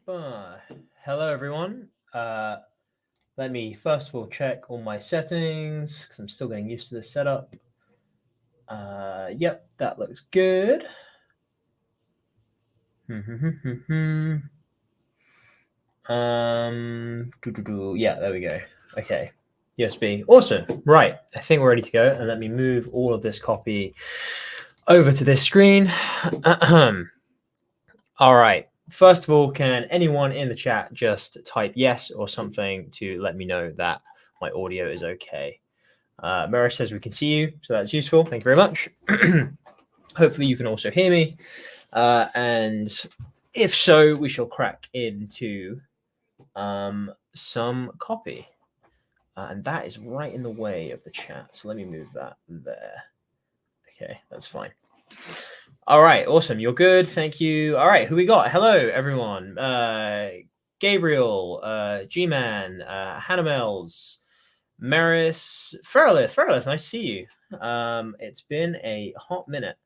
Hello, everyone. Let me first of all check all my settings because I'm still getting used to this setup. Yep, that looks good. Yeah, there we go. Okay, USB. Awesome. Right, I think we're ready to go. And let me move all of this copy over to this screen. All right. First of all, can anyone in the chat just type yes or something to let me know that my audio is okay? Mara says we can see you, so that's useful. Thank you very much. Hopefully you can also hear me. And if so, we shall crack into some copy. And that is right in the way of the chat. So let me move that there. Okay, that's fine. All right, awesome. You're good. Thank you. All right, who we got? Hello, everyone. Gabriel, G-Man, Hannamels, Maris, Feralith. Feralith, nice to see you. It's been a hot minute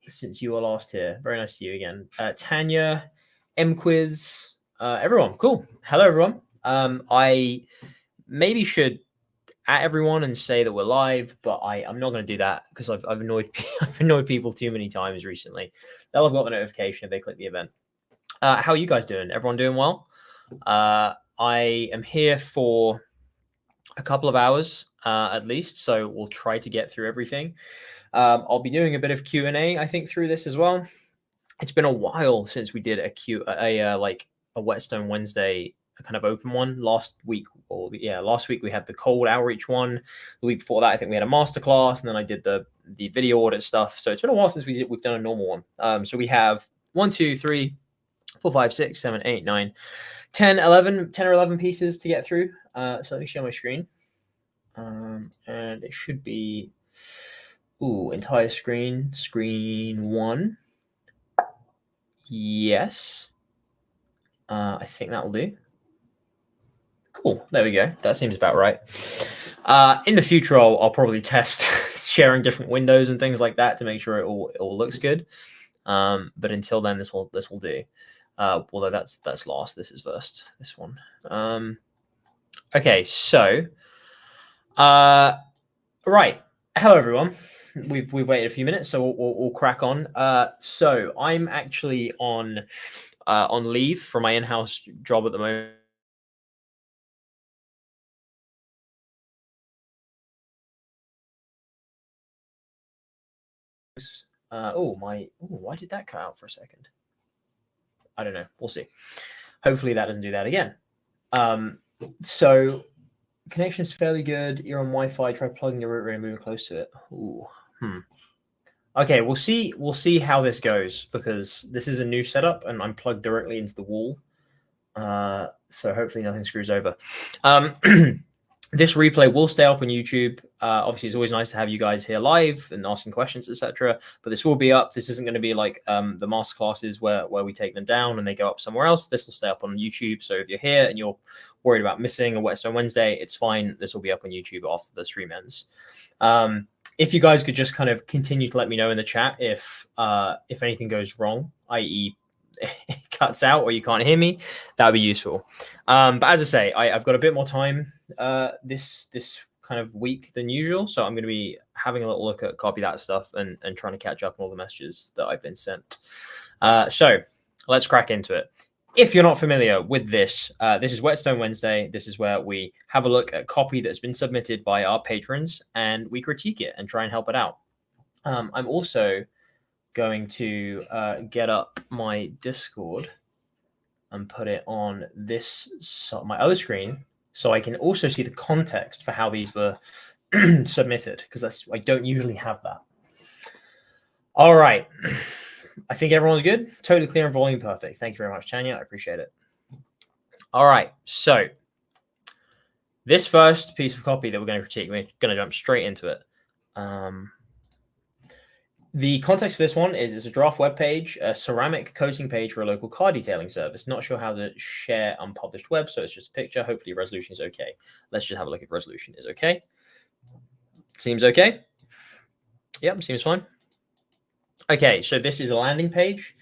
since you were last here. Very nice to see you again. Tanya, M-Quiz, everyone. Cool. Hello, everyone. I maybe should at everyone and say that we're live, but I'm not going to do that because I've annoyed I've annoyed people too many times recently. They'll have got the notification if they click the event. How are you guys doing? Everyone doing well? I am here for a couple of hours at least, so we'll try to get through everything. I'll be doing a bit of Q&A, I think, through this as well. It's been a while since we did a Whetstone Wednesday kind of open one last week. Last week we had the cold outreach one. The week before that, I think we had a masterclass, and then I did the video audit stuff. So it's been a while since we've done a normal one. So we have 1, 2, 3, 4, 5, 6, 7, 8, 9, 10, 11, 10 or 11 pieces to get through. So let me share my screen. And it should be entire screen 1. Yes. I think that'll do. Cool. There we go. That seems about right. In the future, I'll probably test sharing different windows and things like that to make sure it all looks good. But until then, this will do. Although that's last. This is first. This one. Okay. So, right. Hello, everyone. We've waited a few minutes, so we'll crack on. So I'm actually on leave from my in-house job at the moment. Why did that cut out for a second? I don't know. We'll see. Hopefully that doesn't do that again. So connection is fairly good. You're on Wi-Fi. Try plugging your router and moving close to it. Okay, we'll see how this goes because this is a new setup and I'm plugged directly into the wall. So hopefully nothing screws over. This replay will stay up on YouTube. Obviously, it's always nice to have you guys here live and asking questions, etc. But this will be up. This isn't going to be like the masterclasses where we take them down and they go up somewhere else. This will stay up on YouTube. So if you're here and you're worried about missing a Whetstone Wednesday, it's fine. This will be up on YouTube after the stream ends. If you guys could just kind of continue to let me know in the chat if anything goes wrong, i.e. it cuts out or you can't hear me, that would be useful. But as I say, I've got a bit more time this kind of week than usual, so I'm going to be having a little look at copy that stuff and trying to catch up on all the messages that I've been sent. So let's crack into it. If you're not familiar with this, this is Whetstone Wednesday. This is where we have a look at copy that's been submitted by our patrons and we critique it and try and help it out. I'm also going to get up my Discord and put it on my other screen so I can also see the context for how these were submitted because I don't usually have that. All right. I think everyone's good. Totally clear and volume perfect. Thank you very much, Tanya. I appreciate it. All right. So this first piece of copy that we're going to critique, we're going to jump straight into it. The context for this one is it's a draft web page, a ceramic coating page for a local car detailing service. Not sure how to share unpublished web, so it's just a picture. Hopefully resolution is okay. Let's just have a look if resolution is okay. Seems okay. Yep, seems fine. Okay, so this is a landing page.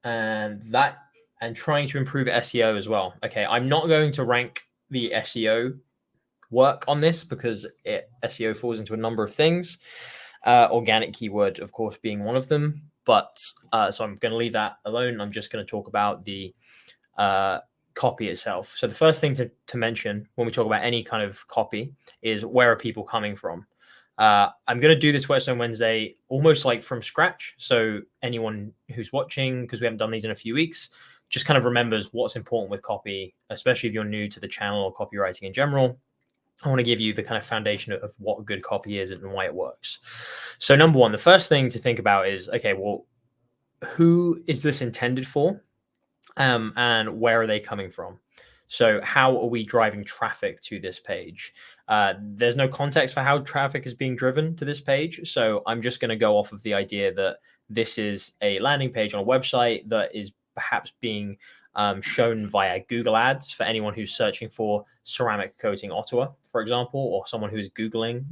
and trying to improve SEO as well. Okay, I'm not going to rank the SEO work on this because SEO falls into a number of things. Organic keyword, of course, being one of them. But so I'm going to leave that alone. I'm just going to talk about the copy itself. So the first thing to mention when we talk about any kind of copy is, where are people coming from? I'm going to do this Whetstone Wednesday almost like from scratch. So anyone who's watching, because we haven't done these in a few weeks, just kind of remembers what's important with copy, especially if you're new to the channel or copywriting in general. I want to give you the kind of foundation of what good copy is and why it works. So number one, the first thing to think about is, okay, well, who is this intended for? And where are they coming from? So how are we driving traffic to this page? There's no context for how traffic is being driven to this page. So I'm just going to go off of the idea that this is a landing page on a website that is perhaps being shown via Google Ads for anyone who's searching for ceramic coating Ottawa, for example, or someone who's Googling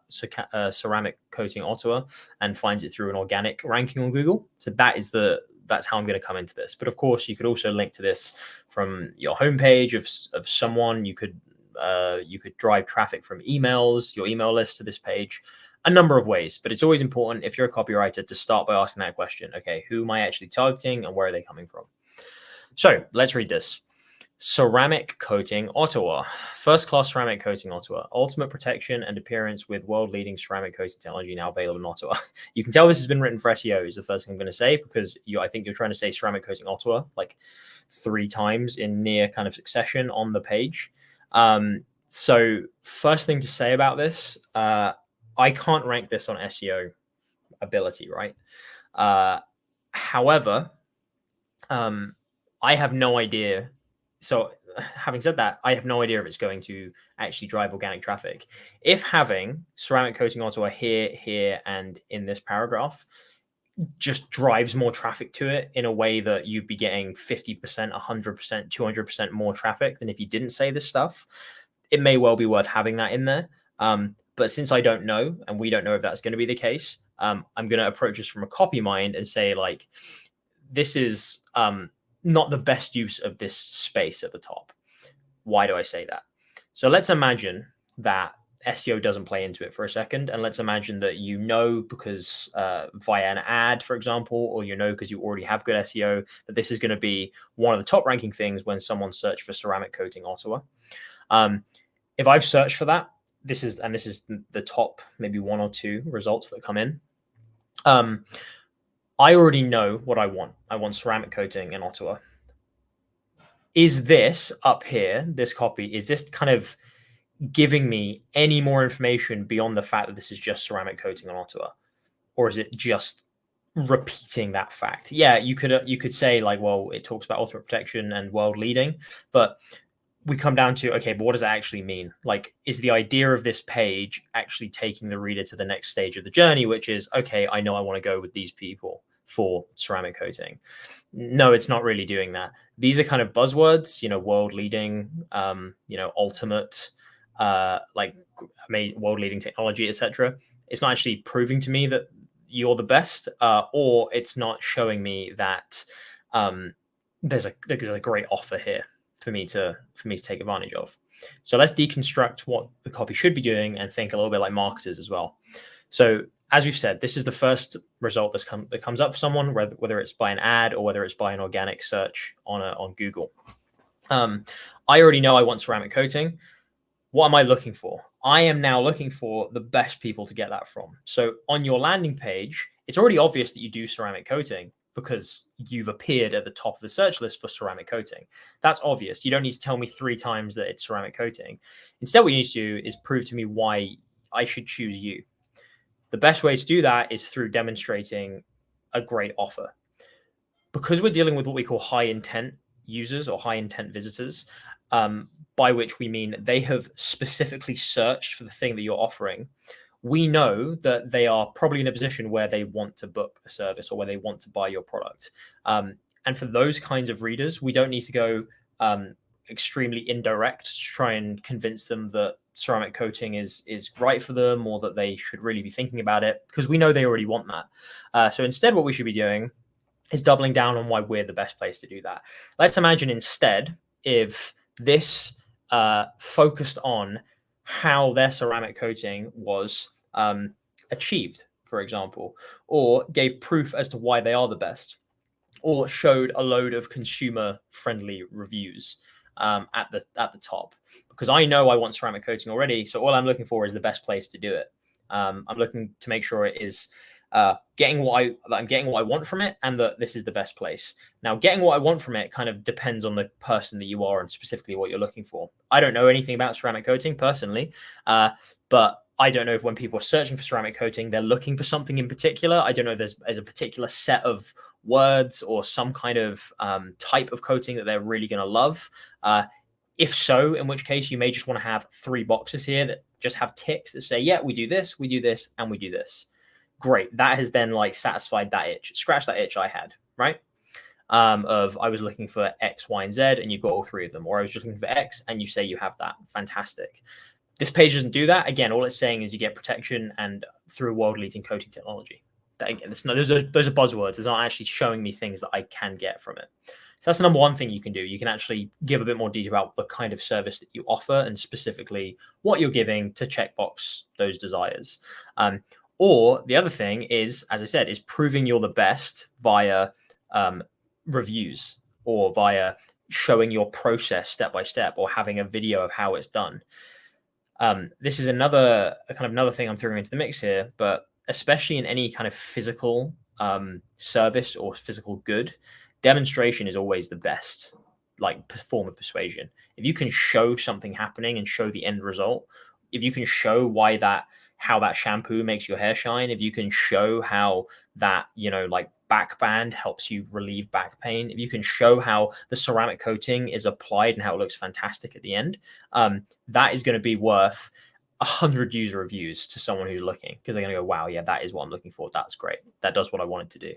ceramic coating Ottawa and finds it through an organic ranking on Google. So that's how I'm going to come into this. But of course, you could also link to this from your homepage of someone. You could drive traffic from emails, your email list to this page, a number of ways. But it's always important, if you're a copywriter, to start by asking that question. Okay, who am I actually targeting and where are they coming from? So let's read this. Ceramic coating Ottawa. First-class ceramic coating Ottawa. Ultimate protection and appearance with world-leading ceramic coating technology now available in Ottawa. You can tell this has been written for SEO is the first thing I'm going to say, because I think you're trying to say ceramic coating Ottawa like 3 times in near kind of succession on the page. So first thing to say about this, I can't rank this on SEO ability, right? However, I have no idea. So having said that, I have no idea if it's going to actually drive organic traffic. If having ceramic coating Ottawa here, and in this paragraph just drives more traffic to it in a way that you'd be getting 50%, 100%, 200% more traffic than if you didn't say this stuff, it may well be worth having that in there. But since I don't know, and we don't know if that's going to be the case, I'm going to approach this from a copy mind and say, like, this is not the best use of this space at the top. Why do I say that? So let's imagine that SEO doesn't play into it for a second. And let's imagine that because via an ad, for example, or because you already have good SEO, that this is going to be one of the top ranking things when someone searched for ceramic coating Ottawa. If I've searched for that, this is the top maybe 1 or 2 results that come in. I already know what I want. I want ceramic coating in Ottawa. Is this up here, this copy, is this kind of giving me any more information beyond the fact that this is just ceramic coating on Ottawa? Or is it just repeating that fact? Yeah, you could say, like, well, it talks about ultimate protection and world leading, but we come down to, okay, but what does that actually mean? Like, is the idea of this page actually taking the reader to the next stage of the journey, which is, okay, I know I want to go with these people for ceramic coating? No, it's not really doing that. These are kind of buzzwords, world leading, ultimate, like world leading technology, etc. It's not actually proving to me that you're the best, or it's not showing me that there's a great offer here for me to take advantage of. So let's deconstruct what the copy should be doing and think a little bit like marketers as well. So as we've said, this is the first result that comes up for someone, whether it's by an ad or whether it's by an organic search on Google. I already know I want ceramic coating. What am I looking for? I am now looking for the best people to get that from. So on your landing page, it's already obvious that you do ceramic coating because you've appeared at the top of the search list for ceramic coating. That's obvious. You don't need to tell me 3 times that it's ceramic coating. Instead, what you need to do is prove to me why I should choose you. The best way to do that is through demonstrating a great offer. Because we're dealing with what we call high intent users or high intent visitors, by which we mean they have specifically searched for the thing that you're offering, we know that they are probably in a position where they want to book a service or where they want to buy your product. And for those kinds of readers, we don't need to go extremely indirect to try and convince them that ceramic coating is right for them or that they should really be thinking about it, because we know they already want that. So instead, what we should be doing is doubling down on why we're the best place to do that. Let's imagine instead if this focused on how their ceramic coating was achieved, for example, or gave proof as to why they are the best, or showed a load of consumer-friendly reviews at the top. Because I know I want ceramic coating already, so all I'm looking for is the best place to do it. I'm looking to make sure it is getting what I'm getting what I want from it, and that this is the best place. Now, getting what I want from it kind of depends on the person that you are and specifically what you're looking for. I don't know anything about ceramic coating personally, but I don't know if when people are searching for ceramic coating, they're looking for something in particular. I don't know if there's a particular set of words or some kind of type of coating that they're really going to love. If so, in which case you may just want to have 3 boxes here that just have ticks that say, yeah, we do this, and we do this. Great. That has then like satisfied that itch, scratch that itch I had, right? Of I was looking for X, Y, and Z, and you've got all 3 of them, or I was just looking for X and you say you have that. Fantastic. This page doesn't do that. Again, all it's saying is you get protection and through world-leading coating technology. That, again, those are buzzwords. It's not actually showing me things that I can get from it. So that's the number one thing you can do. You can actually give a bit more detail about the kind of service that you offer and specifically what you're giving to checkbox those desires. Or the other thing is, as I said, is proving you're the best via reviews or via showing your process step by step or having a video of how it's done. This is another thing I'm throwing into the mix here, but especially in any kind of physical service or physical good, demonstration is always the best form of persuasion. If you can show something happening and show the end result, if you can show how that shampoo makes your hair shine, if you can show how that, back band helps you relieve back pain, if you can show how the ceramic coating is applied and how it looks fantastic at the end, that is going to be worth 100 user reviews to someone who's looking, because they're going to go, wow, yeah, that is what I'm looking for. That's great. That does what I wanted to do.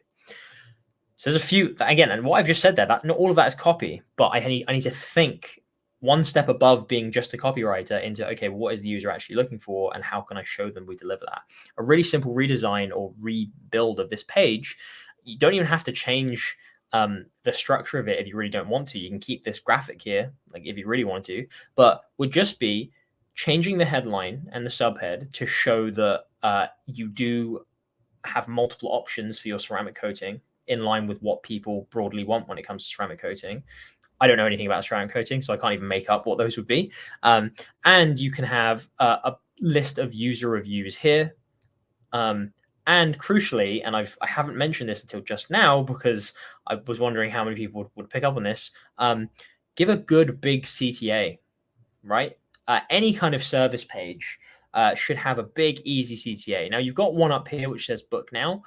So there's a few, again, and what I've just said there, that not all of that is copy, but I need to think one step above being just a copywriter into, okay, well, what is the user actually looking for and how can I show them we deliver that? A really simple redesign or rebuild of this page, you don't even have to change the structure of it if you really don't want to. You can keep this graphic here, if you really want to, but would just be changing the headline and the subhead to show that you do have multiple options for your ceramic coating in line with what people broadly want when it comes to ceramic coating. I don't know anything about ceramic coating, so I can't even make up what those would be. And you can have a list of user reviews here. And crucially, and I haven't mentioned this until just now because I was wondering how many people would pick up on this, give a good big CTA, right? Any kind of service page should have a big, easy CTA. Now, you've got one up here which says book now.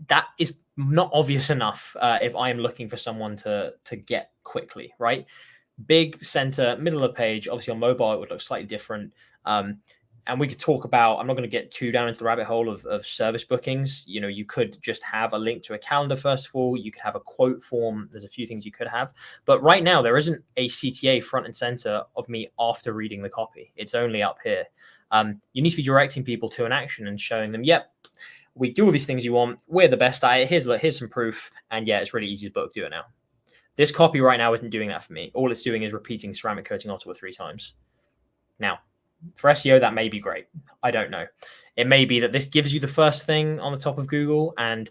That is not obvious enough if I am looking for someone to get quickly, right? Big center, middle of the page. Obviously on mobile, it would look slightly different. And we could talk about, I'm not going to get too down into the rabbit hole of service bookings. You could just have a link to a calendar, first of all. You could have a quote form. There's a few things you could have. But right now, there isn't a CTA front and center of me after reading the copy. It's only up here. You need to be directing people to an action and showing them, yep, we do all these things you want. We're the best at it. Here's some proof. And yeah, it's really easy to book. Do it now. This copy right now isn't doing that for me. All it's doing is repeating ceramic coating Ottawa 3 times. Now, for SEO, that may be great. I don't know. It may be that this gives you the first thing on the top of Google, and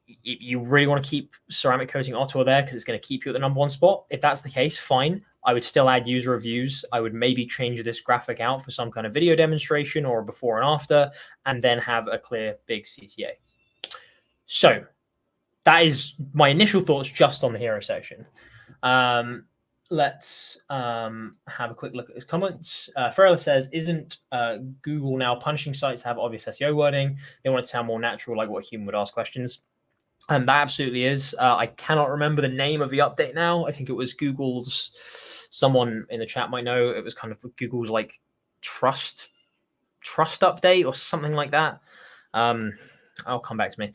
you really want to keep ceramic coating Ottawa there because it's going to keep you at the #1 spot. If that's the case, fine. I would still add user reviews. I would maybe change this graphic out for some kind of video demonstration or before and after, and then have a clear big CTA. So that is my initial thoughts just on the hero section. Let's have a quick look at his comments. Ferrella says, isn't Google now punishing sites to have obvious SEO wording? They want it to sound more natural, like what a human would ask questions. And that absolutely is. I cannot remember the name of the update now. I think it was Google's, someone in the chat might know, it was kind of Google's like trust update or something like that. I'll come back to me,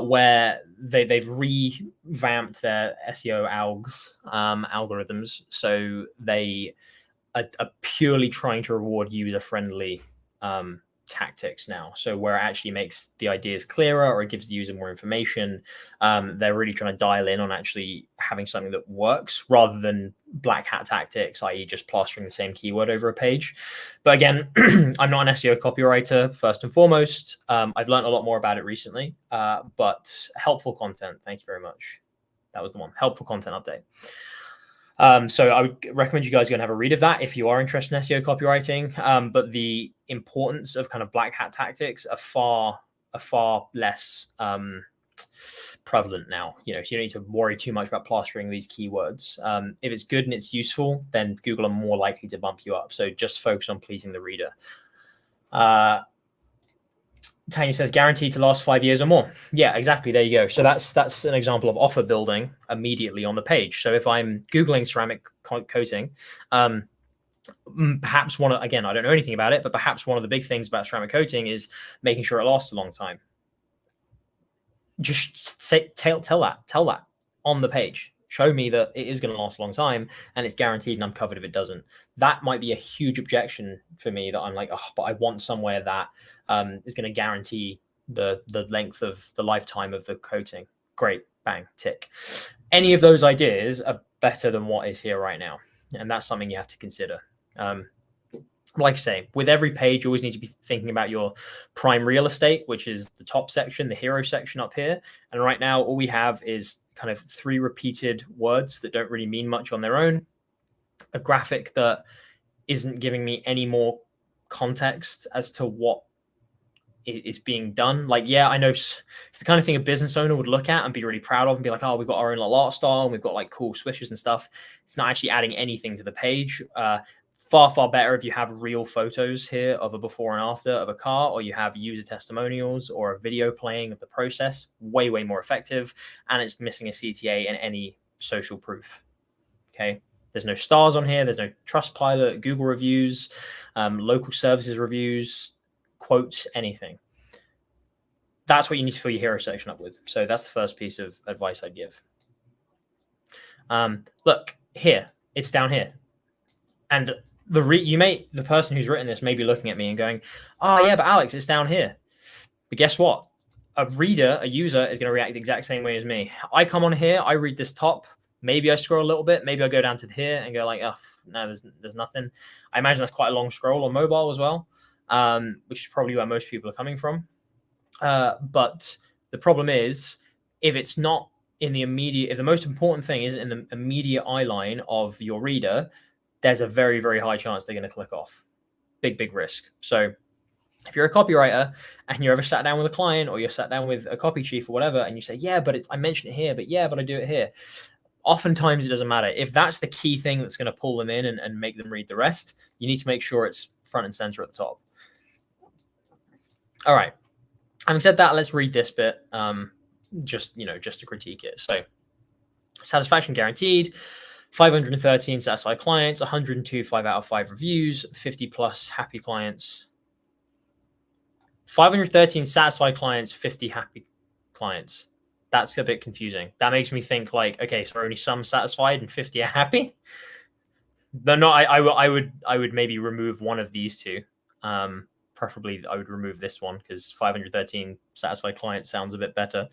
where they've revamped their SEO algorithms. So they are purely trying to reward user-friendly tactics now. So where it actually makes the ideas clearer, or it gives the user more information. They're really trying to dial in on actually having something that works rather than black hat tactics, i.e. just plastering the same keyword over a page. But again, I'm not an SEO copywriter first and foremost. I've learned a lot more about it recently, but helpful content. Thank you very much. That was the one. Helpful content update. So I would recommend you guys go and have a read of that if you are interested in SEO copywriting. But the importance of kind of black hat tactics are far less prevalent now. You know, so you don't need to worry too much about plastering these keywords. If it's good and it's useful, then Google are more likely to bump you up. So just focus on pleasing the reader. Tanya says guaranteed to last 5 years or more. Yeah, exactly. There you go. So that's an example of offer building immediately on the page. So if I'm Googling ceramic coating, perhaps again, I don't know anything about it, but perhaps one of the big things about ceramic coating is making sure it lasts a long time. Just tell that on the page. Show me that it is going to last a long time and it's guaranteed and I'm covered if it doesn't. That might be a huge objection for me, that I'm like, oh, but I want somewhere that is going to guarantee the length of the lifetime of the coating. Great, bang, tick. Any of those ideas are better than what is here right now. And that's something you have to consider. Like I say, with every page, you always need to be thinking about your prime real estate, which is the top section, the hero section up here. And right now, all we have is kind of 3 repeated words that don't really mean much on their own, a graphic that isn't giving me any more context as to what is being done. Like, yeah, I know it's the kind of thing a business owner would look at and be really proud of and be like, oh, we've got our own little art style and we've got like cool swishes and stuff. It's not actually adding anything to the page. Far better if you have real photos here of a before and after of a car, or you have user testimonials or a video playing of the process. Way more effective, and it's missing a CTA and any social proof. Okay, there's no stars on here, there's no Trustpilot, Google reviews, local services reviews, quotes, anything. That's what you need to fill your hero section up with. So that's the first piece of advice I'd give. Look here, it's down here, and the person who's written this may be looking at me and going, oh yeah, but Alex, it's down here. But guess what? A user is going to react the exact same way as me. I come on here, I read this top, maybe I scroll a little bit, maybe I go down to here and go like, oh no, there's nothing. I imagine that's quite a long scroll on mobile as well, which is probably where most people are coming from. But the problem is, if it's not in the immediate, if the most important thing isn't in the immediate eye line of your reader, there's a very high chance they're going to click off. Big risk. So if you're a copywriter and you're ever sat down with a client, or you're sat down with a copy chief or whatever, and you say, yeah, but I mentioned it here, but yeah, but I do it here. Oftentimes it doesn't matter. If that's the key thing that's going to pull them in and make them read the rest, you need to make sure it's front and center at the top. All right. Having said that, let's read this bit, just to critique it. So satisfaction guaranteed. 513 satisfied clients, 102 5 out of 5 reviews, 50 plus happy clients. 513 satisfied clients, 50 happy clients. That's a bit confusing. That makes me think like, okay, so only some satisfied and 50 are happy. But no, I would maybe remove one of these two. Preferably, I would remove this one because 513 satisfied clients sounds a bit better.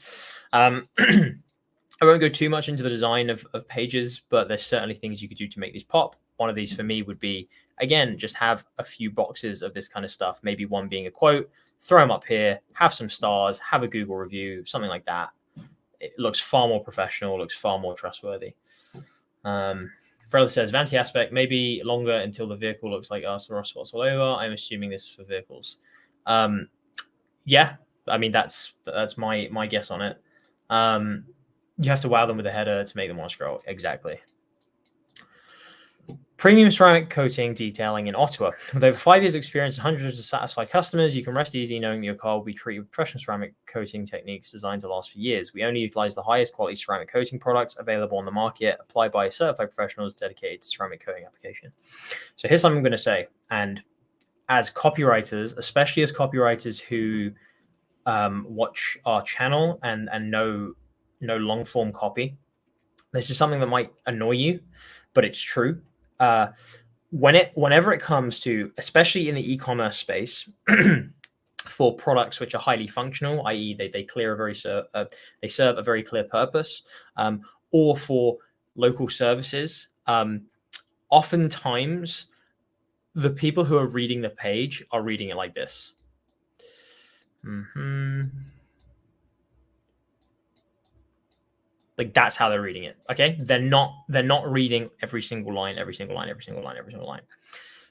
I won't go too much into the design of pages, but there's certainly things you could do to make these pop. One of these for me would be, again, just have a few boxes of this kind of stuff. Maybe one being a quote, throw them up here, have some stars, have a Google review, something like that. It looks far more professional, looks far more trustworthy. Frella says, vanity aspect, maybe longer until the vehicle looks like us or rust spots all over. I'm assuming this is for vehicles. Yeah, I mean, that's my guess on it. You have to wow them with a header to make them want to scroll. Exactly. Premium ceramic coating detailing in Ottawa. With over 5 years experience and hundreds of satisfied customers, you can rest easy knowing that your car will be treated with professional ceramic coating techniques designed to last for years. We only utilize the highest quality ceramic coating products available on the market, applied by certified professionals dedicated to ceramic coating application. So here's something I'm going to say. And as copywriters, especially as copywriters who watch our channel and know long form copy, this is something that might annoy you, but it's true. Whenever it comes to, especially in the e-commerce space, for products which are highly functional, i.e. they serve a very clear purpose, or for local services. Oftentimes, the people who are reading the page are reading it like this. Like that's how they're reading it. Okay, they're not reading every single line, every single line, every single line, every single line.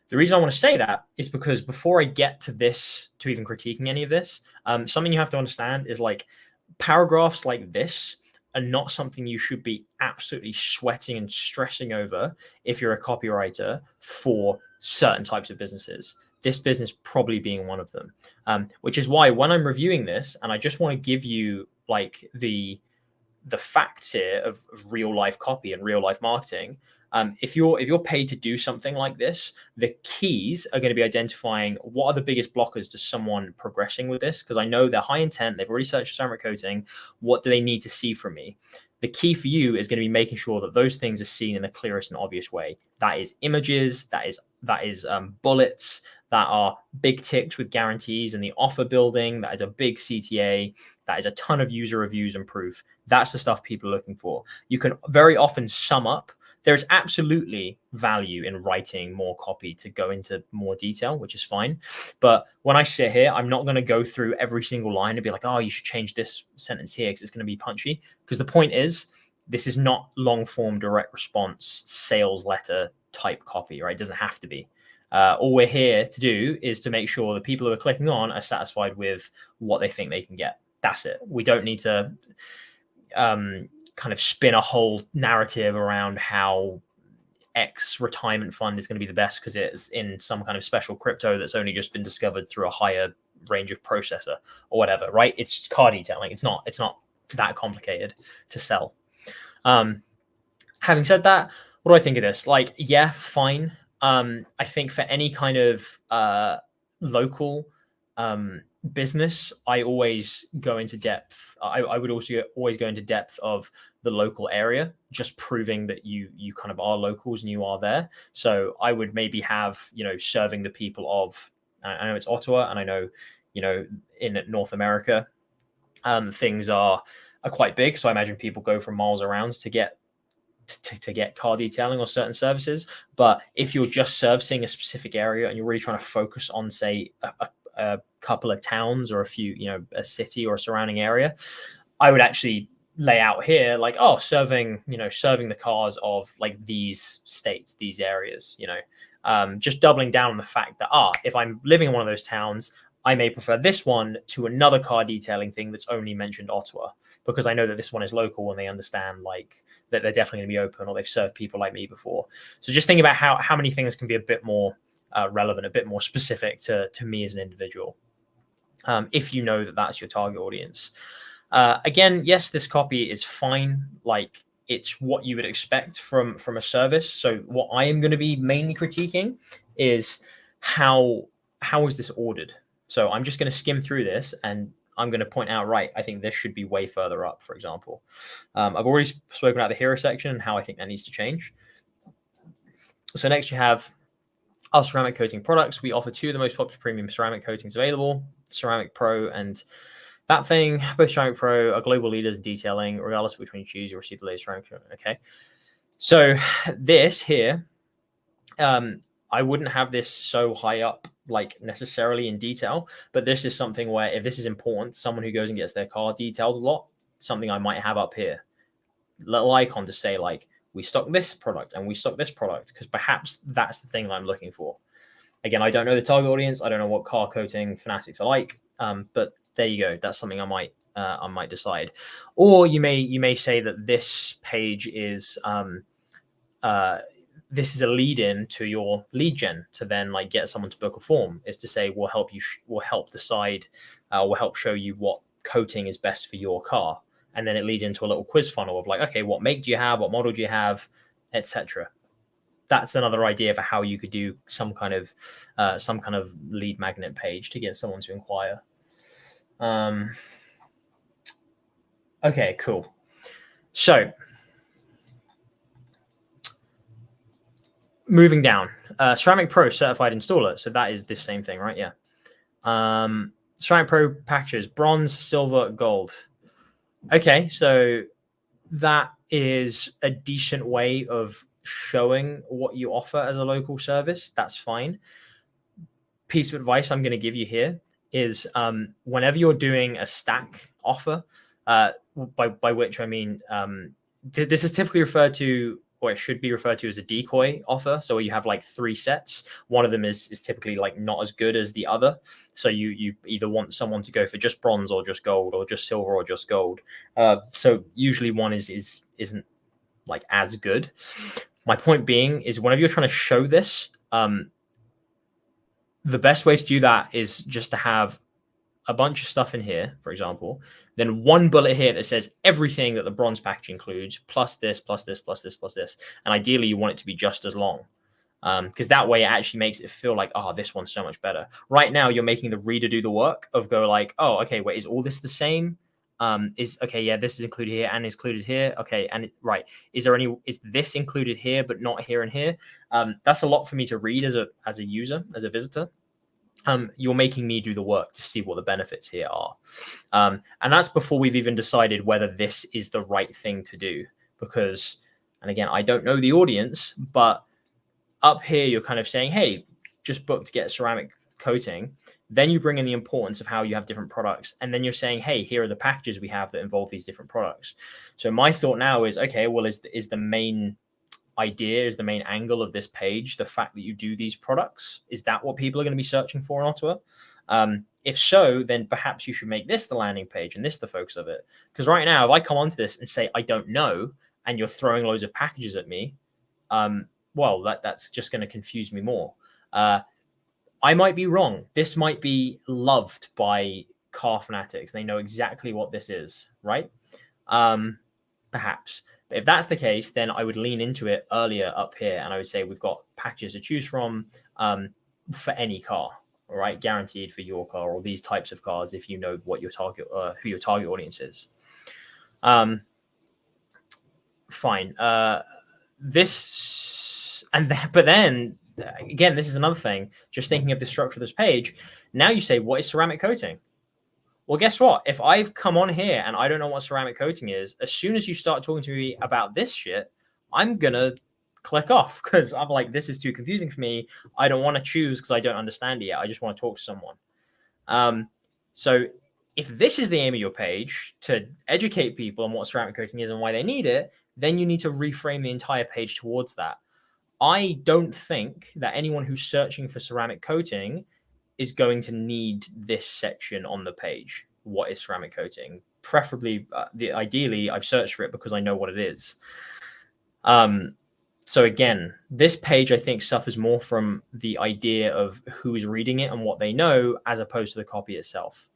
The reason I want to say that is because before I get to this, to even critiquing any of this, something you have to understand is like paragraphs like this are not something you should be absolutely sweating and stressing over if you're a copywriter for certain types of businesses. This business probably being one of them, which is why when I'm reviewing this, and I just want to give you like the facts here of real life copy and real life marketing. If you're paid to do something like this, the keys are going to be identifying what are the biggest blockers to someone progressing with this, because I know they're high intent, they've already searched for ceramic coating. What do they need to see from me? The key for you is going to be making sure that those things are seen in the clearest and obvious way. That is images, that is bullets, that are big ticks with guarantees and the offer building, that is a big CTA, that is a ton of user reviews and proof. That's the stuff people are looking for. You can very often sum up. There's absolutely value in writing more copy to go into more detail, which is fine. But when I sit here, I'm not going to go through every single line and be like, oh, you should change this sentence here because it's going to be punchy. Because the point is, this is not long form direct response sales letter type copy, right? It doesn't have to be. All we're here to do is to make sure the people who are clicking on are satisfied with what they think they can get. That's it. We don't need to kind of spin a whole narrative around how X retirement fund is going to be the best because it's in some kind of special crypto that's only just been discovered through a higher range of processor or whatever, right? It's car detailing. It's not that complicated to sell. Having said that, what do I think of this? Like, yeah, fine. I think for any kind of local business, I always go into depth. I would also always go into depth of the local area, just proving that you kind of are locals and you are there. So I would maybe have, serving the people of, I know it's Ottawa, and I know, in North America, things are quite big. So I imagine people go from miles around to get car detailing or certain services. But if you're just servicing a specific area and you're really trying to focus on, say, a couple of towns or a few, a city or a surrounding area, I would actually lay out here like, oh, serving the cars of like these states, these areas, just doubling down on the fact that, if I'm living in one of those towns, I may prefer this one to another car detailing thing that's only mentioned Ottawa, because I know that this one is local and they understand like that they're definitely going to be open, or they've served people like me before. So just think about how many things can be a bit more relevant, a bit more specific to me as an individual, if you know that that's your target audience. Again, yes, this copy is fine. Like, it's what you would expect from a service. So what I am going to be mainly critiquing is how is this ordered. So I'm just going to skim through this and I'm going to point out, right, I think this should be way further up, for example. I've already spoken about the hero section and how I think that needs to change. So next you have our ceramic coating products. We offer two of the most popular premium ceramic coatings available, Ceramic Pro and that thing. Both Ceramic Pro are global leaders in detailing. Regardless of which one you choose, you'll receive the latest ceramic. Okay. So this here, I wouldn't have this so high up, like necessarily in detail, but this is something where if this is important, someone who goes and gets their car detailed a lot, something I might have up here, little icon to say like, we stock this product and we stock this product, because perhaps that's the thing that I'm looking for. Again, I don't know the target audience. I don't know what car coating fanatics are like, but there you go. That's something I might decide. Or you may say that this page is this is a lead in to your lead gen to then like get someone to book a form, is to say we'll help you, we'll help decide, we'll help show you what coating is best for your car. And then it leads into a little quiz funnel of like, okay, what make do you have? What model do you have? Etc. That's another idea for how you could do some kind of lead magnet page to get someone to inquire. Okay, cool. So moving down, Ceramic Pro certified installer. So that is this same thing, right? Yeah. Ceramic Pro packages, bronze, silver, gold. Okay, so that is a decent way of showing what you offer as a local service. That's fine. Piece of advice I'm going to give you here is whenever you're doing a stack offer, by which I mean this is typically referred to, or it should be referred to, as a decoy offer. So you have like 3 sets. One of them is typically like not as good as the other. So you either want someone to go for just bronze or just gold, or just silver or just gold. So usually one isn't like as good. My point being is whenever you're trying to show this, the best way to do that is just to have a bunch of stuff in here, for example, then one bullet here that says everything that the bronze package includes, plus this, plus this, plus this, plus this. And ideally you want it to be just as long, because that way it actually makes it feel like, oh, this one's so much better. Right now you're making the reader do the work of go like, oh, okay, wait, is all this the same? Okay, yeah, this is included here and is included here. Okay, and right, is this included here but not here and here? That's a lot for me to read as a user, as a visitor. You're making me do the work to see what the benefits here are. And that's before we've even decided whether this is the right thing to do. Because, and again, I don't know the audience, but up here, you're kind of saying, hey, just book to get a ceramic coating. Then you bring in the importance of how you have different products. And then you're saying, hey, here are the packages we have that involve these different products. So my thought now is, okay, well, is the main idea, is the main angle of this page the fact that you do these products? Is that what people are going to be searching for in Ottawa? If so, then perhaps you should make this the landing page and this the focus of it. Because right now, if I come onto this and say I don't know, and you're throwing loads of packages at me, well, that's just going to confuse me more. I might be wrong. This might be loved by car fanatics. They know exactly what this is, right? Perhaps. But if that's the case, then I would lean into it earlier up here, and I would say we've got packages to choose from for any car, all right, guaranteed for your car or these types of cars if you know what your target, who your target audience is. Fine. But then again, this is another thing. Just thinking of the structure of this page. Now you say, what is ceramic coating? Well, guess what? If I've come on here and I don't know what ceramic coating is, as soon as you start talking to me about this shit, I'm going to click off because I'm like, this is too confusing for me. I don't want to choose because I don't understand it yet. I just want to talk to someone. So if this is the aim of your page, to educate people on what ceramic coating is and why they need it, then you need to reframe the entire page towards that. I don't think that anyone who's searching for ceramic coating is going to need this section on the page. What is ceramic coating? Preferably, ideally, I've searched for it because I know what it is. So again, this page, I think, suffers more from the idea of who is reading it and what they know, as opposed to the copy itself.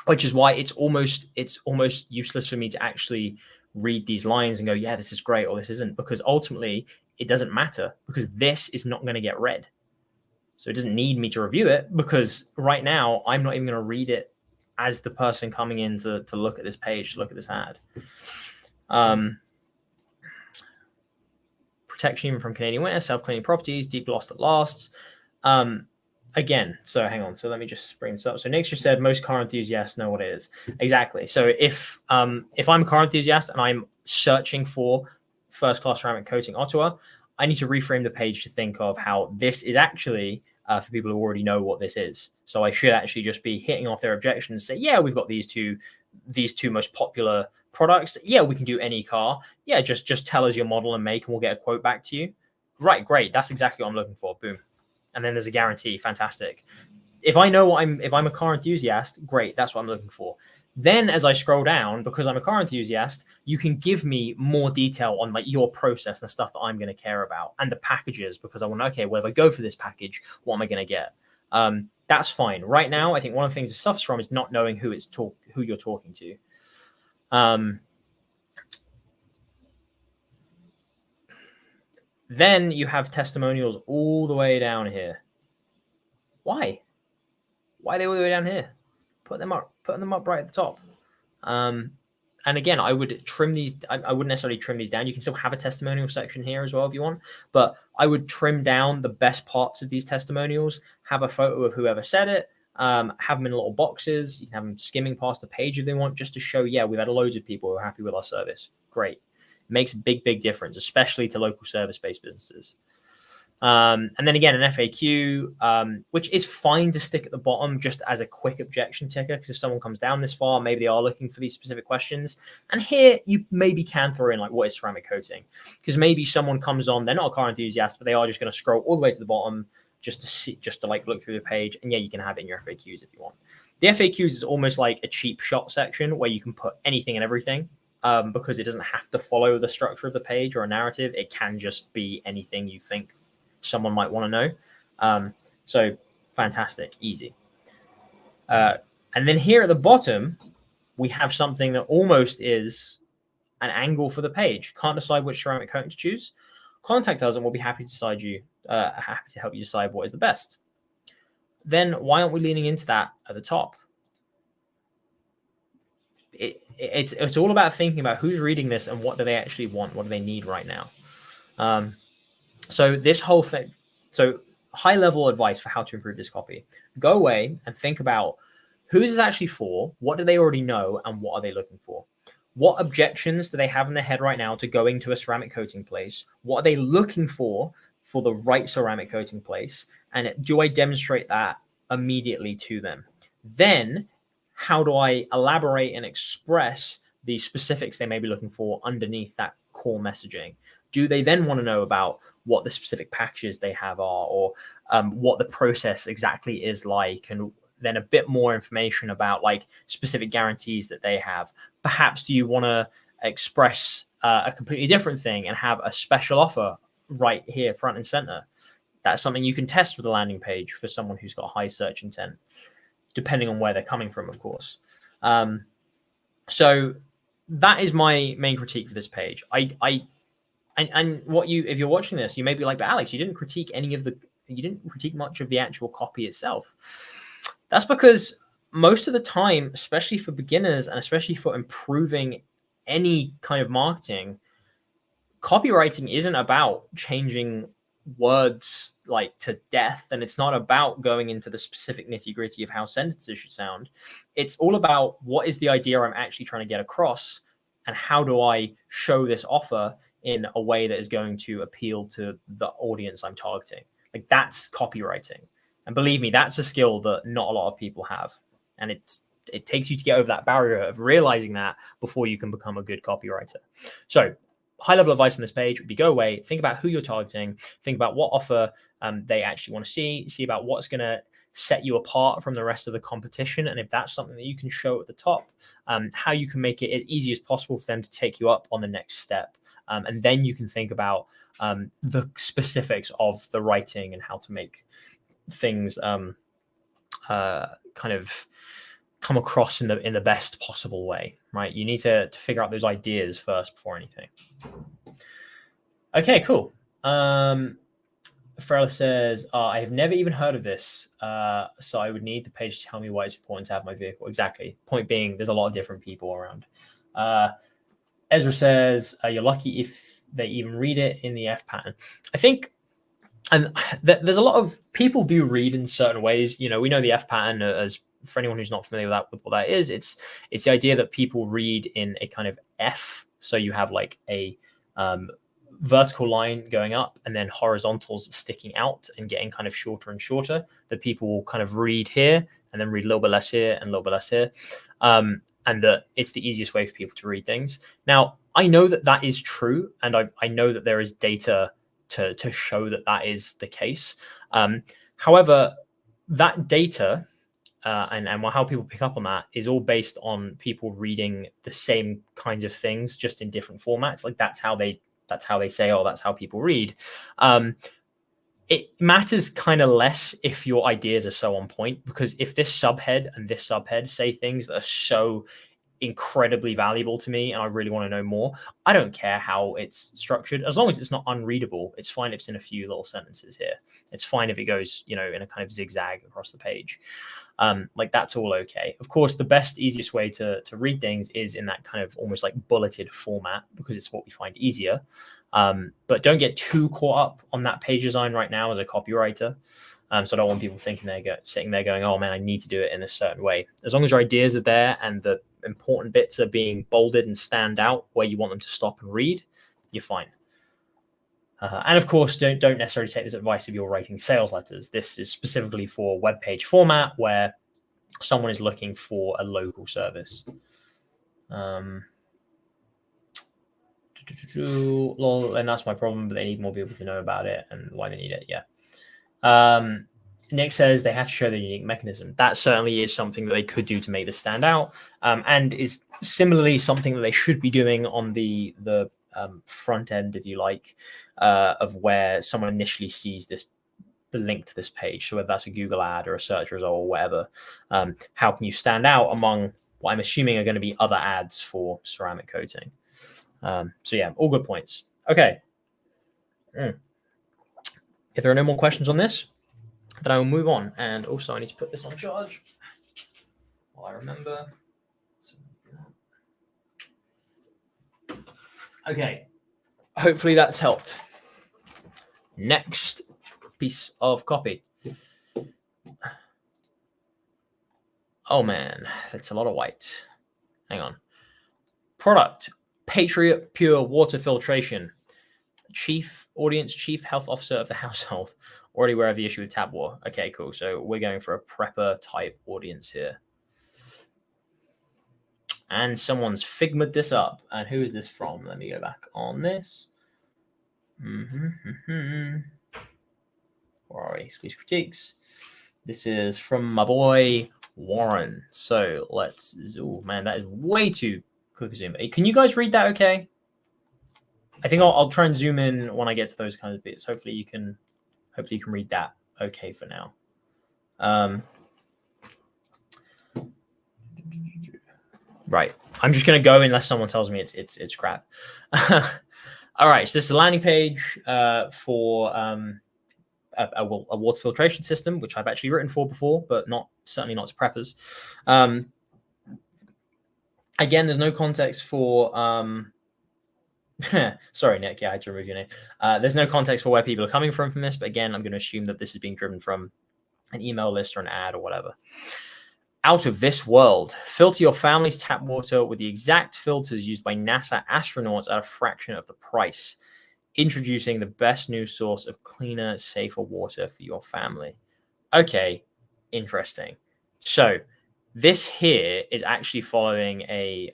Which is why it's almost useless for me to actually read these lines and go, yeah, this is great, or this isn't, because ultimately it doesn't matter, because this is not going to get read. So it doesn't need me to review it, because right now I'm not even going to read it as the person coming in to look at this page, to look at this ad. Protection even from Canadian winter, self-cleaning properties, deep loss that lasts. Again, so hang on. So let me just bring this up. So Nick's just said most car enthusiasts know what it is. Exactly. So if I'm a car enthusiast and I'm searching for first-class ceramic coating Ottawa, I need to reframe the page to think of how this is actually for people who already know what this is. So I should actually just be hitting off their objections, say, yeah, we've got these two most popular products. Yeah, we can do any car. Yeah, just tell us your model and make, and we'll get a quote back to you. Right, great. That's exactly what I'm looking for. Boom. And then there's a guarantee. Fantastic. If I know if I'm a car enthusiast, great. That's what I'm looking for. Then as I scroll down, because I'm a car enthusiast, you can give me more detail on like your process and the stuff that I'm going to care about, and the packages, because I want, okay, well, if I go for this package, what am I going to get? That's fine. Right now, I think one of the things it suffers from is not knowing who you're talking to. Then you have testimonials all the way down here. Why? Why are they all the way down here? Put them up right at the top. And again, I would trim these. I wouldn't necessarily trim these down. You can still have a testimonial section here as well if you want, but I would trim down the best parts of these testimonials, have a photo of whoever said it, Have them in little boxes. You can have them skimming past the page if they want, just to show, yeah, we've had loads of people who are happy with our service. Great. Makes a big difference, especially to local service-based businesses. And then again, an FAQ, which is fine to stick at the bottom just as a quick objection ticker, because if someone comes down this far, maybe they are looking for these specific questions. And here you maybe can throw in like, what is ceramic coating? Because maybe someone comes on, they're not a car enthusiast, but they are just going to scroll all the way to the bottom just to see, just to like look through the page. And yeah, you can have it in your FAQs if you want. The FAQs is almost like a cheap shot section where you can put anything and everything. Because it doesn't have to follow the structure of the page or a narrative. It can just be anything you think someone might want to know. So fantastic, easy. And then here at the bottom, we have something that almost is an angle for the page. Can't decide which ceramic coating to choose? Contact us and we'll be happy to help you decide what is the best. Then why aren't we leaning into that at the top? It's all about thinking about who's reading this and what do they actually want, what do they need right now. So this whole thing, so high level advice for how to improve this copy. Go away and think about who is this actually for, what do they already know, and what are they looking for? What objections do they have in their head right now to going to a ceramic coating place? What are they looking for the right ceramic coating place? And do I demonstrate that immediately to them? Then how do I elaborate and express the specifics they may be looking for underneath that core messaging? Do they then want to know about what the specific packages they have are, or what the process exactly is like, and then a bit more information about like specific guarantees that they have? Perhaps do you want to express a completely different thing and have a special offer right here front and center? That's something you can test with a landing page for someone who's got high search intent, depending on where they're coming from, of course. So that is my main critique for this page. And what if you're watching this, you may be like, but Alex, you didn't critique much of the actual copy itself. That's because most of the time, especially for beginners and especially for improving any kind of marketing, copywriting isn't about changing words like to death, and it's not about going into the specific nitty-gritty of how sentences should sound. It's all about what is the idea I'm actually trying to get across, and how do I show this offer in a way that is going to appeal to the audience I'm targeting. Like, that's copywriting. And believe me, that's a skill that not a lot of people have, and it takes you to get over that barrier of realizing that before you can become a good copywriter. So high level advice on this page would be go away, think about who you're targeting, think about what offer they actually want to see about what's going to set you apart from the rest of the competition. And if that's something that you can show at the top, how you can make it as easy as possible for them to take you up on the next step. And then you can think about the specifics of the writing and how to make things kind of come across in the best possible way, right? You need to figure out those ideas first before anything. Okay, cool. Farrell says, I have never even heard of this, so I would need the page to tell me why it's important to have my vehicle. Exactly. Point being, there's a lot of different people around. Ezra says, you're lucky if they even read it in the F pattern. I think, and there's a lot of people do read in certain ways. You know, we know the F pattern as, for anyone who's not familiar with what that is, it's the idea that people read in a kind of F. So you have like a vertical line going up and then horizontals sticking out and getting kind of shorter and shorter, that people will kind of read here and then read a little bit less here and a little bit less here. And that it's the easiest way for people to read things. Now, I know that is true. And I know that there is data to show that is the case. However, that data and how people pick up on that is all based on people reading the same kinds of things, just in different formats. Like that's how they say, oh, that's how people read. It matters kind of less if your ideas are so on point, because if this subhead and this subhead say things that are so incredibly valuable to me and I really want to know more, I don't care how it's structured, as long as it's not unreadable. It's fine if it's in a few little sentences here. It's fine if it goes, in a kind of zigzag across the page. Like that's all okay. Of course, the best, easiest way to read things is in that kind of almost like bulleted format, because it's what we find easier. But don't get too caught up on that page design right now as a copywriter. So I don't want people thinking they're sitting there going, oh man, I need to do it in a certain way. As long as your ideas are there and the important bits are being bolded and stand out where you want them to stop and read, you're fine. And of course, don't necessarily take this advice if you're writing sales letters. This is specifically for web page format where someone is looking for a local service. And that's my problem, but they need more people to know about it and why they need it. Yeah. Nick says they have to show the unique mechanism. That certainly is something that they could do to make this stand out, and is similarly something that they should be doing on the front end, if you like, of where someone initially sees the link to this page. So whether that's a Google ad or a search result or whatever, how can you stand out among what I'm assuming are going to be other ads for ceramic coating? So yeah, all good points. Okay. If there are no more questions on this, then I will move on. And also I need to put this on charge while I remember. Okay. Hopefully that's helped. Next piece of copy. Oh man, that's a lot of white. Hang on. Product, Patriot Pure Water Filtration. Chief Health Officer of the household. Already aware of the issue with tap water. Okay, cool. So we're going for a prepper type audience here. And someone's figmaed this up. And who is this from? Let me go back on this. Where are we? Exclusive critiques. This is from my boy Warren. So let's. Oh man, that is way too quick a zoom. Can you guys read that? Okay. I think I'll try and zoom in when I get to those kinds of bits. Hopefully you can read that okay for now. Right. I'm just going to go unless someone tells me it's crap. All right. So this is a landing page for a water filtration system, which I've actually written for before, but certainly not to preppers. Again, there's no context for sorry, Nick. Yeah, I had to remove your name. There's no context for where people are coming from this, but again, I'm going to assume that this is being driven from an email list or an ad or whatever. Out of this world. Filter your family's tap water with the exact filters used by NASA astronauts at a fraction of the price. Introducing the best new source of cleaner, safer water for your family. Okay, interesting. So this here is actually following a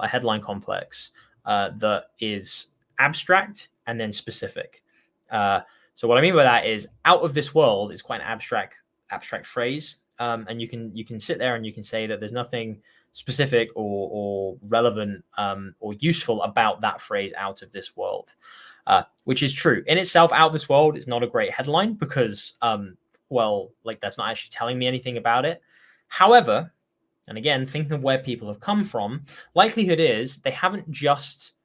headline complex that is abstract and then specific. So what I mean by that is out of this world is quite an abstract phrase. And you can sit there and you can say that there's nothing specific or relevant or useful about that phrase out of this world, which is true. In itself, out of this world is not a great headline because, that's not actually telling me anything about it. However, and again, thinking of where people have come from, likelihood is they haven't just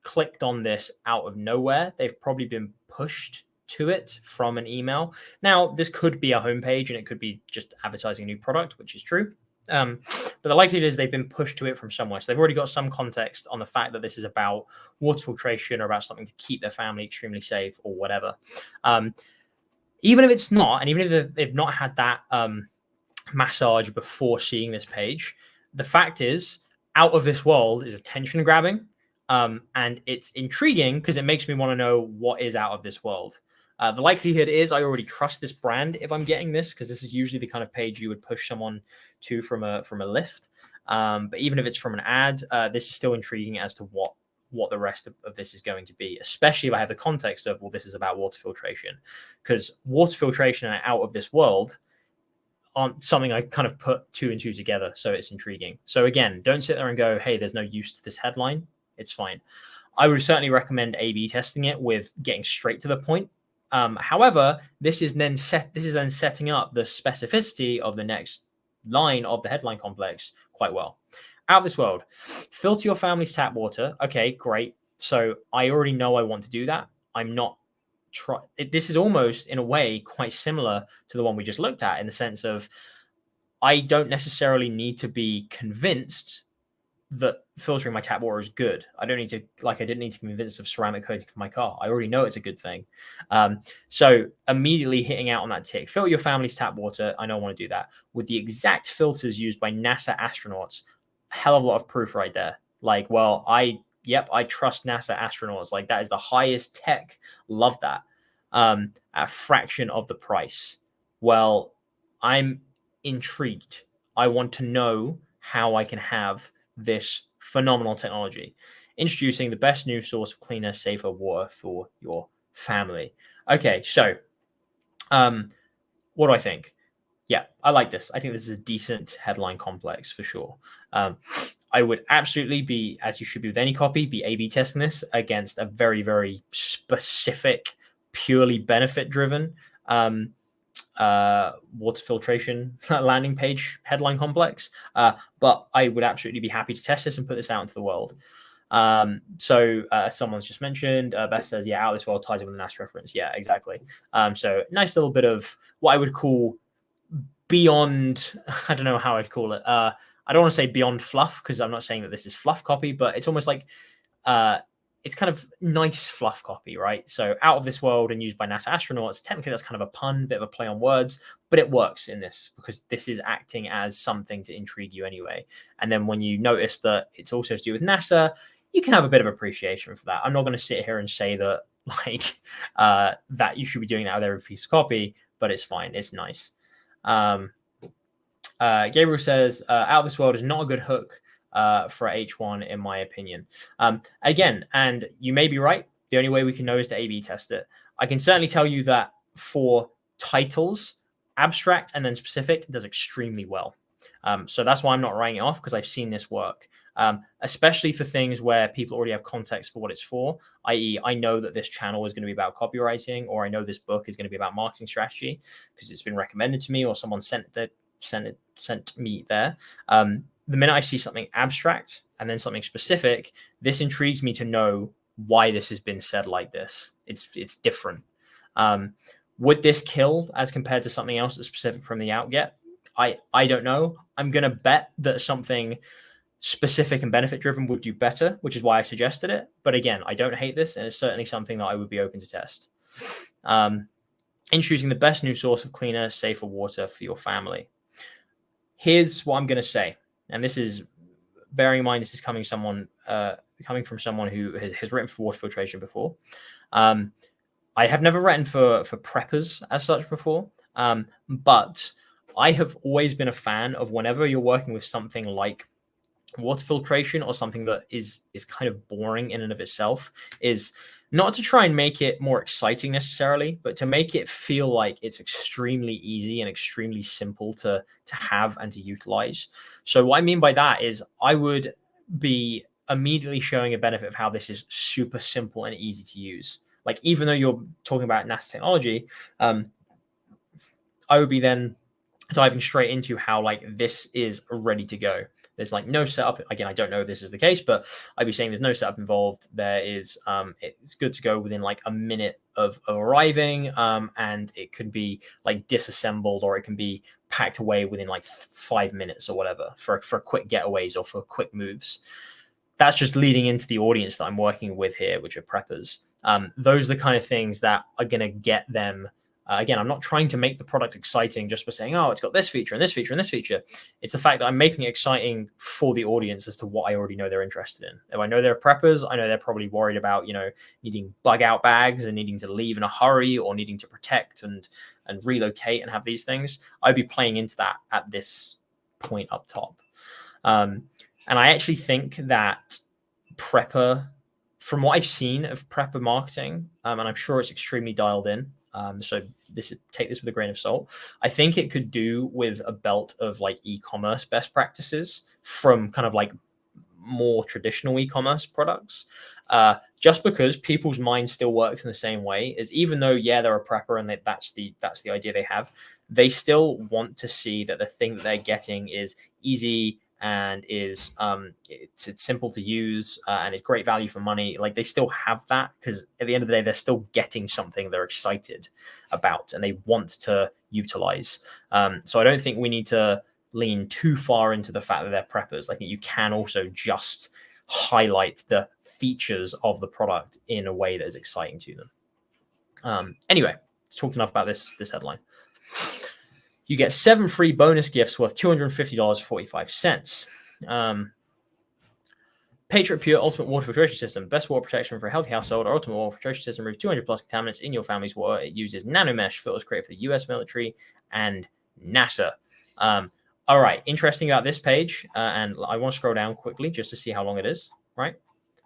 clicked on this out of nowhere. They've probably been pushed to it from an email. Now, this could be a homepage and it could be just advertising a new product, which is true. But the likelihood is they've been pushed to it from somewhere. So they've already got some context on the fact that this is about water filtration or about something to keep their family extremely safe or whatever. Even if it's not, and even if they've not had that massage before seeing this page, the fact is out of this world is attention grabbing. And it's intriguing because it makes me want to know what is out of this world. The likelihood is I already trust this brand if I'm getting this, because this is usually the kind of page you would push someone to from a lift. But even if it's from an ad, this is still intriguing as to what the rest of this is going to be, especially if I have the context of, well, this is about water filtration, because water filtration and out of this world aren't something I kind of put two and two together. So it's intriguing. So again, don't sit there and go, hey, there's no use to this headline. It's fine. I would certainly recommend A/B testing it with getting straight to the point. However, this is then setting up the specificity of the next line of the headline complex quite well. Out of this world, filter your family's tap water. Okay, great. So I already know I want to do that. I'm not this is almost in a way quite similar to the one we just looked at, in the sense of I don't necessarily need to be convinced that filtering my tap water is good. I don't need to, I didn't need to convince of ceramic coating for my car. I already know it's a good thing. So immediately hitting out on that tick, fill your family's tap water. I don't want to do that. With the exact filters used by NASA astronauts, a hell of a lot of proof right there. I trust NASA astronauts. Like, that is the highest tech. Love that. At a fraction of the price. Well, I'm intrigued. I want to know how I can have this phenomenal technology. Introducing the best new source of cleaner, safer water for your family. Okay, so what do I think? Yeah, I like this. I think this is a decent headline complex for sure. I would absolutely be, as you should be with any copy, be A/B testing this against a very, very specific, purely benefit-driven water filtration landing page headline complex. But I would absolutely be happy to test this and put this out into the world. Someone's just mentioned, Beth says, yeah, out of this world ties in with the NASA reference. Yeah, exactly. So nice little bit of what I would call beyond, I don't know how I'd call it. I don't want to say beyond fluff, because I'm not saying that this is fluff copy, but it's almost like it's kind of nice fluff copy, right? So out of this world and used by NASA astronauts. Technically, that's kind of a pun, bit of a play on words, but it works in this because this is acting as something to intrigue you anyway. And then when you notice that it's also to do with NASA, you can have a bit of appreciation for that. I'm not going to sit here and say that that you should be doing that with every piece of copy, but it's fine. It's nice. Gabriel says, out of this world is not a good hook for H1, in my opinion. Again, and you may be right. The only way we can know is to A/B test it. I can certainly tell you that for titles, abstract and then specific, it does extremely well. So that's why I'm not writing it off, because I've seen this work, especially for things where people already have context for what it's for, i.e. I know that this channel is going to be about copywriting, or I know this book is going to be about marketing strategy because it's been recommended to me or someone sent me there. The minute I see something abstract and then something specific, this intrigues me to know why this has been said like this. It's different. Would this kill as compared to something else that's specific from the outget? I don't know. I'm going to bet that something specific and benefit driven would do better, which is why I suggested it. But again, I don't hate this, and it's certainly something that I would be open to test. Introducing the best new source of cleaner, safer water for your family. Here's what I'm going to say. And this is, bearing in mind, this is coming from someone who has written for water filtration before. I have never written for preppers as such before, but I have always been a fan of, whenever you're working with something like water filtration or something that is kind of boring in and of itself, is not to try and make it more exciting necessarily, but to make it feel like it's extremely easy and extremely simple to have and to utilize. So what I mean by that is I would be immediately showing a benefit of how this is super simple and easy to use. Like, even though you're talking about NASA technology, I would be then diving straight into how this is ready to go. There's no setup. Again, I don't know if this is the case, but I'd be saying there's no setup involved. There is, it's good to go within a minute of arriving, and it could be disassembled, or it can be packed away within 5 minutes or whatever for quick getaways or for quick moves. That's just leading into the audience that I'm working with here, which are preppers. Those are the kind of things that are going to get them. Again, I'm not trying to make the product exciting just by saying, oh, it's got this feature and this feature and this feature. It's the fact that I'm making it exciting for the audience as to what I already know they're interested in. If I know they're preppers, I know they're probably worried about, needing bug out bags and needing to leave in a hurry, or needing to protect and relocate and have these things. I'd be playing into that at this point up top. And I actually think that prepper, from what I've seen of prepper marketing, and I'm sure it's extremely dialed in, so take this with a grain of salt. I think it could do with a belt of e-commerce best practices from kind of more traditional e-commerce products, just because people's mind still works in the same way. Is even though, yeah, they're a prepper and that's the idea they have, they still want to see that the thing that they're getting is easy and is it's simple to use, and it's great value for money. They still have that, because at the end of the day, they're still getting something they're excited about and they want to utilize. So I don't think we need to lean too far into the fact that they're preppers. I think you can also just highlight the features of the product in a way that is exciting to them. Anyway, let's talk enough about this headline. You get 7 free bonus gifts worth $250.45. Patriot Pure Ultimate Water Filtration System. Best water protection for a healthy household. Our Ultimate Water Filtration System removes 200 plus contaminants in your family's water. It uses nanomesh filters created for the US military and NASA. All right, interesting about this page. And I want to scroll down quickly just to see how long it is, right?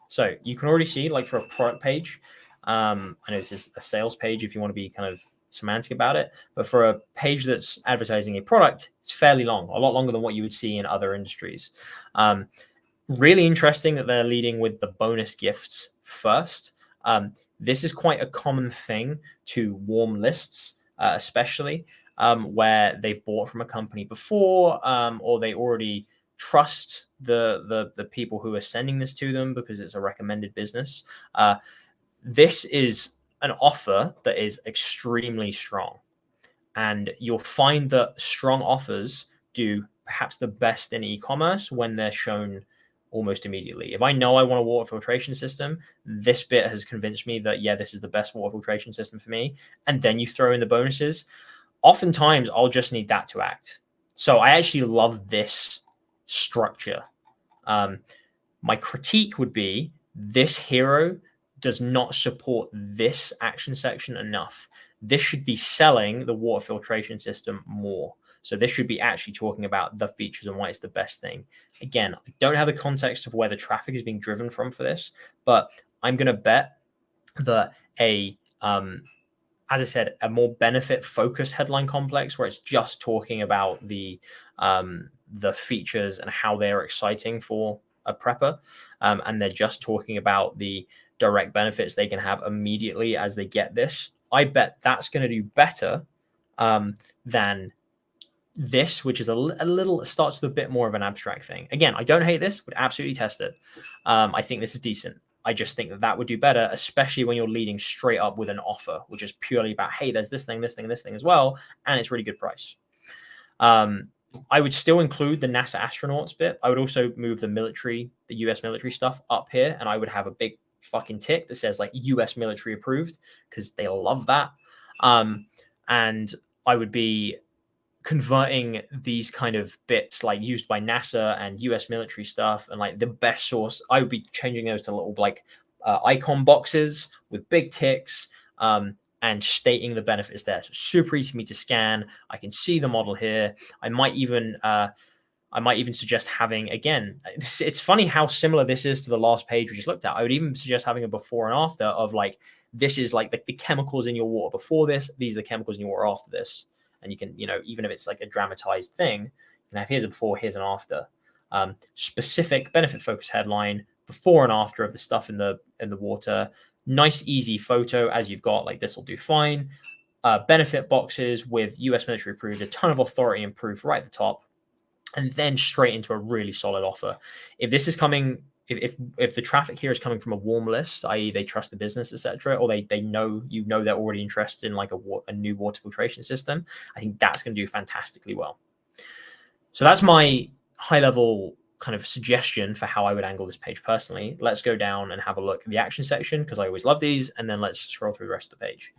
So you can already see, like for a product page, I know this is a sales page if you want to be kind of semantic about it, but for a page that's advertising a product, it's fairly long, a lot longer than what you would see in other industries. Really interesting that they're leading with the bonus gifts first. This is quite a common thing to warm lists, especially where they've bought from a company before, or they already trust the people who are sending this to them because it's a recommended business. This is an offer that is extremely strong, and you'll find that strong offers do perhaps the best in e-commerce when they're shown almost immediately. If I know I want a water filtration system, this bit has convinced me that, yeah, this is the best water filtration system for me. And then you throw in the bonuses. Oftentimes, I'll just need that to act. So I actually love this structure. My critique would be this hero does not support this action section enough. This should be selling the water filtration system more. So this should be actually talking about the features and why it's the best thing. Again, I don't have the context of where the traffic is being driven from for this, but I'm going to bet that as I said, a more benefit-focused headline complex where it's just talking about the features and how they're exciting for a prepper, and they're just talking about the direct benefits they can have immediately as they get this. I bet that's going to do better than this, which is a little, starts with a bit more of an abstract thing. Again, I don't hate this, would absolutely test it. I think this is decent. I just think that would do better, especially when you're leading straight up with an offer, which is purely about, hey, there's this thing, this thing, this thing as well, and it's really good price. I would still include the NASA astronauts bit. I would also move the US military stuff up here, and I would have a big fucking tick that says like US military approved, because they love that. And I would be converting these kind of bits like used by NASA and US military stuff and like the best source. I would be changing those to little like icon boxes with big ticks and stating the benefits there. So super easy for me to scan. I can see the model here. I might even suggest having, again, it's funny how similar this is to the last page we just looked at. I would even suggest having a before and after of like, this is like the chemicals in your water before this. These are the chemicals in your water after this. And you can, even if it's like a dramatized thing, you can have here's a before, here's an after. Specific benefit focus headline, before and after of the stuff in the water. Nice, easy photo as you've got, like this will do fine. Benefit boxes with US military approved, a ton of authority and proof right at the top, and then straight into a really solid offer. If this is coming, if the traffic here is coming from a warm list, i.e. they trust the business, etc., or they know they're already interested in like a new water filtration system, I think that's going to do fantastically well. So that's my high level kind of suggestion for how I would angle this page personally. Let's go down and have a look at the action section, because I always love these, and then let's scroll through the rest of the page.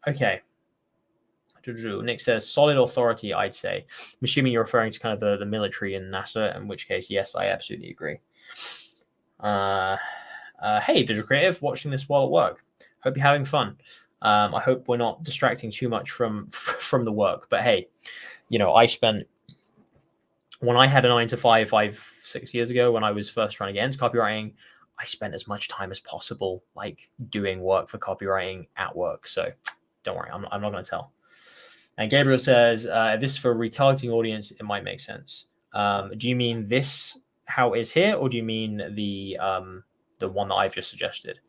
Okay. Nick says solid authority, I'd say. I'm assuming you're referring to kind of the military and NASA, in which case, yes, I absolutely agree. Hey, Visual Creative, watching this while at work. Hope you're having fun. I hope we're not distracting too much from the work. But hey, I spent, when I had a 9 to 6 years ago, when I was first trying to get into copywriting, I spent as much time as possible like doing work for copywriting at work. So don't worry, I'm not going to tell. And Gabriel says, if this is for a retargeting audience, it might make sense. Do you mean this, how it is here, or do you mean the one that I've just suggested?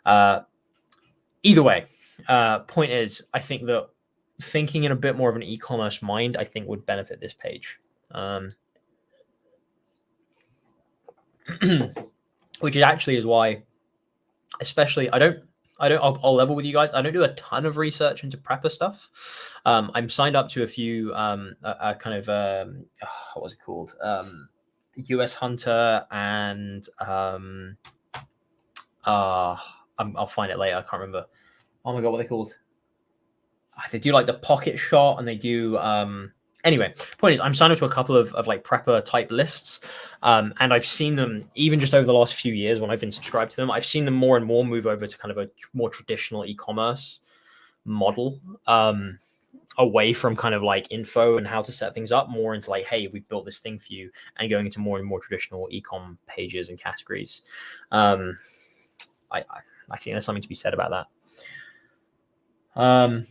Either way, point is, I think that thinking in a bit more of an e-commerce mind, I think would benefit this page. Which actually is why, especially, I don't I'll level with you guys. I don't do a ton of research into prepper stuff. I'm signed up to a few a kind of what was it called? US Hunter and I'll find it later. I can't remember. Oh my god, what are they called? They do like the pocket shot, and they do anyway. Point is, I'm signed up to a couple of like prepper type lists, and I've seen them even just over the last few years when I've been subscribed to them. I've seen them more and more move over to kind of a more traditional e-commerce model, away from kind of like info and how to set things up, more into like, hey, we've built this thing for you, and going into more and more traditional e-com pages and categories. I think there's something to be said about that.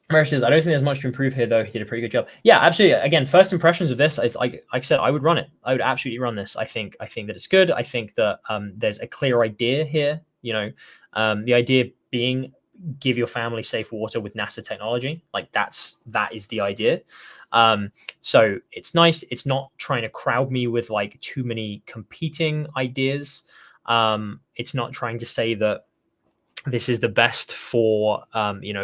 Mary says, I don't think there's much to improve here, though. He did a pretty good job. Yeah, absolutely. Again, first impressions of this, like I said, I would run it. I would absolutely run this. I think that it's good. I think that there's a clear idea here. You know, the idea being give your family safe water with NASA technology. Like that is the idea. So it's nice. It's not trying to crowd me with like too many competing ideas. It's not trying to say that this is the best for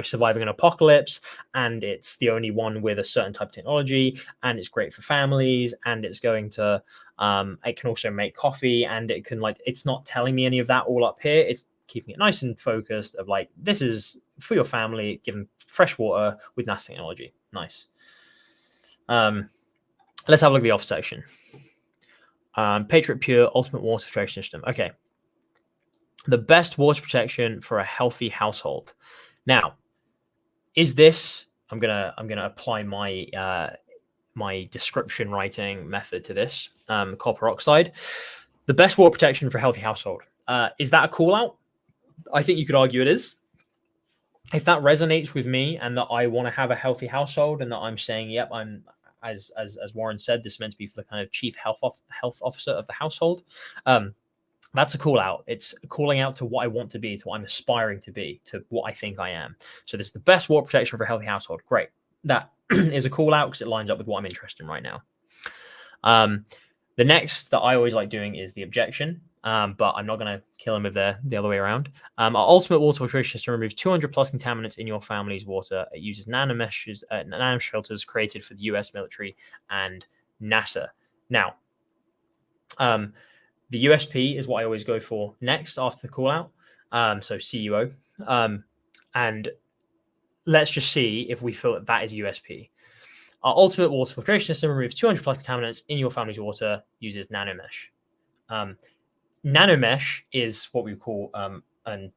surviving an apocalypse, and it's the only one with a certain type of technology, and it's great for families, and it's going to it can also make coffee, and it can it's not telling me any of that all up here. It's keeping it nice and focused of like, this is for your family, given fresh water with NASA technology. Nice. Let's have a look at the off section. Patriot Pure Ultimate Water Filtration System. Okay. The best water protection for a healthy household. Now, is this? I'm gonna apply my my description writing method to this. Copper oxide. The best water protection for a healthy household. Is that a call out? I think you could argue it is. If that resonates with me, and that I want to have a healthy household, and that I'm saying, yep, I'm as Warren said, this is meant to be for the kind of chief health officer of the household. That's a call out. It's calling out to what I want to be, to what I'm aspiring to be, to what I think I am. So this is the best water protection for a healthy household. Great. That is a call out because it lines up with what I'm interested in right now. The next that I always like doing is the objection, but I'm not going to kill him if they're the other way around. Our ultimate water filtration system removes 200 plus contaminants in your family's water. It uses nanomesh filters created for the US military and NASA. Now, the USP is what I always go for next after the call out. So CUO. And let's just see if we feel that is USP. Our ultimate water filtration system removes 200 plus contaminants in your family's water, uses nanomesh. Nanomesh is what we call an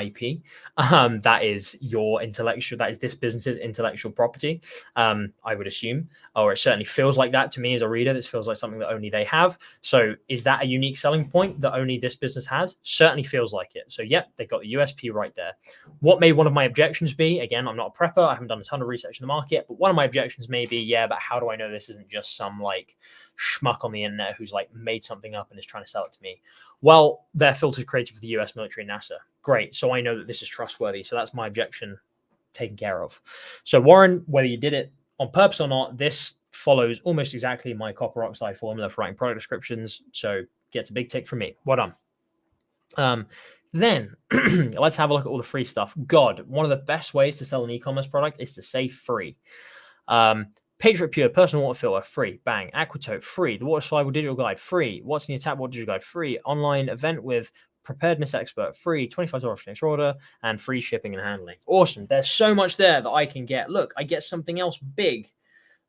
IP. That is your intellectual, that is this business's intellectual property, I would assume, or it certainly feels like that to me as a reader. This feels like something that only they have. So is that a unique selling point that only this business has? Certainly feels like it. So yep, they got the USP right there. What may one of my objections be? Again, I'm not a prepper. I haven't done a ton of research in the market, but one of my objections may be, yeah, but how do I know this isn't just some like schmuck on the internet who's like made something up and is trying to sell it to me? Well, they're filters created for the US military and NASA. Great. So I know that this is trustworthy. So that's my objection taken care of. So Warren, whether you did it on purpose or not, this follows almost exactly my copper oxide formula for writing product descriptions. So gets a big tick from me. Well done. Then let's have a look at all the free stuff. God, one of the best ways to sell an e-commerce product is to say free. Patriot Pure Personal Water Filter, free. Bang. Aquatope, free. The Water Survival Digital Guide, free. What's in your Tap Water Digital Guide, free. Online event with Preparedness Expert, free. $25 for next order, and free shipping and handling. Awesome. There's so much there that I can get. Look, I get something else big.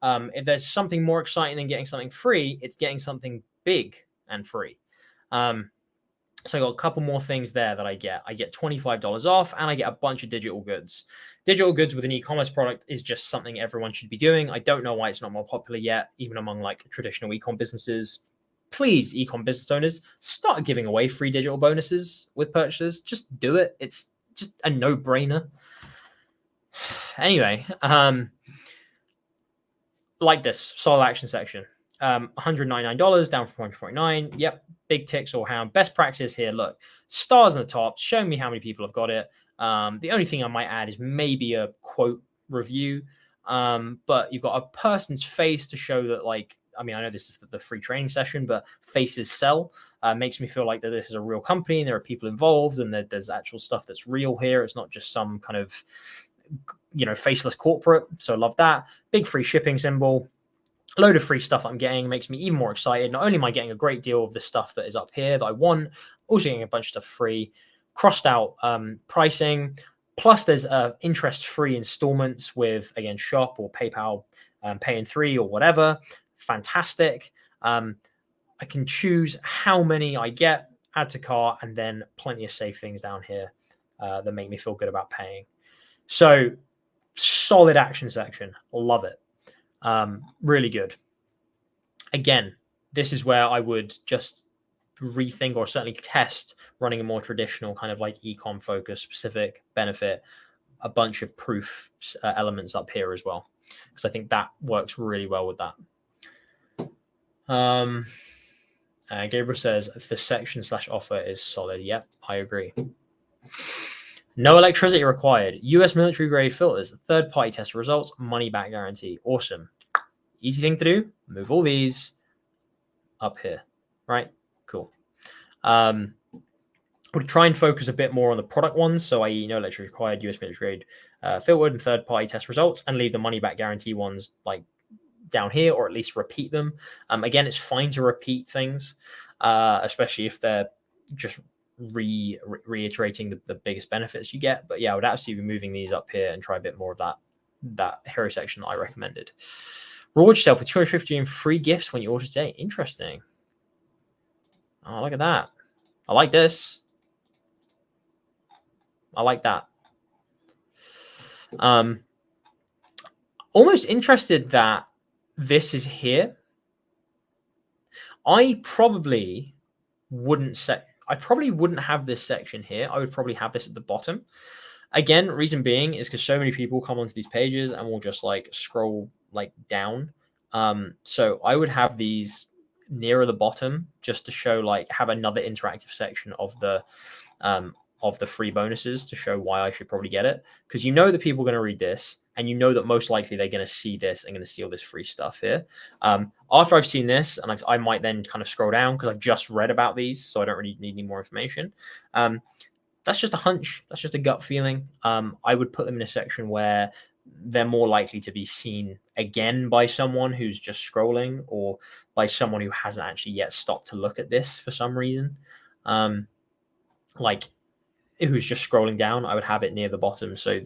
If there's something more exciting than getting something free, it's getting something big and free. So I got a couple more things there that I get. I get $25 off, and I get a bunch of digital goods. Digital goods with an e-commerce product is just something everyone should be doing. I don't know why it's not more popular yet, even among like traditional e-com businesses. Please, e-com business owners, start giving away free digital bonuses with purchases. Just do it. It's just a no-brainer. Anyway, like this solid action section. $199 down from $149. Yep, big ticks all round. Best practice here. Look, stars on the top. Show me how many people have got it. The only thing I might add is maybe a quote review. But you've got a person's face to show that like I mean, I know this is the free training session, but faces sell. Makes me feel like that this is a real company and there are people involved and that there's actual stuff that's real here. It's not just some kind of, faceless corporate. So I love that. Big free shipping symbol. Load of free stuff I'm getting makes me even more excited. Not only am I getting a great deal of the stuff that is up here that I want, also getting a bunch of stuff free, crossed out pricing. Plus there's interest-free installments with, again, Shop or PayPal, Pay in 3 or whatever. Fantastic. I can choose how many I get, add to cart, and then plenty of safe things down here that make me feel good about paying. So solid action section. Love it. Really good. Again, this is where I would just rethink or certainly test running a more traditional kind of like ecom focus, specific benefit, a bunch of proof elements up here as well, because I think that works really well with that. Gabriel says the section / offer is solid. Yep, I agree. No electricity required. US military grade filters, third party test results, money back guarantee. Awesome. Easy thing to do. Move all these up here, right? Cool. We'll try and focus a bit more on the product ones. So i.e. no electricity required, US military grade filtered and third party test results, and leave the money back guarantee ones like down here, or at least repeat them. Again, it's fine to repeat things, especially if they're just reiterating the biggest benefits you get. But yeah, I would absolutely be moving these up here and try a bit more of that hero section that I recommended. Reward yourself with 250 in free gifts when you order today. Interesting. Oh, look at that. I like this. I like that. Almost interested that this is here. I probably wouldn't have this section here. I would probably have this at the bottom. Again, reason being is because so many people come onto these pages and will just like scroll like down. So I would have these nearer the bottom just to show, like, have another interactive section of the free bonuses to show why I should probably get it, because you know that people are going to read this, and you know that most likely they're going to see this and going to see all this free stuff here. After I've seen this, and I might then kind of scroll down because I've just read about these, so I don't really need any more information. That's just a hunch. That's just a gut feeling. I would put them in a section where they're more likely to be seen again by someone who's just scrolling, or by someone who hasn't actually yet stopped to look at this for some reason. Like, who's just scrolling down, I would have it near the bottom so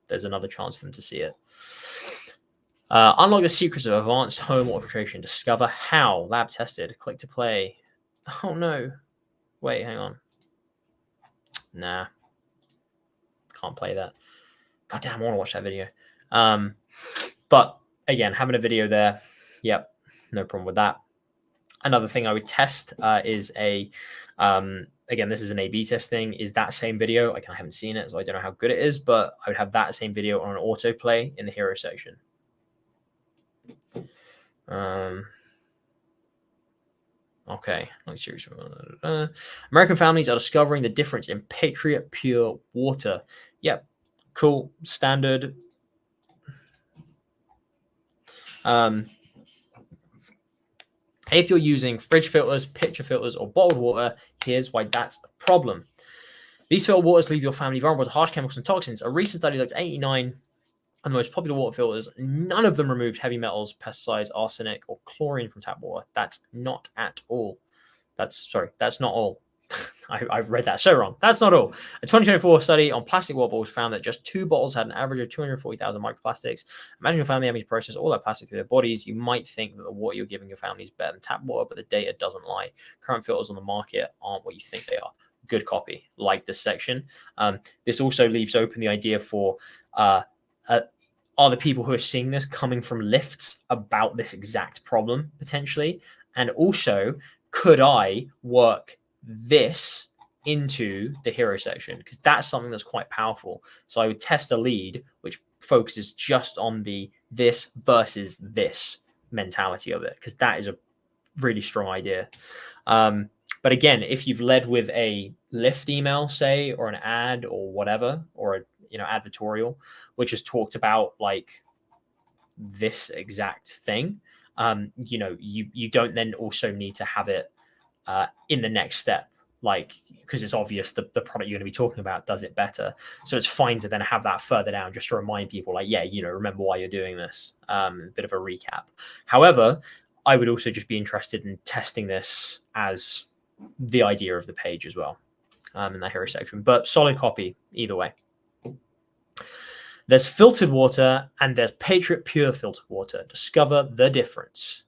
there's another chance for them to see it. Unlock the secrets of advanced home filtration. Discover how. Lab tested. Click to play. Oh no. Wait, hang on. Nah. Can't play that. God damn, I want to watch that video. But again, having a video there, yep, no problem with that. Another thing I would test is again, this is an A/B testing, is that same video. I haven't seen it, so I don't know how good it is, but I would have that same video on an autoplay in the hero section. Okay, let's see. American families are discovering the difference in Patriot Pure water. Yep, cool, standard. If you're using fridge filters, pitcher filters, or bottled water, here's why that's a problem. These filtered waters leave your family vulnerable to harsh chemicals and toxins. A recent study looked at 89 of the most popular water filters. None of them removed heavy metals, pesticides, arsenic, or chlorine from tap water. That's not at all. That's not all. I've read that so wrong. That's not all. A 2024 study on plastic water bottles found that just 2 bottles had an average of 240,000 microplastics. Imagine your family having to process all that plastic through their bodies. You might think that the water you're giving your family is better than tap water, but the data doesn't lie. Current filters on the market aren't what you think they are. Good copy. Like this section. This also leaves open the idea for are the people who are seeing this coming from lifts about this exact problem potentially? And also, could I work this into the hero section, because that's something that's quite powerful. So I would test a lead which focuses just on the this versus this mentality of it, because that is a really strong idea. But again, if you've led with a lift email, say, or an ad or whatever, or a advertorial which has talked about like this exact thing, you don't then also need to have it in the next step, like, because it's obvious the product you're going to be talking about does it better. So it's fine to then have that further down just to remind people, like, yeah, remember why you're doing this. A bit of a recap. However, I would also just be interested in testing this as the idea of the page as well, in that hero section. But solid copy either way. There's filtered water and there's Patriot Pure filtered water. Discover the difference.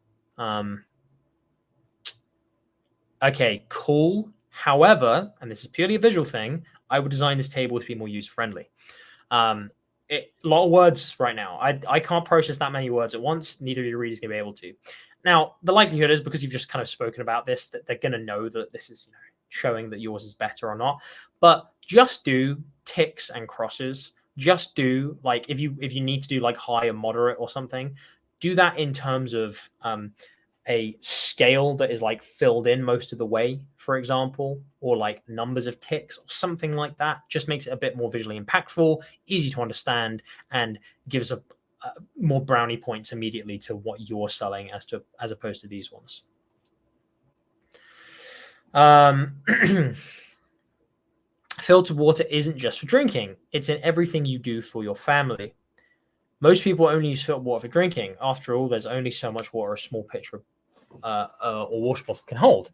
Okay, cool. However, and this is purely a visual thing, I would design this table to be more user-friendly. A lot of words right now. I can't process that many words at once. Neither of your readers going to be able to. Now, the likelihood is, because you've just kind of spoken about this, that they're going to know that this is showing that yours is better or not. But just do ticks and crosses. Just do, like, if you need to do like high and moderate or something, do that in terms of a scale that is like filled in most of the way, for example, or like numbers of ticks or something like that. Just makes it a bit more visually impactful, easy to understand, and gives a more brownie points immediately to what you're selling as opposed to these ones. Filtered water isn't just for drinking. It's in everything you do for your family. Most people only use filtered water for drinking. After all, there's only so much water a small pitcher or water bottle can hold.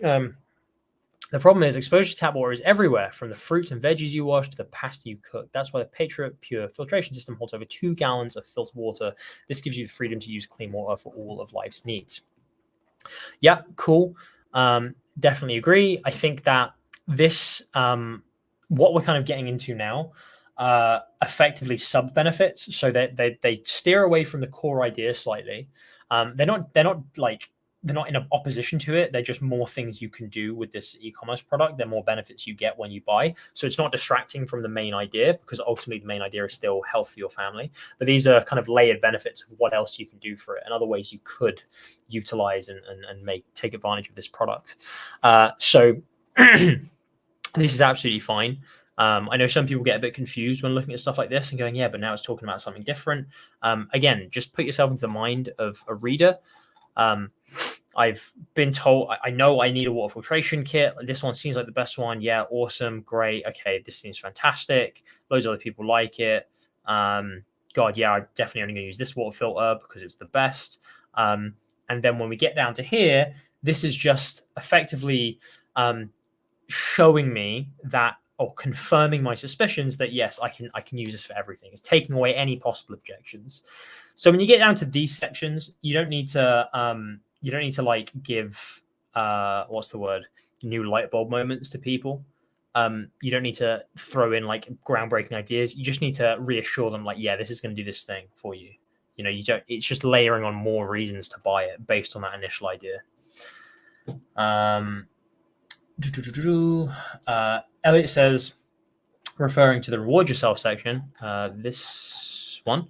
The problem is exposure to tap water is everywhere, from the fruits and veggies you wash to the pasta you cook. That's why the Patriot Pure filtration system holds over 2 gallons of filtered water. This gives you the freedom to use clean water for all of life's needs. Yeah, cool. Definitely agree. I think that this, what we're kind of getting into now, effectively sub benefits, so that they steer away from the core idea slightly. They're not in opposition to it. They're just more things you can do with this e-commerce product. They're more benefits you get when you buy. So it's not distracting from the main idea, because ultimately the main idea is still health for your family. But these are kind of layered benefits of what else you can do for it and other ways you could utilize and take advantage of this product. So this is absolutely fine. I know some people get a bit confused when looking at stuff like this and going, yeah, but now it's talking about something different. Again, just put yourself into the mind of a reader. I've been told, I know I need a water filtration kit. This one seems like the best one. Yeah, awesome, great. Okay, this seems fantastic. Loads of other people like it. God, yeah, I'm definitely only going to use this water filter because it's the best. And then when we get down to here, this is just effectively showing me that, or confirming my suspicions that yes, I can use this for everything. It's taking away any possible objections. So when you get down to these sections, you don't need to like give what's the word, new light bulb moments to people. You don't need to throw in like groundbreaking ideas. You just need to reassure them, like, yeah, this is going to do this thing for you. You don't. It's just layering on more reasons to buy it based on that initial idea. Elliot says, referring to the reward yourself section, this one,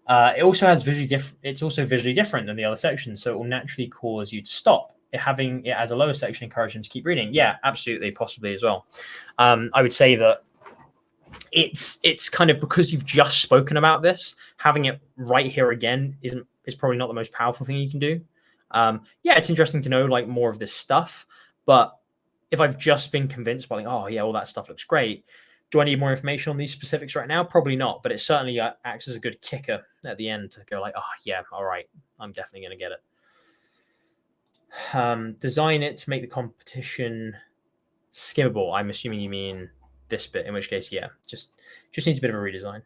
it also has it's also visually different than the other sections, so it will naturally cause you to stop. Having it as a lower section encourages them to keep reading. Yeah, absolutely, possibly as well. I would say that it's kind of, because you've just spoken about this, having it right here again is probably not the most powerful thing you can do. Yeah, it's interesting to know like more of this stuff, but if I've just been convinced by like, oh yeah, all that stuff looks great, do I need more information on these specifics right now? Probably not, but it certainly acts as a good kicker at the end to go like, oh yeah, all right, I'm definitely going to get it. Design it to make the competition skimmable. I'm assuming you mean this bit, in which case, yeah, just needs a bit of a redesign.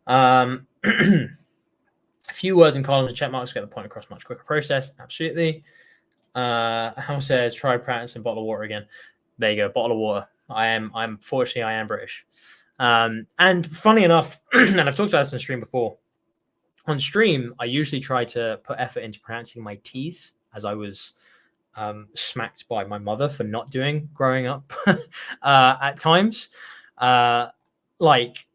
A few words and columns and check marks to get the point across much quicker process. Absolutely. Hough says, try practice and bottle of water again. There you go, bottle of water. Fortunately, I am British. And funny enough, and I've talked about this on stream before, on stream, I usually try to put effort into pronouncing my T's, as I was smacked by my mother for not doing growing up at times. Like,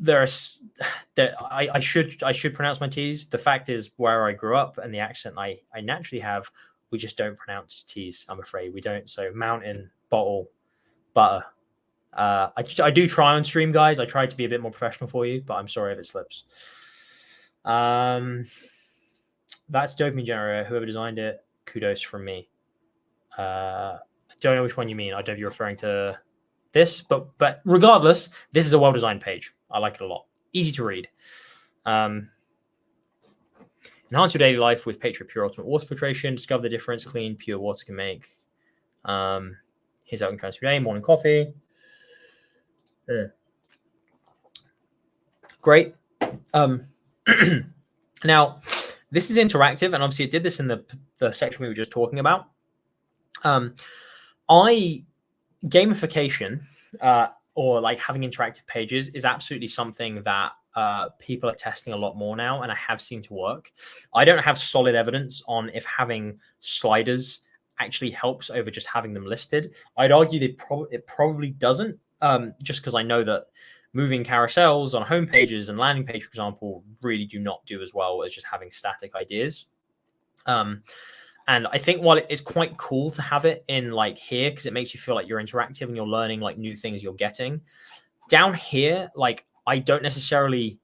I should pronounce my T's. The fact is, where I grew up and the accent I naturally have, we just don't pronounce T's. I'm afraid we don't. So mountain, bottle, butter. I do try on stream, guys. I try to be a bit more professional for you, but I'm sorry if it slips. That's dopamine generator. Whoever designed it, kudos from me. I don't know which one you mean. I don't know if you're referring to this, but regardless, this is a well-designed page. I like it a lot. Easy to read. Enhance your daily life with Patriot Pure Ultimate Water Filtration. Discover the difference clean, pure water can make. Here's how I can transfer your day. Morning coffee. Great. Now, this is interactive, and obviously it did this in the section we were just talking about. Gamification or like having interactive pages is absolutely something that people are testing a lot more now, and I have seen to work. I don't have solid evidence on if having sliders actually helps over just having them listed. I'd argue it probably doesn't, just because I know that moving carousels on home pages and landing page, for example, really do not do as well as just having static ideas. And I think while it's quite cool to have it in like here, because it makes you feel like you're interactive and you're learning like new things you're getting, down here, like I'm not necessarily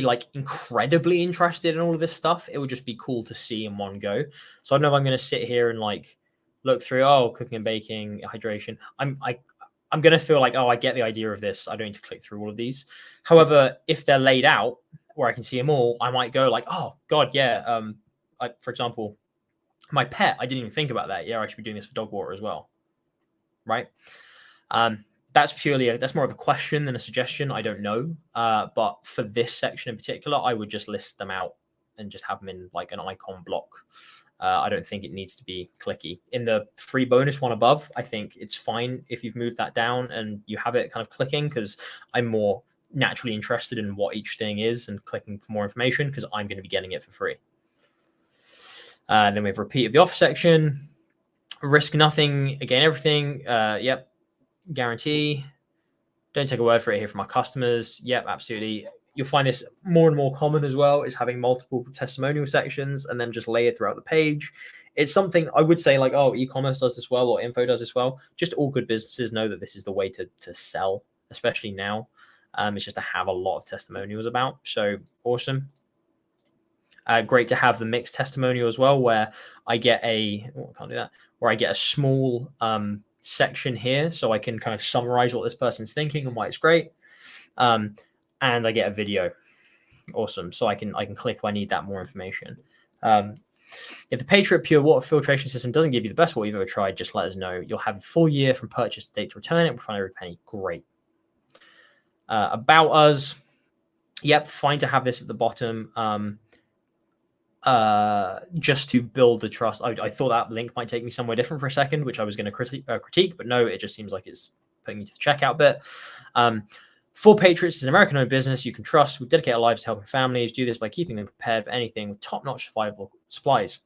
like incredibly interested in all of this stuff. It would just be cool to see in one go. So I don't know if I'm going to sit here and like look through, cooking and baking, hydration. I'm going to feel like, I get the idea of this. I don't need to click through all of these. However, if they're laid out where I can see them all, I might go like, oh God, yeah. For example, my pet, I didn't even think about that. Yeah, I should be doing this for dog water as well. Right. That's more of a question than a suggestion. I don't know. But for this section in particular, I would just list them out and just have them in like an icon block. I don't think it needs to be clicky. In the free bonus one above, I think it's fine if you've moved that down and you have it kind of clicking, because I'm more naturally interested in what each thing is and clicking for more information because I'm going to be getting it for free. Then we have repeat of the offer section, risk nothing, again, everything. Yep. Guarantee. Don't take a word for it here from our customers. Yep, absolutely. You'll find this more and more common as well, is having multiple testimonial sections and then just layered throughout the page. It's something I would say like, e-commerce does this well or info does this well. Just all good businesses know that this is the way to sell, especially now. It's just to have a lot of testimonials about. So awesome. Great to have the mixed testimonial as well, where I get where I get a small section here, so I can kind of summarize what this person's thinking and why it's great. And I get a video. Awesome. So I can click if I need that more information. If the Patriot Pure Water Filtration System doesn't give you the best water you've ever tried, just let us know. You'll have a full year from purchase date to return it. We'll find every penny. Great. About us. Yep, fine to have this at the bottom. Just to build the trust. I thought that link might take me somewhere different for a second, which I was going to critique, but no, it just seems like it's putting me to the checkout bit. For Patriots is an American-owned business you can trust. We dedicate our lives to helping families. Do this by keeping them prepared for anything with top-notch survival supplies.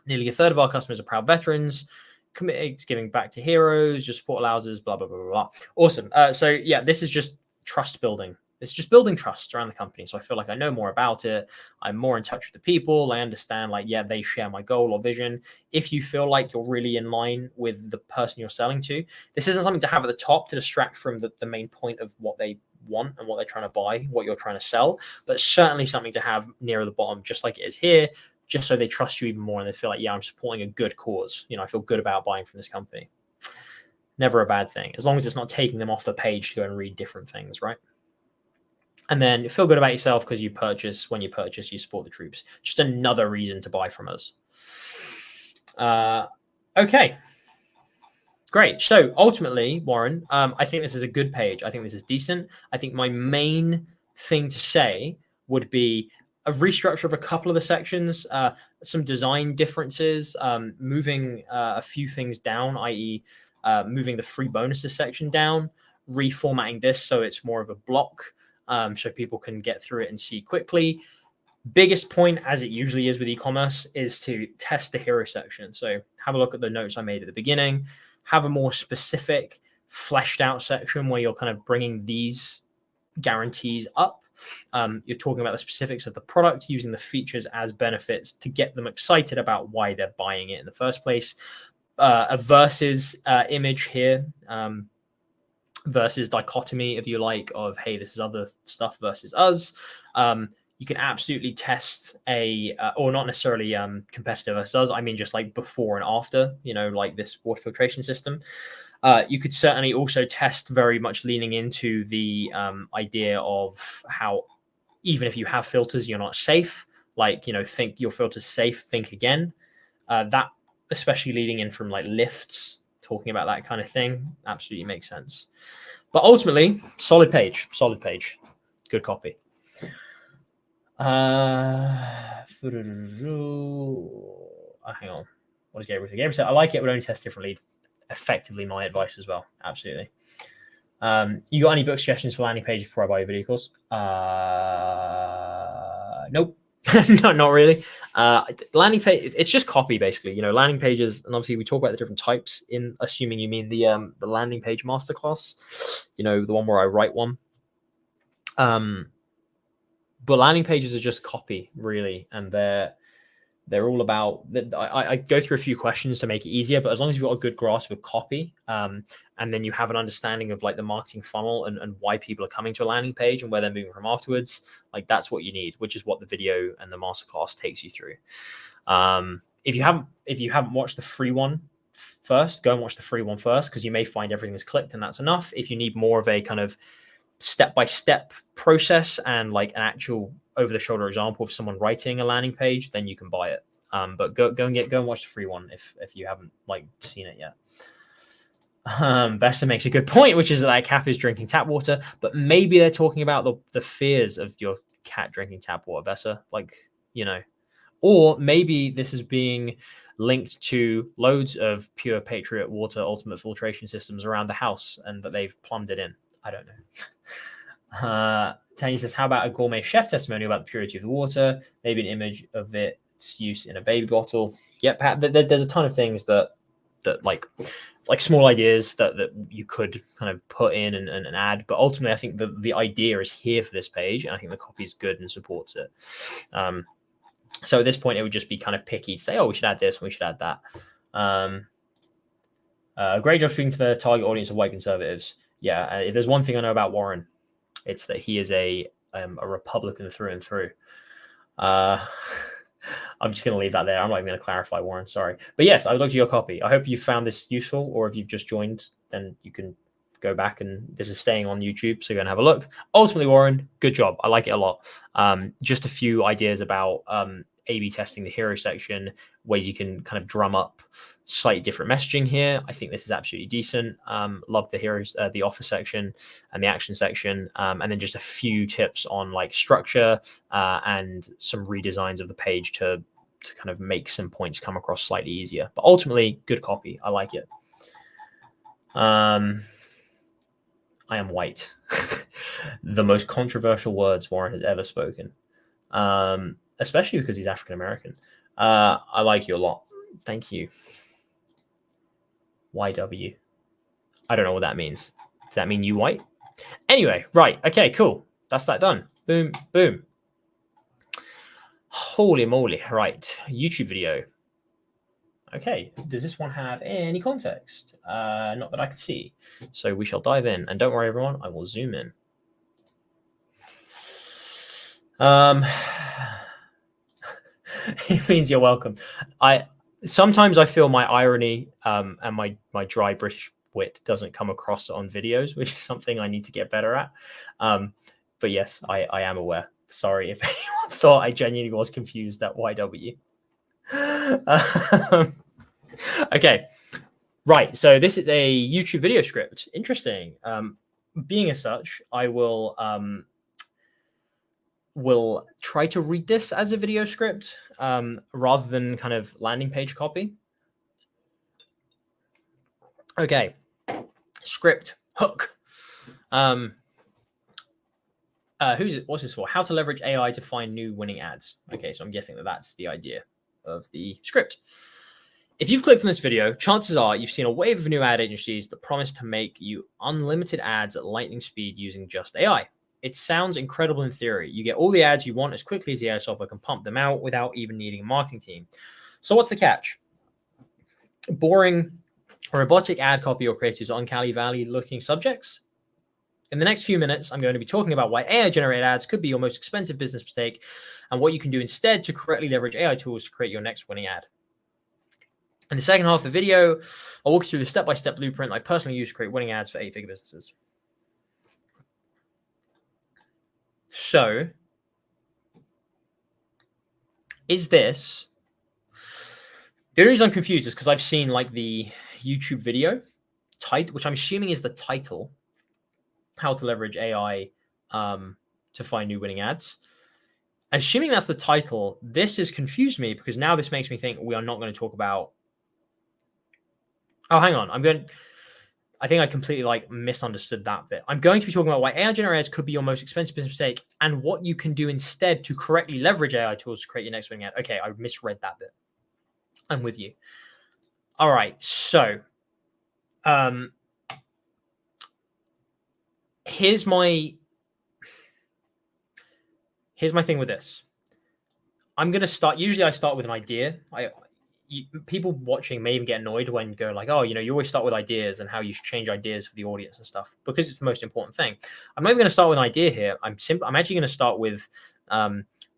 Nearly a third of our customers are proud veterans, committed to giving back to heroes. Your support allows us, blah, blah, blah, blah, blah. Awesome. So yeah, this is just trust building. It's just building trust around the company. So I feel like I know more about it. I'm more in touch with the people. I understand like, yeah, they share my goal or vision. If you feel like you're really in line with the person you're selling to, this isn't something to have at the top to distract from the main point of what they want and what they're trying to buy, what you're trying to sell, but certainly something to have near the bottom, just like it is here, just so they trust you even more and they feel like, yeah, I'm supporting a good cause. I feel good about buying from this company. Never a bad thing, as long as it's not taking them off the page to go and read different things, right? And then feel good about yourself because when you purchase, you support the troops. Just another reason to buy from us. Okay. Great. So ultimately, Warren, I think this is a good page. I think this is decent. I think my main thing to say would be a restructure of a couple of the sections, some design differences, moving a few things down, i.e. Moving the free bonuses section down, reformatting this so it's more of a block. So people can get through it and see quickly. Biggest point, as it usually is with e-commerce, is to test the hero section. So have a look at the notes I made at the beginning. Have a more specific, fleshed out section where you're kind of bringing these guarantees up. You're talking about the specifics of the product, using the features as benefits to get them excited about why they're buying it in the first place. A versus image here. Versus dichotomy, if you like, of hey, this is other stuff versus us. you can absolutely test or not necessarily competitive as does. I mean, just like before and after, like this water filtration system. You could certainly also test very much leaning into the idea of how even if you have filters, you're not safe. Like, think your filter's safe, think again. That, especially leading in from like lifts, talking about that kind of thing, absolutely makes sense. But ultimately, solid page. Good copy. Hang on. What is Gabriel say? Gabriel said, I like it, but only test differently. Effectively my advice as well. Absolutely. You got any book suggestions for landing pages before I buy your video course? Nope. No, not really. Landing page, it's just copy basically. Landing pages, and obviously we talk about the different types in assuming you mean the landing page masterclass, the one where I write one. But landing pages are just copy really, and they're all about that. I go through a few questions to make it easier, but as long as you've got a good grasp of copy, and then you have an understanding of like the marketing funnel and why people are coming to a landing page and where they're moving from afterwards, like that's what you need, which is what the video and the masterclass takes you through. If you haven't watched the free one first, go and watch the free one first, because you may find everything is clicked and that's enough. If you need more of a kind of step-by-step process and like an actual over-the-shoulder example of someone writing a landing page, then you can buy it. But go and watch the free one if you haven't like seen it yet. Bester makes a good point, which is that a cat is drinking tap water, but maybe they're talking about the fears of your cat drinking tap water, Bester. Like, or maybe this is being linked to loads of Pure Patriot Water ultimate filtration systems around the house and that they've plumbed it in. I don't know. Tanya says, how about a gourmet chef testimonial about the purity of the water? Maybe an image of its use in a baby bottle. Yeah, Pat, there's a ton of things that like small ideas that you could kind of put in and add. But ultimately, I think the idea is here for this page, and I think the copy is good and supports it. So at this point, it would just be kind of picky to say, oh, we should add this and we should add that. Great job speaking to the target audience of white conservatives. Yeah, if there's one thing I know about Warren, it's that he is a Republican through and through. I'm just going to leave that there. I'm not even going to clarify, Warren. Sorry. But yes, I would look to your copy. I hope you found this useful, or if you've just joined, then you can go back, and this is staying on YouTube, so go and have a look. Ultimately, Warren, good job. I like it a lot. Just a few ideas about A/B testing the hero section, ways you can kind of drum up slightly different messaging here. I think this is absolutely decent. Love the heroes, the offer section and the action section, and then just a few tips on like structure and some redesigns of the page to kind of make some points come across slightly easier. But ultimately, good copy. I like it. I am white. The most controversial words Warren has ever spoken, especially because he's African American. I like you a lot. Thank you. YW. I don't know what that means. Does that mean you white? Anyway, right. Okay, cool. That's that done. Boom, boom. Holy moly. Right. YouTube video. Okay. Does this one have any context? Not that I can see. So we shall dive in. And don't worry, everyone. I will zoom in. It means you're welcome. Sometimes I feel my irony and my dry British wit doesn't come across on videos, which is something I need to get better at. But yes, I am aware. Sorry if anyone thought I genuinely was confused at YW. Okay, right. So this is a YouTube video script. Interesting. Being as such, I will try to read this as a video script rather than kind of landing page copy. Okay, script hook. What's this for? How to leverage AI to find new winning ads. Okay, so I'm guessing that's the idea of the script. If you've clicked on this video, chances are you've seen a wave of new ad agencies that promise to make you unlimited ads at lightning speed using just AI. It sounds incredible in theory. You get all the ads you want as quickly as the AI software can pump them out without even needing a marketing team. So what's the catch? Boring, robotic ad copy or creatives on Cali Valley looking subjects? In the next few minutes, I'm going to be talking about why AI-generated ads could be your most expensive business mistake and what you can do instead to correctly leverage AI tools to create your next winning ad. In the second half of the video, I'll walk you through the step-by-step blueprint I personally use to create winning ads for 8-figure businesses. So, is this... The only reason I'm confused is because I've seen like the YouTube video title, which I'm assuming is the title, how to leverage AI to find new winning ads. Assuming that's the title, this has confused me because now this makes me think we are not going to talk about... Oh, hang on. I think I completely misunderstood that bit. I'm going to be talking about why AI generated ads could be your most expensive business mistake and what you can do instead to correctly leverage AI tools to create your next winning ad. Okay, I misread that bit. I'm with you. All right, so here's my thing with this. I'm gonna start. Usually, I start with an idea. People watching may even get annoyed when you go like, "Oh, you always start with ideas and how you should change ideas for the audience and stuff," because it's the most important thing. I'm not even going to start with an idea here. I'm actually going to start with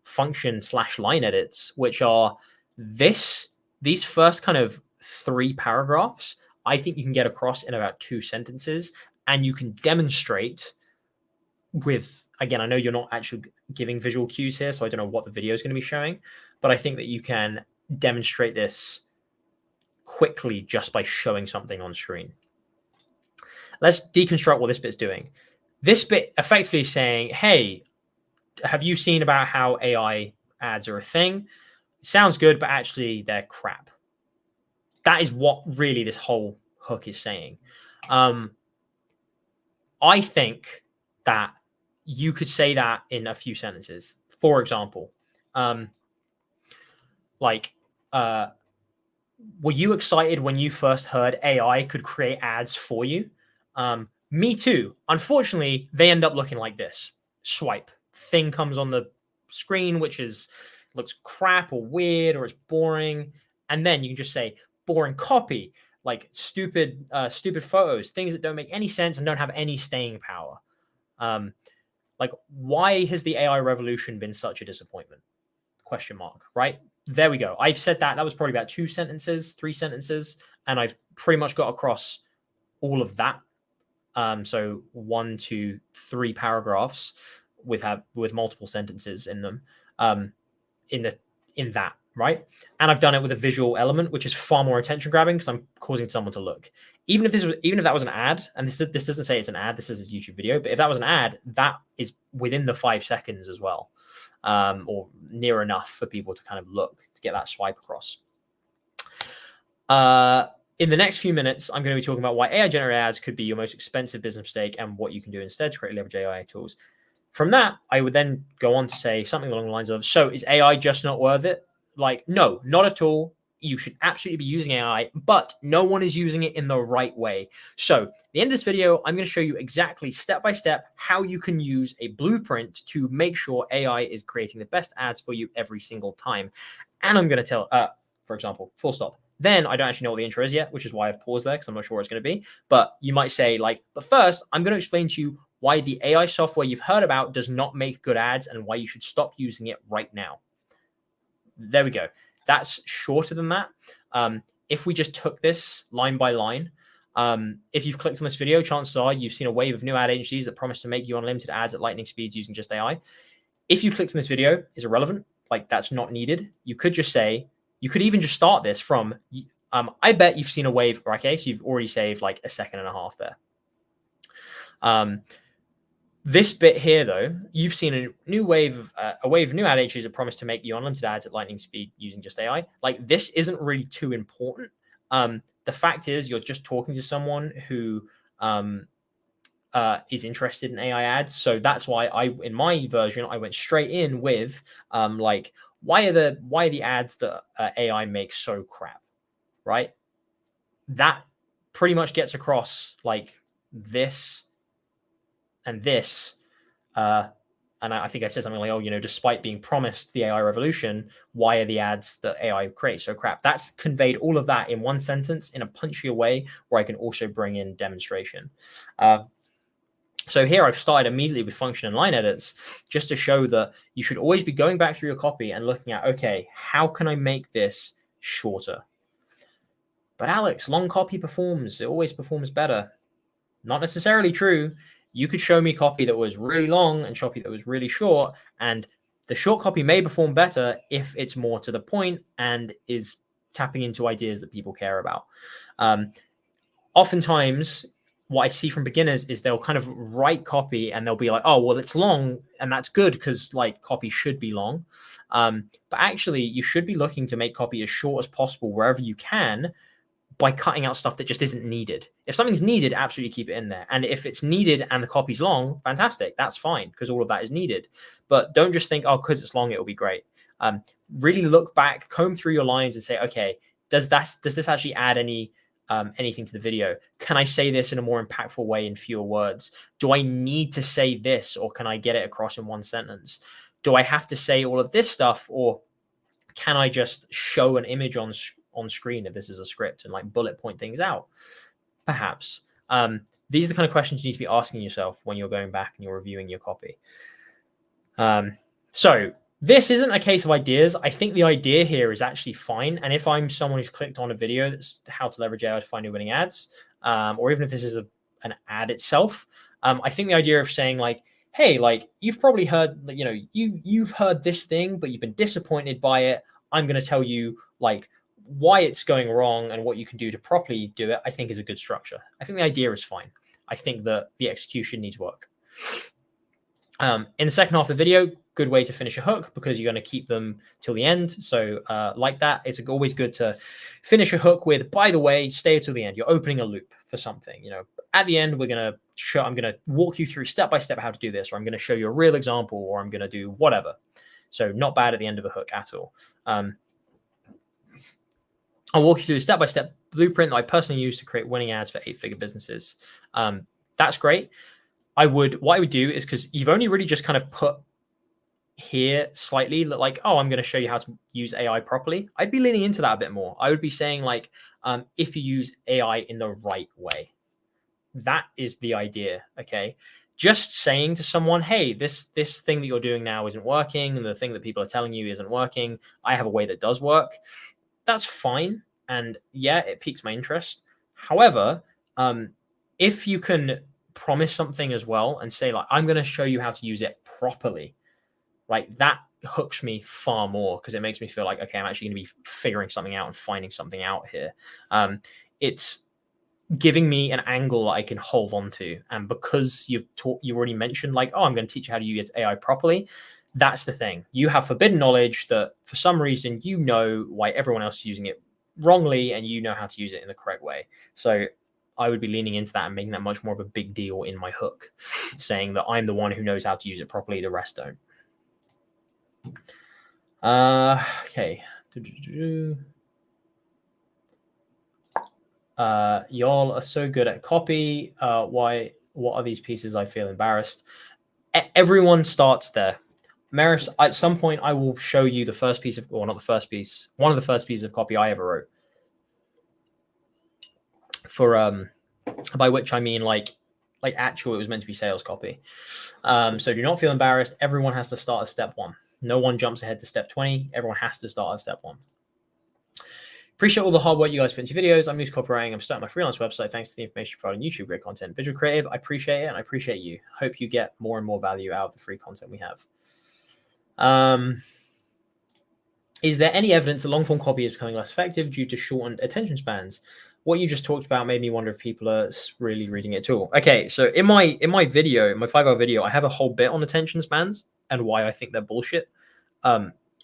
function/line edits, which are these first kind of 3 paragraphs. I think you can get across in about 2 sentences, and you can demonstrate with, again, I know you're not actually giving visual cues here, so I don't know what the video is going to be showing, but I think that you can demonstrate this quickly just by showing something on screen. Let's deconstruct what this bit's doing. This bit effectively is saying, hey, have you seen about how AI ads are a thing? Sounds good, but actually they're crap. That is what really this whole hook is saying. I think that you could say that in a few sentences. For example, were you excited when you first heard AI could create ads for you? Me too. Unfortunately, they end up looking like this. Swipe. Thing comes on the screen, which looks crap or weird or it's boring. And then you can just say boring copy, like stupid photos, things that don't make any sense and don't have any staying power. Why has the AI revolution been such a disappointment? Question mark, right? There we go. I've said that. That was probably about 2 sentences, 3 sentences, and I've pretty much got across all of that. So 1 to 3 paragraphs with multiple sentences in them, in that, right? And I've done it with a visual element, which is far more attention grabbing because I'm causing someone to look. Even if that was an ad, and this doesn't say it's an ad, this is a YouTube video, but if that was an ad, that is within the 5 seconds as well. Or near enough for people to kind of look to get that swipe across. In the next few minutes, I'm going to be talking about why AI-generated ads could be your most expensive business mistake and what you can do instead to create leverage AI tools. From that, I would then go on to say something along the lines of, so is AI just not worth it? No, not at all. You should absolutely be using AI, but no one is using it in the right way. So at the end of this video, I'm going to show you exactly step-by-step how you can use a blueprint to make sure AI is creating the best ads for you every single time. And I'm going to tell, for example, full stop. Then I don't actually know what the intro is yet, which is why I've paused there because I'm not sure what it's going to be. But you might say but first, I'm going to explain to you why the AI software you've heard about does not make good ads and why you should stop using it right now. There we go. That's shorter than that. If we just took this line by line, if you've clicked on this video, chances are you've seen a wave of new ad agencies that promise to make you unlimited ads at lightning speeds using just AI. If you clicked on this video, it's irrelevant. That's not needed. You could just say, you could even just start this from, I bet you've seen a wave, okay? So you've already saved 1.5 seconds there. This bit here, though, you've seen a wave of new ad agencies that promise to make you unlimited ads at lightning speed using just AI. This isn't really too important. The fact is, you're just talking to someone who is interested in AI ads. So that's why in my version, I went straight in with why are the ads that AI makes so crap, right? That pretty much gets across this and this, and I think I said something like, despite being promised the AI revolution, why are the ads that AI creates so crap? That's conveyed all of that in one sentence in a punchier way where I can also bring in demonstration. So here I've started immediately with function and line edits just to show that you should always be going back through your copy and looking at, okay, how can I make this shorter? But Alex, long copy performs. It always performs better. Not necessarily true. You could show me copy that was really long and copy that was really short, and the short copy may perform better if it's more to the point and is tapping into ideas that people care about. Oftentimes, what I see from beginners is they'll kind of write copy and they'll be like, oh, well, it's long and that's good because like copy should be long. But actually, you should be looking to make copy as short as possible wherever you can by cutting out stuff that just isn't needed. If something's needed, absolutely keep it in there. And if it's needed and the copy's long, fantastic. That's fine because all of that is needed. But don't just think, oh, because it's long, it'll be great. Really look back, comb through your lines and say, okay, does this actually add anything to the video? Can I say this in a more impactful way in fewer words? Do I need to say this, or can I get it across in one sentence? Do I have to say all of this stuff, or can I just show an image on screen if this is a script and like bullet point things out? Perhaps. These are the kind of questions you need to be asking yourself when you're going back and you're reviewing your copy. So this isn't a case of ideas. I think the idea here is actually fine. And if I'm someone who's clicked on a video that's how to leverage AI to find new winning ads, or even if this is an ad itself, I think the idea of saying like, hey, like you've probably heard, you know, you've heard this thing, but you've been disappointed by it. I'm going to tell you like why it's going wrong and what you can do to properly do it, I think is a good structure. I think the idea is fine. I think that the execution needs work. In the second half of the video, good way to finish a hook because you're going to keep them till the end. So like that, it's always good to finish a hook with, by the way, stay till the end. You're opening a loop for something. You know, at the end, I'm going to walk you through step by step how to do this, or I'm going to show you a real example, or I'm going to do whatever. So not bad at the end of a hook at all. I'll walk you through a step-by-step blueprint that I personally use to create winning ads for 8-figure businesses. That's great. What I would do is, because you've only really just kind of put here slightly like, oh, I'm going to show you how to use AI properly. I'd be leaning into that a bit more. I would be saying like, if you use AI in the right way, that is the idea. Okay. Just saying to someone, hey, this thing that you're doing now isn't working, and the thing that people are telling you isn't working. I have a way that does work. That's fine. And yeah, it piques my interest. However, if you can promise something as well and say like, I'm going to show you how to use it properly, like that hooks me far more because it makes me feel like, okay, I'm actually going to be figuring something out and finding something out here. It's giving me an angle that I can hold on to. And because you've already mentioned like, oh, I'm going to teach you how to use AI properly. That's the thing. You have forbidden knowledge that for some reason, you know why everyone else is using it wrongly and you know how to use it in the correct way. So I would be leaning into that and making that much more of a big deal in my hook, saying that I'm the one who knows how to use it properly. The rest don't. Okay. Y'all are so good at copy. What are these pieces? I feel embarrassed. Everyone starts there. Maris, at some point, I will show you the first piece of, or not the first piece, one of the first pieces of copy I ever wrote. For by which I mean like actual, it was meant to be sales copy. So do not feel embarrassed. Everyone has to start at step 1. No one jumps ahead to step 20. Everyone has to start at step 1. Appreciate all the hard work you guys put into videos. I'm new to copywriting. I'm starting my freelance website thanks to the information provided on YouTube. Great content, visual creative. I appreciate it, and I appreciate you. Hope you get more and more value out of the free content we have. Is there any evidence that long form copy is becoming less effective due to shortened attention spans? What you just talked about made me wonder if people are really reading it at all. Okay, so in my video, in my 5-hour video, I have a whole bit on attention spans and why I think they're bullshit.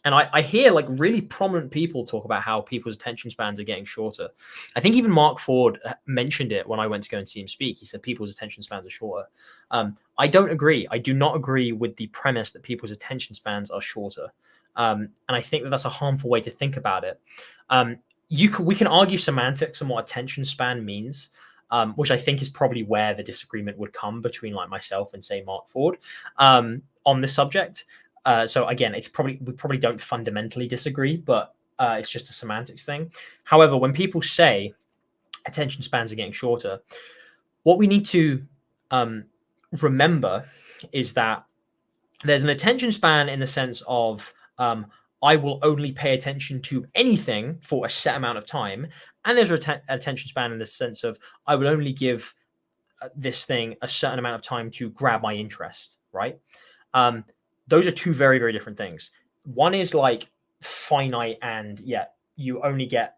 And I hear like really prominent people talk about how people's attention spans are getting shorter. I think even Mark Ford mentioned it when I went to go and see him speak. He said people's attention spans are shorter. I don't agree. I do not agree with the premise that people's attention spans are shorter. And I think that that's a harmful way to think about it. We can argue semantics and what attention span means, which I think is probably where the disagreement would come between like myself and say Mark Ford on this subject. So again, we probably don't fundamentally disagree, but it's just a semantics thing. However, when people say attention spans are getting shorter, what we need to remember is that there's an attention span in the sense of I will only pay attention to anything for a set amount of time. And there's an attention span in the sense of I will only give this thing a certain amount of time to grab my interest, right? Those are two very, very different things. One is like finite and you only get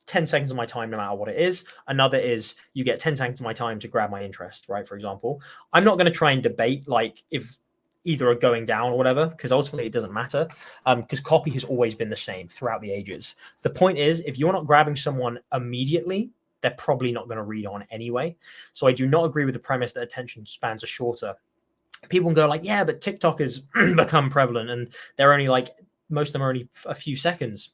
10 seconds of my time no matter what it is. Another is you get 10 seconds of my time to grab my interest, right? For example, I'm not going to try and debate like if either are going down or whatever, because ultimately it doesn't matter, because copy has always been the same throughout the ages. The point is, if you're not grabbing someone immediately, they're probably not going to read on anyway. So I do not agree with the premise that attention spans are shorter. People can go like, yeah, but TikTok has become prevalent and they're only like, most of them are only a few seconds.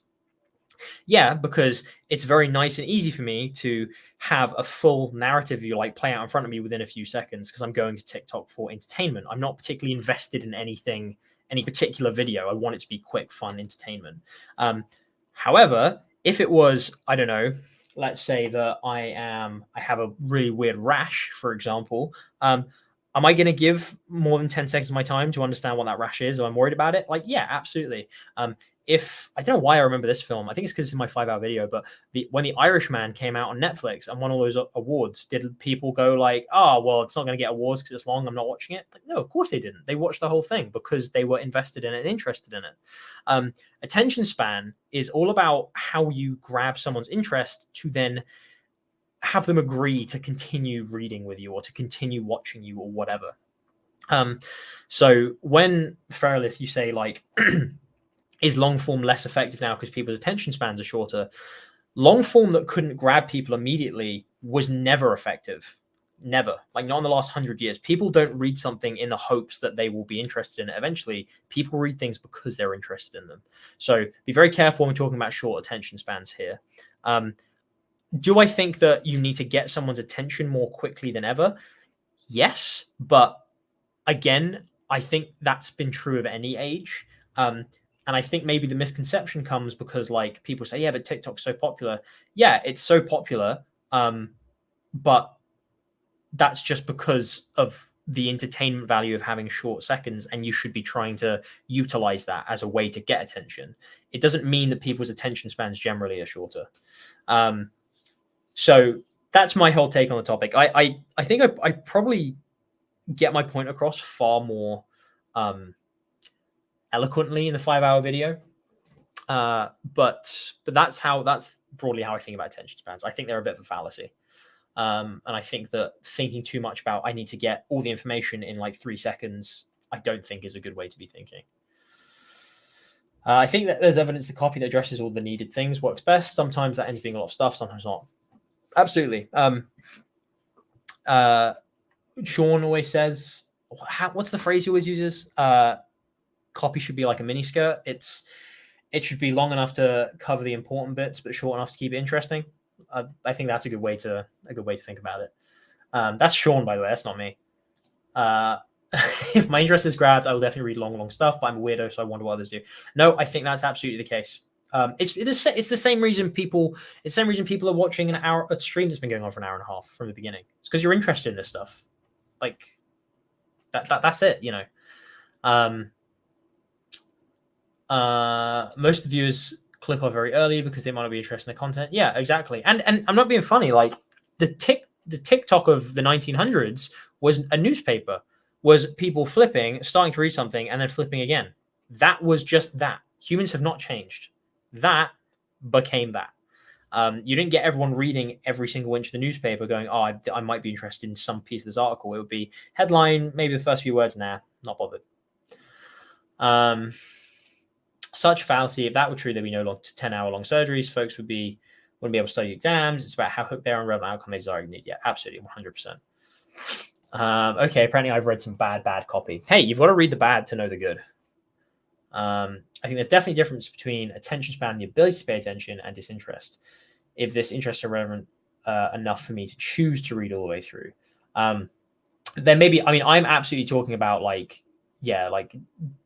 Yeah, because it's very nice and easy for me to have a full narrative you like play out in front of me within a few seconds because I'm going to TikTok for entertainment. I'm not particularly invested in anything, any particular video. I want it to be quick, fun entertainment. However, if it was, I don't know, let's say that I have a really weird rash, for example, am I going to give more than 10 seconds of my time to understand what that rash is? Am I worried about it? Like, yeah, absolutely. If I don't know why I remember this film, I think it's because it's in my 5-hour video, but when The Irishman came out on Netflix and won all those awards, did people go like, oh, well, it's not going to get awards because it's long, I'm not watching it? Like, no, of course they didn't. They watched the whole thing because they were invested in it and interested in it. Attention span is all about how you grab someone's interest to then have them agree to continue reading with you or to continue watching you or whatever. So when, Farrell, if you say like, is long form less effective now because people's attention spans are shorter? Long form that couldn't grab people immediately was never effective. Never. Like not in the last 100 years. People don't read something in the hopes that they will be interested in it eventually. People read things because they're interested in them. So be very careful when we're talking about short attention spans here. Do I think that you need to get someone's attention more quickly than ever? Yes. But again, I think that's been true of any age. And I think maybe the misconception comes because like people say, yeah, but TikTok's so popular. Yeah, it's so popular. But that's just because of the entertainment value of having short seconds. And you should be trying to utilize that as a way to get attention. It doesn't mean that people's attention spans generally are shorter. So that's my whole take on the topic. I think I probably get my point across far more eloquently in the 5-hour video. But that's broadly how I think about attention spans. I think they're a bit of a fallacy. And I think that thinking too much about I need to get all the information in like 3 seconds, I don't think is a good way to be thinking. I think that there's evidence the copy that addresses all the needed things works best. Sometimes that ends up being a lot of stuff, sometimes not. Absolutely. Sean always says, what's the phrase he always uses? Copy should be like a mini skirt. It should be long enough to cover the important bits, but short enough to keep it interesting. I think that's a good way to think about it. That's Sean, by the way. That's not me. If my interest is grabbed, I will definitely read long stuff. But I'm a weirdo, so I wonder what others do. No, I think that's absolutely the case. It's the same reason people. It's the same reason people are watching a stream that's been going on for an hour and a half from the beginning. It's because you're interested in this stuff. Like that's it. You know. Most of the viewers click off very early because they might not be interested in the content. Yeah, exactly. And I'm not being funny. Like the TikTok of the 1900s was a newspaper, was people flipping, starting to read something, and then flipping again. That was just that. Humans have not changed. That became that. You didn't get everyone reading every single inch of the newspaper going, oh, I might be interested in some piece of this article. It would be headline, maybe the first few words, nah, not bothered. Such fallacy. If that were true, there'd be no 10-hour-long surgeries. Folks wouldn't be able to study exams. It's about how hooked they are on relevant outcome they desire and need. Yeah, absolutely, 100%. Okay, apparently I've read some bad copy. Hey, you've got to read the bad to know the good. I think there's definitely a difference between attention span and the ability to pay attention and disinterest. If this interest is relevant enough for me to choose to read all the way through, then maybe, I mean, I'm absolutely talking about like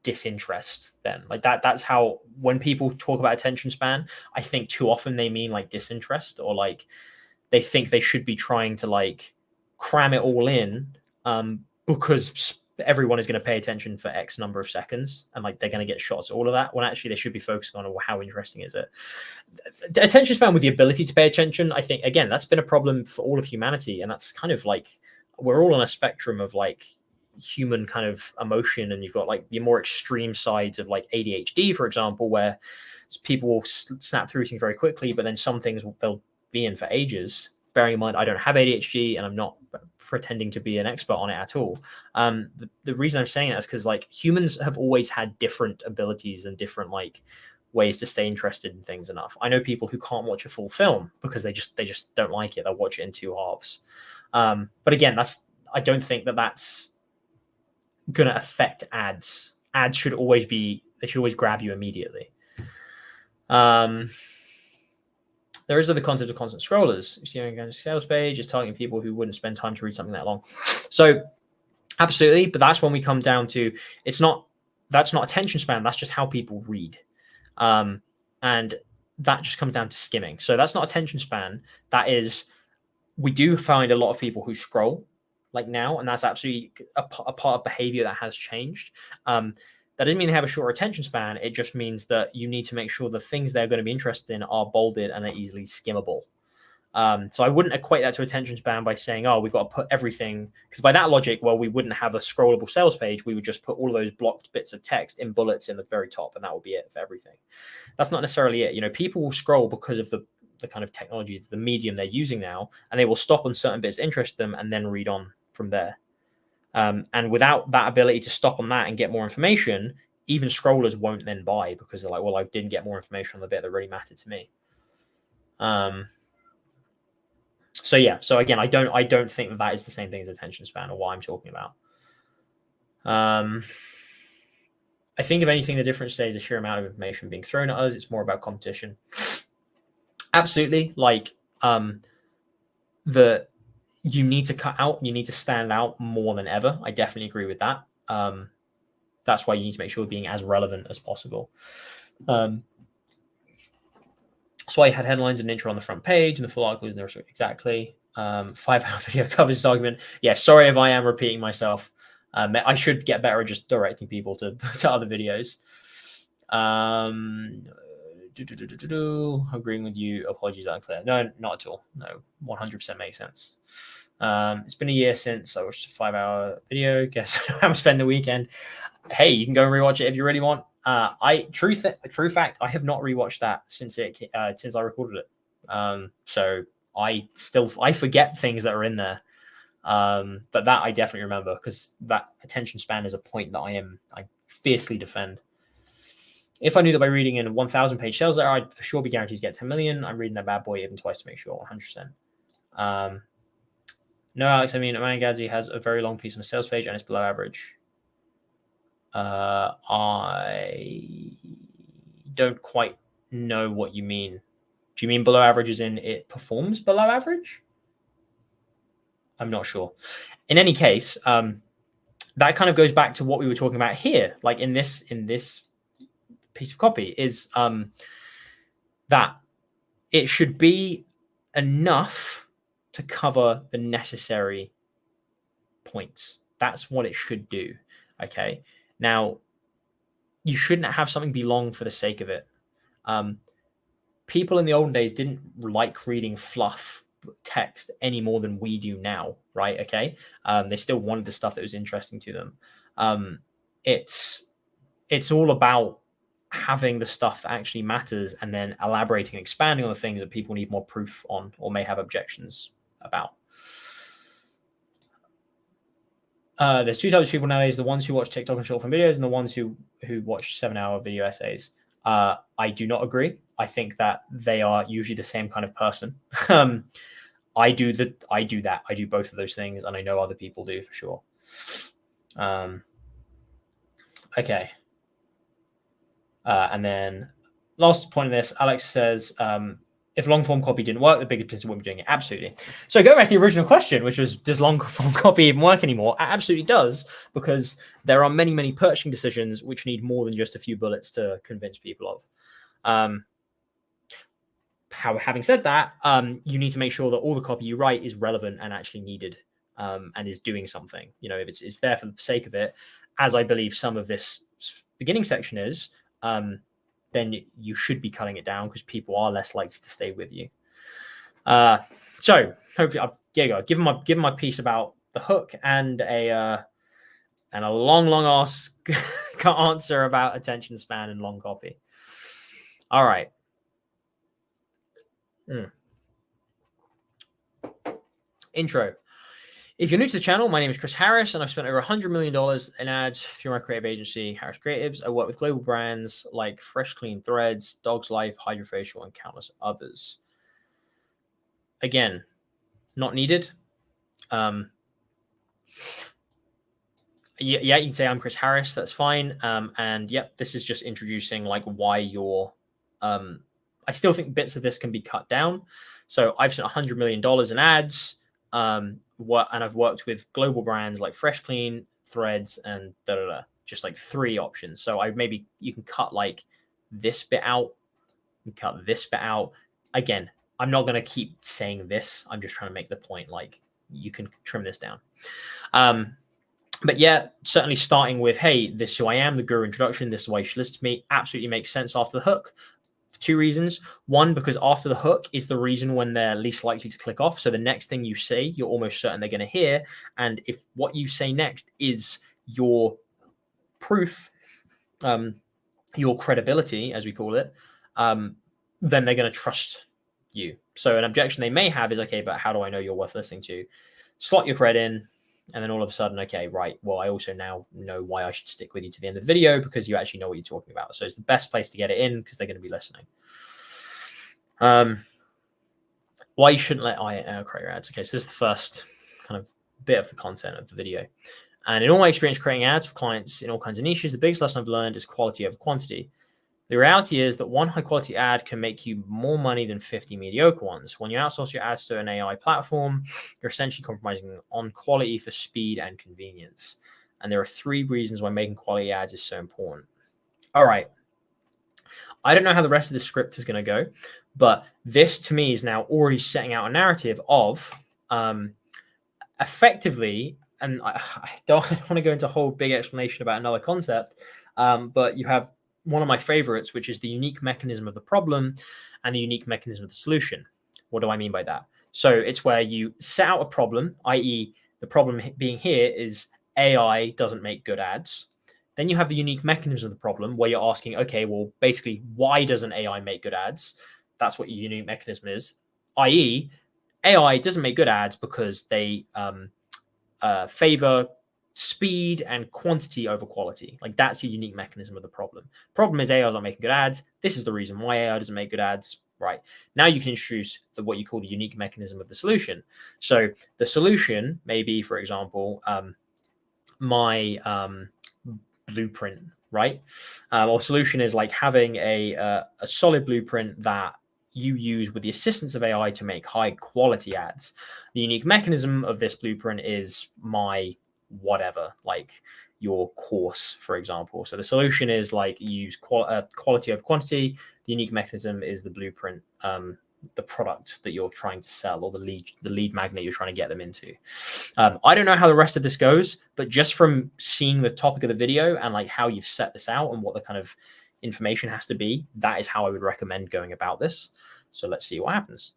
disinterest then. Like that's how, when people talk about attention span, I think too often they mean like disinterest, or like they think they should be trying to like cram it all in because everyone is going to pay attention for X number of seconds, and like they're going to get shots at all of that, when actually they should be focusing on, well, how interesting is it? Attention span with the ability to pay attention, I think, again, that's been a problem for all of humanity, and that's kind of like, we're all on a spectrum of like human kind of emotion, and you've got like the more extreme sides of like ADHD, for example, where people will snap through things very quickly, but then some things they'll be in for ages. Bearing in mind, I don't have ADHD, and I'm not pretending to be an expert on it at all. The reason I'm saying that is because like humans have always had different abilities and different like ways to stay interested in things enough. I know people who can't watch a full film because they just don't like it. They'll watch it in two halves. But again, I don't think that's going to affect ads. Ads should always grab you immediately. There is the concept of constant scrollers. You see, a sales page is targeting people who wouldn't spend time to read something that long. So absolutely, but that's when we come down to, that's not attention span. That's just how people read. And that just comes down to skimming. So that's not attention span. That is, we do find a lot of people who scroll like now, and that's absolutely a part of behavior that has changed. That doesn't mean they have a shorter attention span. It just means that you need to make sure the things they're going to be interested in are bolded and are easily skimmable. So I wouldn't equate that to attention span by saying, oh, we've got to put everything, because by that logic, well, we wouldn't have a scrollable sales page. We would just put all of those blocked bits of text in bullets in the very top, and that would be it for everything. That's not necessarily it. You know, people will scroll because of the kind of technology, the medium they're using now, and they will stop on certain bits that interest them and then read on from there. And without that ability to stop on that and get more information, even scrollers won't then buy, because they're like, well, I didn't get more information on the bit that really mattered to me. So yeah, so again, I don't think that is the same thing as attention span or what I'm talking about. I think if anything, the difference today is the sheer amount of information being thrown at us. It's more about competition. Absolutely. Like, you need to cut out, you need to stand out more than ever. I definitely agree with that. That's why you need to make sure you're being as relevant as possible. That's why you had headlines and intro on the front page and the full article is in there. Exactly. 5-hour video covers this argument. Yeah, sorry if I am repeating myself. I should get better at just directing people to other videos. Agreeing with you. Apologies, unclear. No, not at all. No, 100% makes sense. It's been a year since I watched a 5-hour video. Guess I'm spend the weekend. Hey, you can go and rewatch it if you really want. True fact, I have not rewatched that since I recorded it. So I forget things that are in there. But that I definitely remember, because that attention span is a point that I fiercely defend. If I knew that by reading in a 1,000-page sales letter, I'd for sure be guaranteed to get 10 million. I'm reading that bad boy even twice to make sure, 100%. No, Alex, I mean, MacIntyre has a very long piece on the sales page and it's below average. I don't quite know what you mean. Do you mean below average as in it performs below average? I'm not sure. In any case, that kind of goes back to what we were talking about here, like in this piece of copy, is that it should be enough to cover the necessary points. That's what it should do. Okay. Now, you shouldn't have something be long for the sake of it. People in the olden days didn't like reading fluff text any more than we do now, right? Okay. They still wanted the stuff that was interesting to them. It's all about having the stuff that actually matters and then elaborating and expanding on the things that people need more proof on or may have objections about. There's two types of people nowadays: the ones who watch TikTok and short form videos and the ones who watch 7-hour video essays. I do not agree. I think that they are usually the same kind of person. I do that. I do both of those things, and I know other people do for sure. Okay. And then last point of this, Alex says, if long form copy didn't work, the bigger business wouldn't be doing it. Absolutely. So going back to the original question, which was, does long form copy even work anymore? It absolutely does, because there are many, many purchasing decisions which need more than just a few bullets to convince people of. Having said that, you need to make sure that all the copy you write is relevant and actually needed. and is doing something. You know, if it's there for the sake of it, as I believe some of this beginning section is, then you should be cutting it down because people are less likely to stay with you. So hopefully I've given my piece about the hook and a long ask answer about attention span and long copy. All right. Intro. If you're new to the channel, my name is Chris Harris, and I've spent over $100 million in ads through my creative agency, Harris Creatives. I work with global brands like Fresh Clean Threads, Dog's Life, Hydrofacial, and countless others. Again, not needed. Yeah, you can say I'm Chris Harris. That's fine. And yep, this is just introducing like why you're. I still think bits of this can be cut down. So I've spent $100 million in ads. And I've worked with global brands like Fresh Clean, Threads, and just like 3 options. So you can cut like this bit out, and cut this bit out. Again, I'm not going to keep saying this. I'm just trying to make the point, like you can trim this down. But yeah, certainly starting with, hey, this is who I am, the guru introduction. This is why you should listen to me. Absolutely makes sense after the hook. For 2 reasons. One, because after the hook is the reason when they're least likely to click off. So the next thing you say, you're almost certain they're going to hear. And if what you say next is your proof, your credibility, as we call it, then they're going to trust you. So an objection they may have is, okay, but how do I know you're worth listening to? Slot your cred in. And then all of a sudden, okay, right, well, I also now know why I should stick with you to the end of the video, because you actually know what you're talking about. So it's the best place to get it in because they're going to be listening. Why you shouldn't let AI create your ads. Okay, so this is the first kind of bit of the content of the video. And in all my experience creating ads for clients in all kinds of niches, the biggest lesson I've learned is quality over quantity. The reality is that one high-quality ad can make you more money than 50 mediocre ones. When you outsource your ads to an AI platform, you're essentially compromising on quality for speed and convenience. And there are 3 reasons why making quality ads is so important. All right. I don't know how the rest of the script is going to go, but this to me is now already setting out a narrative of effectively, and I don't want to go into a whole big explanation about another concept, but you have one of my favorites, which is the unique mechanism of the problem and the unique mechanism of the solution. What do I mean by that? So it's where you set out a problem, i.e. the problem being here is AI doesn't make good ads. Then you have the unique mechanism of the problem where you're asking, okay, well, basically, why doesn't AI make good ads? That's what your unique mechanism is, i.e. AI doesn't make good ads because they favor speed and quantity over quality. Like that's your unique mechanism of the problem. Problem is AI is not making good ads. This is the reason why AI doesn't make good ads. Right. Now you can introduce what you call the unique mechanism of the solution. So the solution may be, for example, my blueprint, right? Or solution is like having a solid blueprint that you use with the assistance of AI to make high quality ads. The unique mechanism of this blueprint is my whatever, like your course, for example. So the solution is like you use quality over quantity. The unique mechanism is the blueprint, the product that you're trying to sell, or the lead magnet you're trying to get them into. I don't know how the rest of this goes, but just from seeing the topic of the video and like how you've set this out and what the kind of information has to be, that is how I would recommend going about this. So let's see what happens.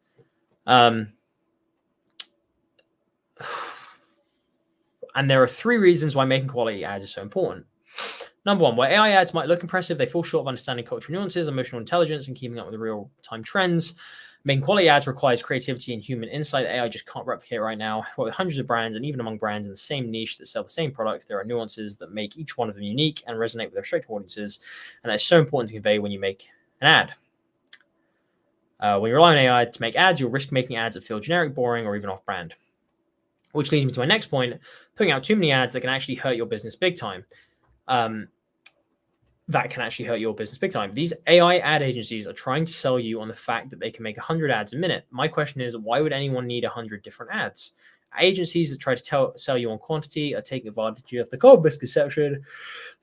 And there are 3 reasons why making quality ads is so important. Number 1, where AI ads might look impressive, they fall short of understanding cultural nuances, emotional intelligence, and keeping up with the real-time trends. Making quality ads requires creativity and human insight that AI just can't replicate right now. But with hundreds of brands, and even among brands in the same niche that sell the same products, there are nuances that make each one of them unique and resonate with their respective audiences. And that's so important to convey when you make an ad. When you rely on AI to make ads, you'll risk making ads that feel generic, boring, or even off-brand. Which leads me to my next point, putting out too many ads that can actually hurt your business big time. These AI ad agencies are trying to sell you on the fact that they can make 100 ads a minute. My question is, why would anyone need 100 different ads? Agencies that try to sell you on quantity are taking advantage of the common misconception: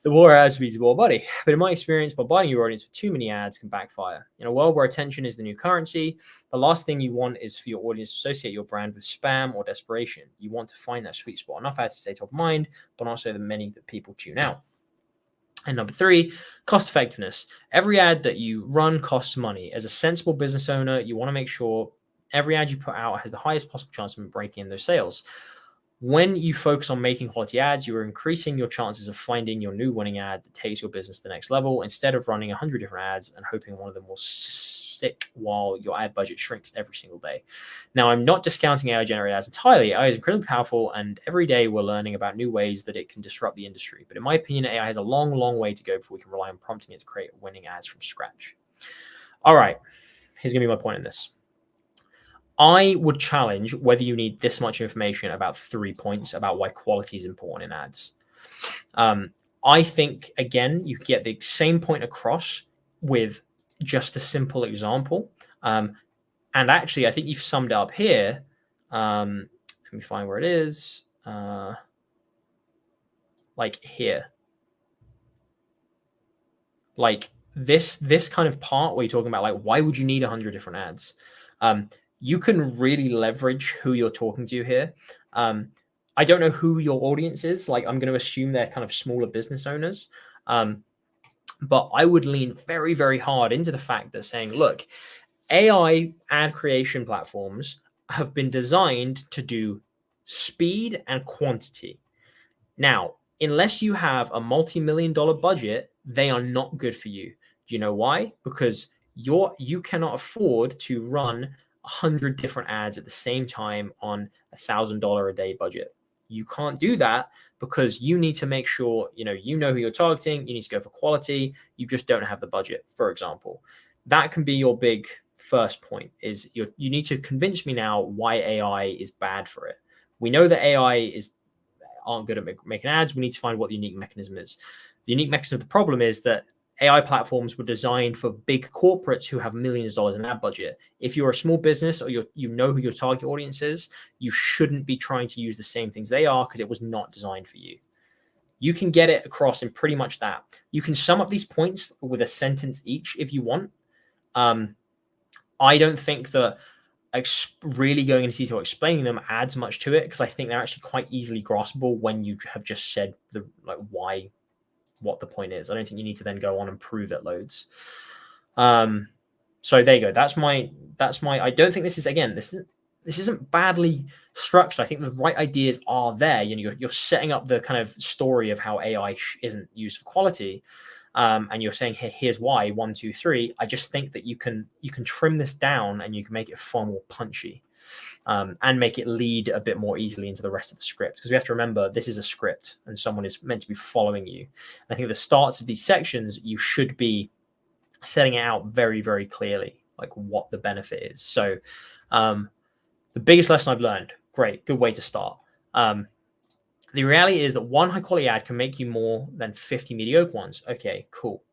the more ads means more money. But in my experience, bombarding your audience with too many ads can backfire. In a world where attention is the new currency, the last thing you want is for your audience to associate your brand with spam or desperation. You want to find that sweet spot. Enough ads to stay top of mind, but also the many that people tune out. And number 3, cost effectiveness. Every ad that you run costs money. As a sensible business owner, you want to make sure every ad you put out has the highest possible chance of breaking in those sales. When you focus on making quality ads, you are increasing your chances of finding your new winning ad that takes your business to the next level, instead of running 100 different ads and hoping one of them will stick while your ad budget shrinks every single day. Now, I'm not discounting AI generated ads entirely. AI is incredibly powerful, and every day we're learning about new ways that it can disrupt the industry. But in my opinion, AI has a long, long way to go before we can rely on prompting it to create winning ads from scratch. All right, here's going to be my point in this. I would challenge whether you need this much information about 3 points about why quality is important in ads. I think, again, you get the same point across with just a simple example. And actually, I think you've summed it up here. Let me find where it is. Like here. Like this kind of part where you're talking about, like, why would you need 100 different ads? You can really leverage who you're talking to here. I don't know who your audience is. Like, I'm going to assume they're kind of smaller business owners. But I would lean very, very hard into the fact that saying, look, AI ad creation platforms have been designed to do speed and quantity. Now, unless you have a multi-million-dollar budget, they are not good for you. Do you know why? Because you cannot afford to run 100 different ads at the same time on $1,000 a day budget. You can't do that because you need to make sure you know who you're targeting. You need to go for quality. You just don't have the budget, for example. That can be your big first point, is you need to convince me now why AI is bad for it. We know that AI aren't good at making ads. We need to find what the unique mechanism is. The unique mechanism of the problem is that AI platforms were designed for big corporates who have millions of dollars in ad budget. If you're a small business or you know who your target audience is, you shouldn't be trying to use the same things they are, because it was not designed for you. You can get it across in pretty much that. You can sum up these points with a sentence each if you want. I don't think that really going into detail explaining them adds much to it, because I think they're actually quite easily graspable when you have just said what the point is. I don't think you need to then go on and prove it loads. So there you go. That's my. I don't think this isn't badly structured. I think the right ideas are there. You're setting up the kind of story of how AI isn't used for quality, and you're saying, hey, here's why 1, 2, 3. I just think that you can trim this down and you can make it far more punchy. And make it lead a bit more easily into the rest of the script. Because we have to remember, this is a script and someone is meant to be following you. And I think at the starts of these sections, you should be setting it out very, very clearly, like what the benefit is. So the biggest lesson I've learned, great, good way to start. The reality is that one high quality ad can make you more than 50 mediocre ones. Okay, cool.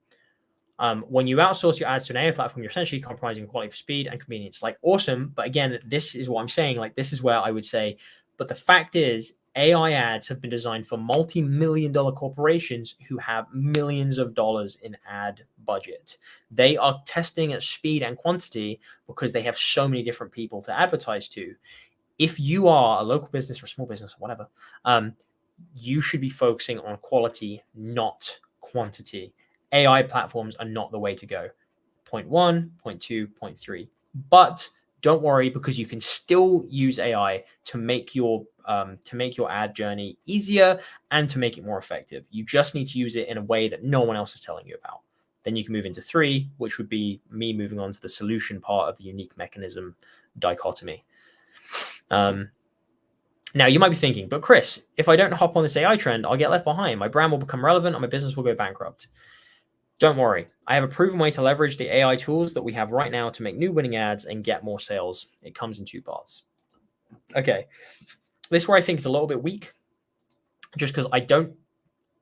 When you outsource your ads to an AI platform, you're essentially compromising quality for speed and convenience. Like, awesome. But again, this is what I'm saying. Like, this is where I would say, but the fact is, AI ads have been designed for multi-million-dollar corporations who have millions of dollars in ad budget. They are testing at speed and quantity because they have so many different people to advertise to. If you are a local business or a small business or whatever, you should be focusing on quality, not quantity. AI platforms are not the way to go. Point 1, point 2, point 3. But don't worry, because you can still use AI to make your ad journey easier and to make it more effective. You just need to use it in a way that no one else is telling you about. Then you can move into 3, which would be me moving on to the solution part of the unique mechanism dichotomy. Now, you might be thinking, but Chris, if I don't hop on this AI trend, I'll get left behind. My brand will become relevant and my business will go bankrupt. Don't worry. I have a proven way to leverage the AI tools that we have right now to make new winning ads and get more sales. It comes in 2 parts. Okay. This is where I think it's a little bit weak, just because I don't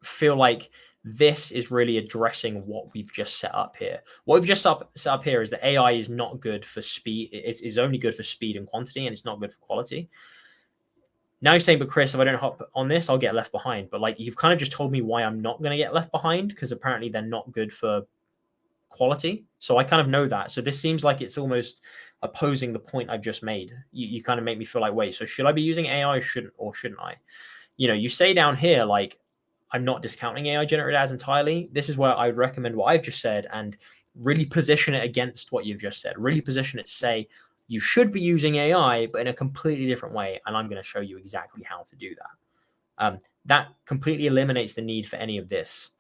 feel like this is really addressing what we've just set up here. What we've just set up here is that AI is not good for speed. It's only good for speed and quantity, and it's not good for quality. Now you're saying, but Chris, if I don't hop on this, I'll get left behind. But like, you've kind of just told me why I'm not going to get left behind, because apparently they're not good for quality. So I kind of know that. So this seems like it's almost opposing the point I've just made. You kind of make me feel like, wait, so should I be using AI or shouldn't I? You say down here, like, I'm not discounting AI generated ads entirely. This is where I would recommend what I've just said and really position it against what you've just said. Really position it to say, you should be using AI, but in a completely different way. And I'm going to show you exactly how to do that. That completely eliminates the need for any of this.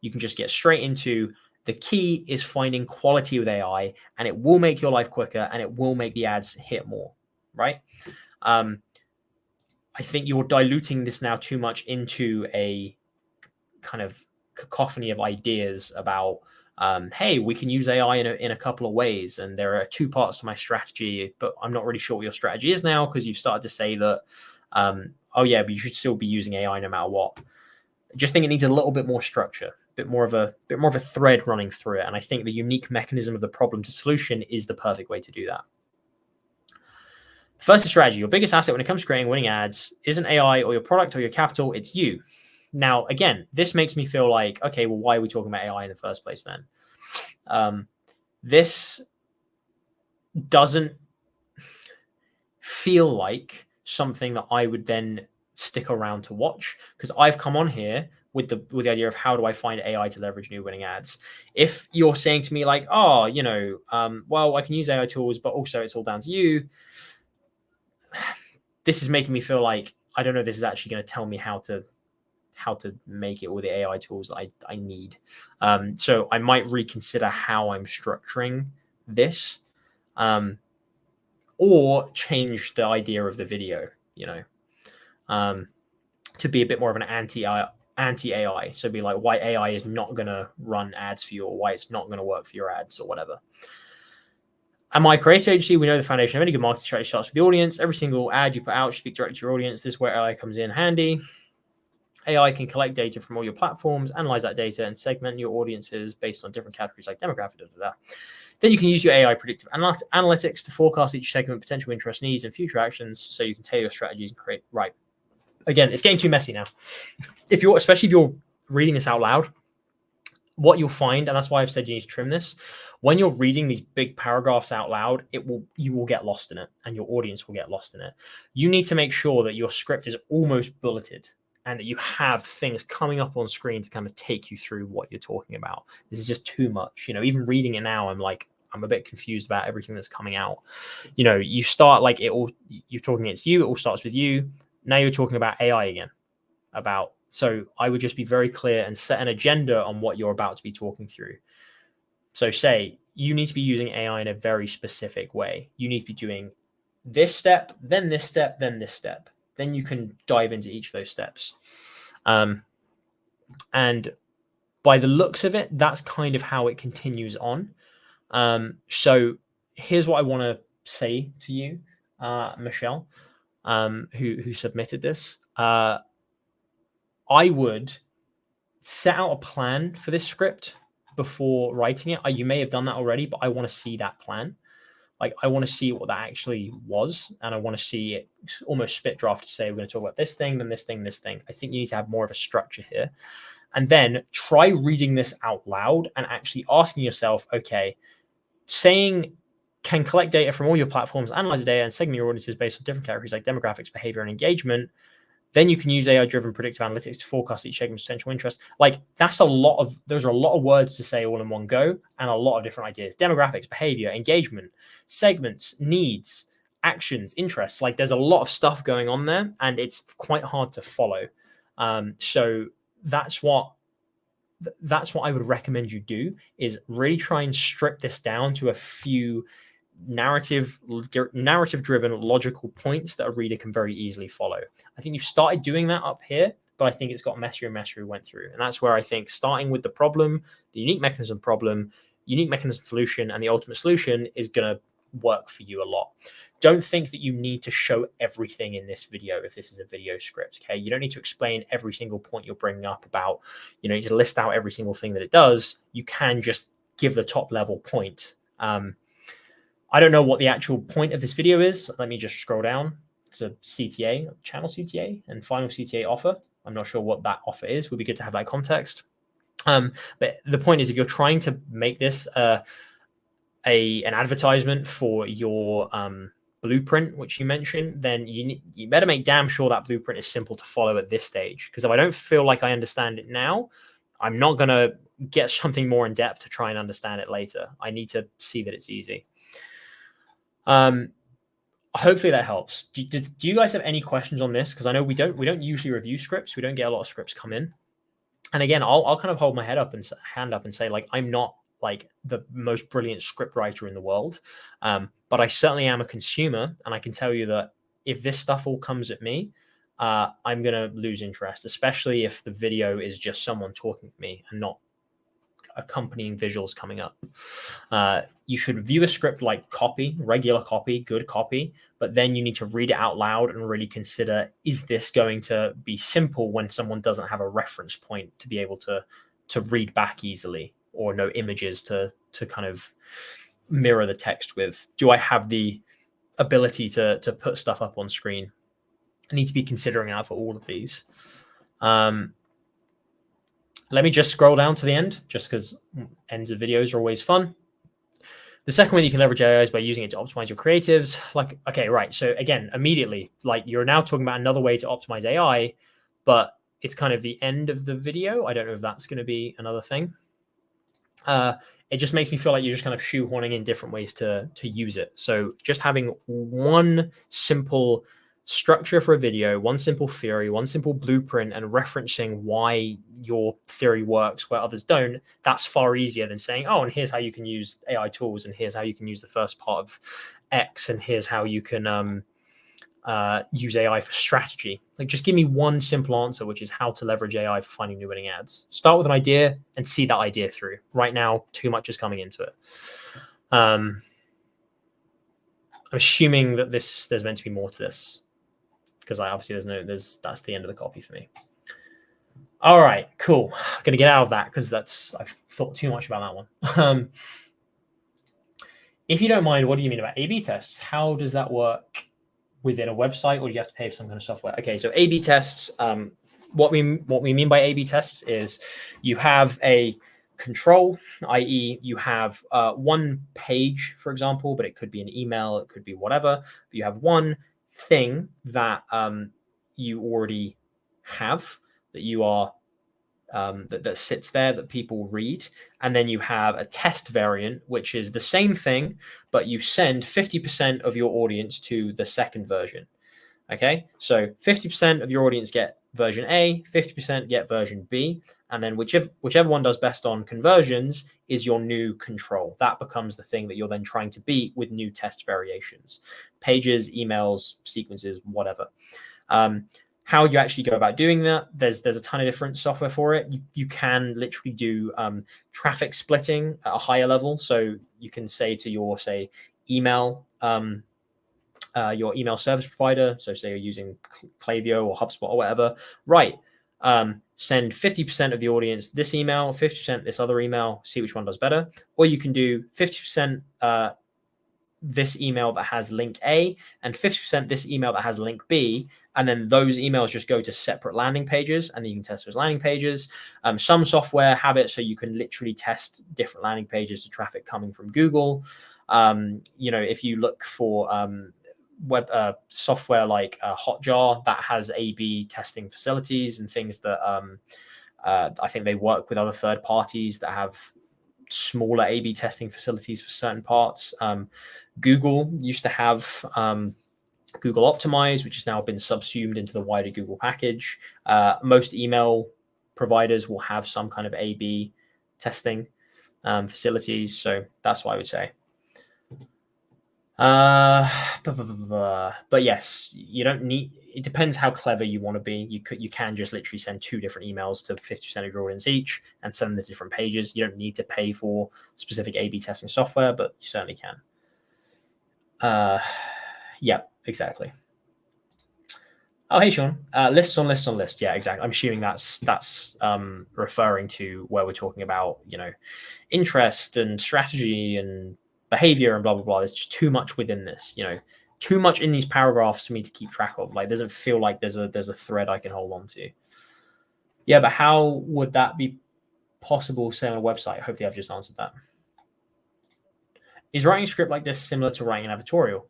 You can just get straight into the key is finding quality with AI, and it will make your life quicker and it will make the ads hit more, right? I think you're diluting this now too much into a kind of cacophony of ideas about, hey, we can use AI in a couple of ways, and there are 2 parts to my strategy, but I'm not really sure what your strategy is now, because you've started to say that, oh yeah, but you should still be using AI no matter what. I just think it needs a little bit more structure, a bit more of a thread running through it, and I think the unique mechanism of the problem to solution is the perfect way to do that. First, the strategy. Your biggest asset when it comes to creating winning ads isn't AI or your product or your capital, it's you. Now, again, this makes me feel like, okay, well, why are we talking about AI in the first place then? This doesn't feel like something that I would then stick around to watch, because I've come on here with the idea of how do I find AI to leverage new winning ads. If you're saying to me like, oh, well, I can use AI tools, but also it's all down to you, this is making me feel like, I don't know, this is actually going to tell me how to make it with the AI tools that I need. So I might reconsider how I'm structuring this, or change the idea of the video, to be a bit more of an anti-AI. So be like, why AI is not going to run ads for you, or why it's not going to work for your ads or whatever. At my creative agency, we know the foundation of any good marketing strategy starts with the audience. Every single ad you put out should speak directly to your audience. This is where AI comes in handy. AI can collect data from all your platforms, analyze that data, and segment your audiences based on different categories like demographic. Then you can use your AI predictive analytics to forecast each segment, potential interest, needs, and future actions, so you can tailor your strategies and create. Right. Again, it's getting too messy now. Especially if you're reading this out loud, what you'll find, and that's why I've said you need to trim this, when you're reading these big paragraphs out loud, you will get lost in it, and your audience will get lost in it. You need to make sure that your script is almost bulleted, and that you have things coming up on screen to kind of take you through what you're talking about. This is just too much. Even reading it now, I'm a bit confused about everything that's coming out. You start like you're talking, it's you, it all starts with you. Now you're talking about AI again. So I would just be very clear and set an agenda on what you're about to be talking through. So say you need to be using AI in a very specific way. You need to be doing this step, then this step, then this step. Then you can dive into each of those steps. And by the looks of it, that's kind of how it continues on. So here's what I want to say to you, Michelle, who submitted this. I would set out a plan for this script before writing it. You may have done that already, but I want to see that plan. Like, I want to see what that actually was, and I want to see it almost spit draft to say, we're going to talk about this thing, then this thing, this thing. I think you need to have more of a structure here. And then try reading this out loud and actually asking yourself, okay, saying can collect data from all your platforms, analyze the data, and segment your audiences based on different categories like demographics, behavior, and engagement. Then you can use AI-driven predictive analytics to forecast each segment's potential interest. Like, those are a lot of words to say all in one go, and a lot of different ideas. Demographics, behavior, engagement, segments, needs, actions, interests. Like, there's a lot of stuff going on there, and it's quite hard to follow. So that's what I would recommend you do, is really try and strip this down to a few narrative-driven logical points that a reader can very easily follow. I think you've started doing that up here, but I think it's got messier and messier we went through. And that's where I think starting with the problem, the unique mechanism solution, and the ultimate solution is going to work for you a lot. Don't think that you need to show everything in this video if this is a video script, okay? You don't need to explain every single point you're bringing up about, you need to list out every single thing that it does. You can just give the top level point. I don't know what the actual point of this video is. Let me just scroll down. it's a CTA, channel CTA, and final CTA offer. I'm not sure what that offer is. Would be good to have that context. But the point is, if you're trying to make this an advertisement for your blueprint, which you mentioned, then you better make damn sure that blueprint is simple to follow at this stage. Because if I don't feel like I understand it now, I'm not going to get something more in depth to try and understand it later. I need to see that it's easy. Hopefully that helps. Do you guys have any questions on this? Because I know we don't usually review scripts. We don't get a lot of scripts come in. And again, I'll kind of hold my hand up and say, like, I'm not like the most brilliant script writer in the world, but I certainly am a consumer, and I can tell you that if this stuff all comes at me, I'm gonna lose interest, especially if the video is just someone talking to me and not accompanying visuals coming up. You should view a script like copy, regular copy, good copy, but then you need to read it out loud and really consider, is this going to be simple when someone doesn't have a reference point to be able to read back easily, or no images to kind of mirror the text with? Do I have the ability to put stuff up on screen? I need to be considering that for all of these. Let me just scroll down to the end, just because ends of videos are always fun. The second way you can leverage AI is by using it to optimize your creatives. Like, okay, right. So again, immediately, like, you're now talking about another way to optimize AI, but it's kind of the end of the video. I don't know if that's going to be another thing. It just makes me feel like you're just kind of shoehorning in different ways to use it. So just having one simple structure for a video, one simple theory, one simple blueprint, and referencing why your theory works where others don't, that's far easier than saying, oh, and here's how you can use AI tools, and here's how you can use the first part of X, and here's how you can use AI for strategy. Like, just give me one simple answer, which is how to leverage AI for finding new winning ads. Start with an idea and see that idea through. Right now, too much is coming into it. I'm assuming that there's meant to be more to this, because obviously that's the end of the copy for me. All right, cool. I'm gonna get out of that because I've thought too much about that one. If you don't mind, what do you mean about A/B tests? How does that work within a website, or do you have to pay for some kind of software? Okay, so A/B tests. What we mean by A/B tests is you have a control, i.e., you have one page, for example, but it could be an email, it could be whatever. But you have one thing that you already have, that you are that sits there, that people read, and then you have a test variant, which is the same thing, but you send 50% of your audience to the second version. Okay, so 50% of your audience get version A, 50% get version B, and then whichever one does best on conversions is your new control. That becomes the thing that you're then trying to beat with new test variations, pages, emails, sequences, whatever. How you actually go about doing that, there's a ton of different software for it. You can literally do traffic splitting at a higher level. So you can say to your email your email service provider, so say you're using Klaviyo or HubSpot or whatever, right? Send 50% of the audience this email, 50% this other email, see which one does better. Or you can do 50% this email that has link A and 50% this email that has link B. And then those emails just go to separate landing pages, and then you can test those landing pages. Some software have it so you can literally test different landing pages to traffic coming from Google. If you look for web software like Hotjar, that has A/B testing facilities and things that I think they work with other third parties that have smaller A/B testing facilities for certain parts. Google used to have Google Optimize, which has now been subsumed into the wider Google package. Most email providers will have some kind of A/B testing facilities, so that's what I would say. But yes, you don't need. It depends how clever you want to be. You can just literally send 2 different emails to 50% of your audience each and send them to different pages. You don't need to pay for specific A/B testing software, but you certainly can. Yeah, exactly. Oh, hey, Sean. Lists on lists on lists. Yeah, exactly. I'm assuming that's referring to where we're talking about, interest and strategy and behavior and blah, blah, blah. There's just too much within this, too much in these paragraphs for me to keep track of. Like, it doesn't feel like there's a thread I can hold on to. Yeah, but how would that be possible, say, on a website? Hopefully I've just answered that. Is writing a script like this similar to writing an advertorial?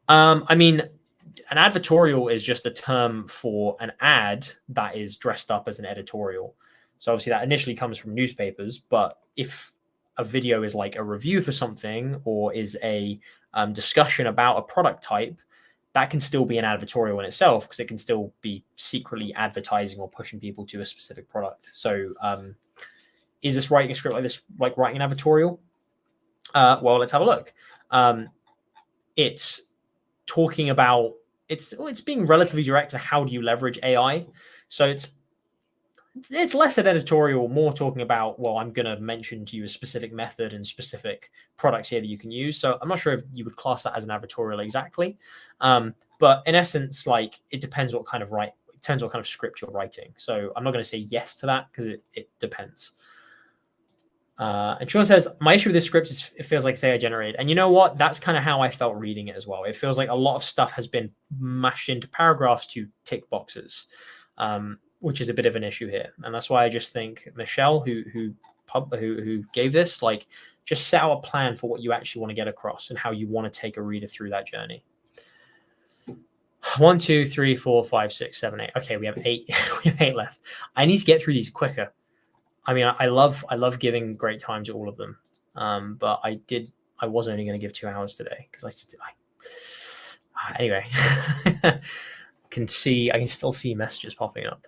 I mean, an advertorial is just a term for an ad that is dressed up as an editorial. So obviously that initially comes from newspapers, but if a video is like a review for something or is a discussion about a product type, that can still be an advertorial in itself because it can still be secretly advertising or pushing people to a specific product. So is this writing a script like this, like writing an advertorial? Well, let's have a look. It's talking about, it's being relatively direct to how do you leverage AI. So it's less an editorial, more talking about, well, I'm going to mention to you a specific method and specific products here that you can use. So I'm not sure if you would class that as an advertorial exactly. But in essence, like, it depends what kind of script you're writing. So I'm not going to say yes to that because it depends. And Sean says, my issue with this script is it feels like AI generated. And you know what? That's kind of how I felt reading it as well. It feels like a lot of stuff has been mashed into paragraphs to tick boxes, which is a bit of an issue here. And that's why I just think Michelle, who gave this, like, just set out a plan for what you actually want to get across and how you want to take a reader through that journey. 1, 2, 3, 4, 5, 6, 7, 8. Okay, we have 8. We have 8 left. I need to get through these quicker. I mean, I love giving great time to all of them, but I was only going to give 2 hours today because anyway, I can still see messages popping up.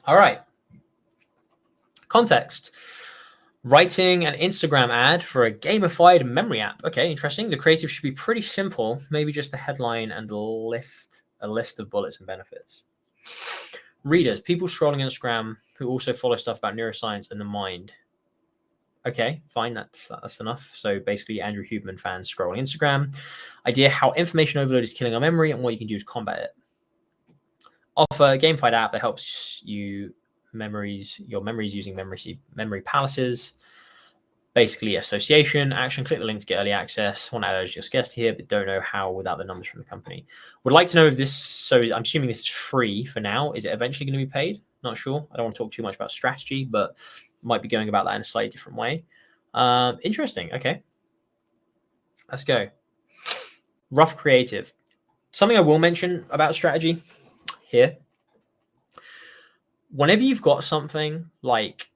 All right. Context. Writing an Instagram ad for a gamified memory app. Okay, interesting. The creative should be pretty simple. Maybe just the headline and a list of bullets and benefits. Readers, people scrolling Instagram who also follow stuff about neuroscience and the mind. Okay, fine, that's enough. So basically, Andrew Huberman fans scrolling Instagram. Idea how information overload is killing our memory and what you can do to combat it. Offer a gamified app that helps your memories using memory palaces. Basically, association, action, click the link to get early access. Want to add your guest here, but don't know how without the numbers from the company. Would like to know if this, so I'm assuming this is free for now. Is it eventually going to be paid? Not sure. I don't want to talk too much about strategy, but might be going about that in a slightly different way. Interesting. Okay. Let's go. Rough creative. Something I will mention about strategy here. Whenever you've got something like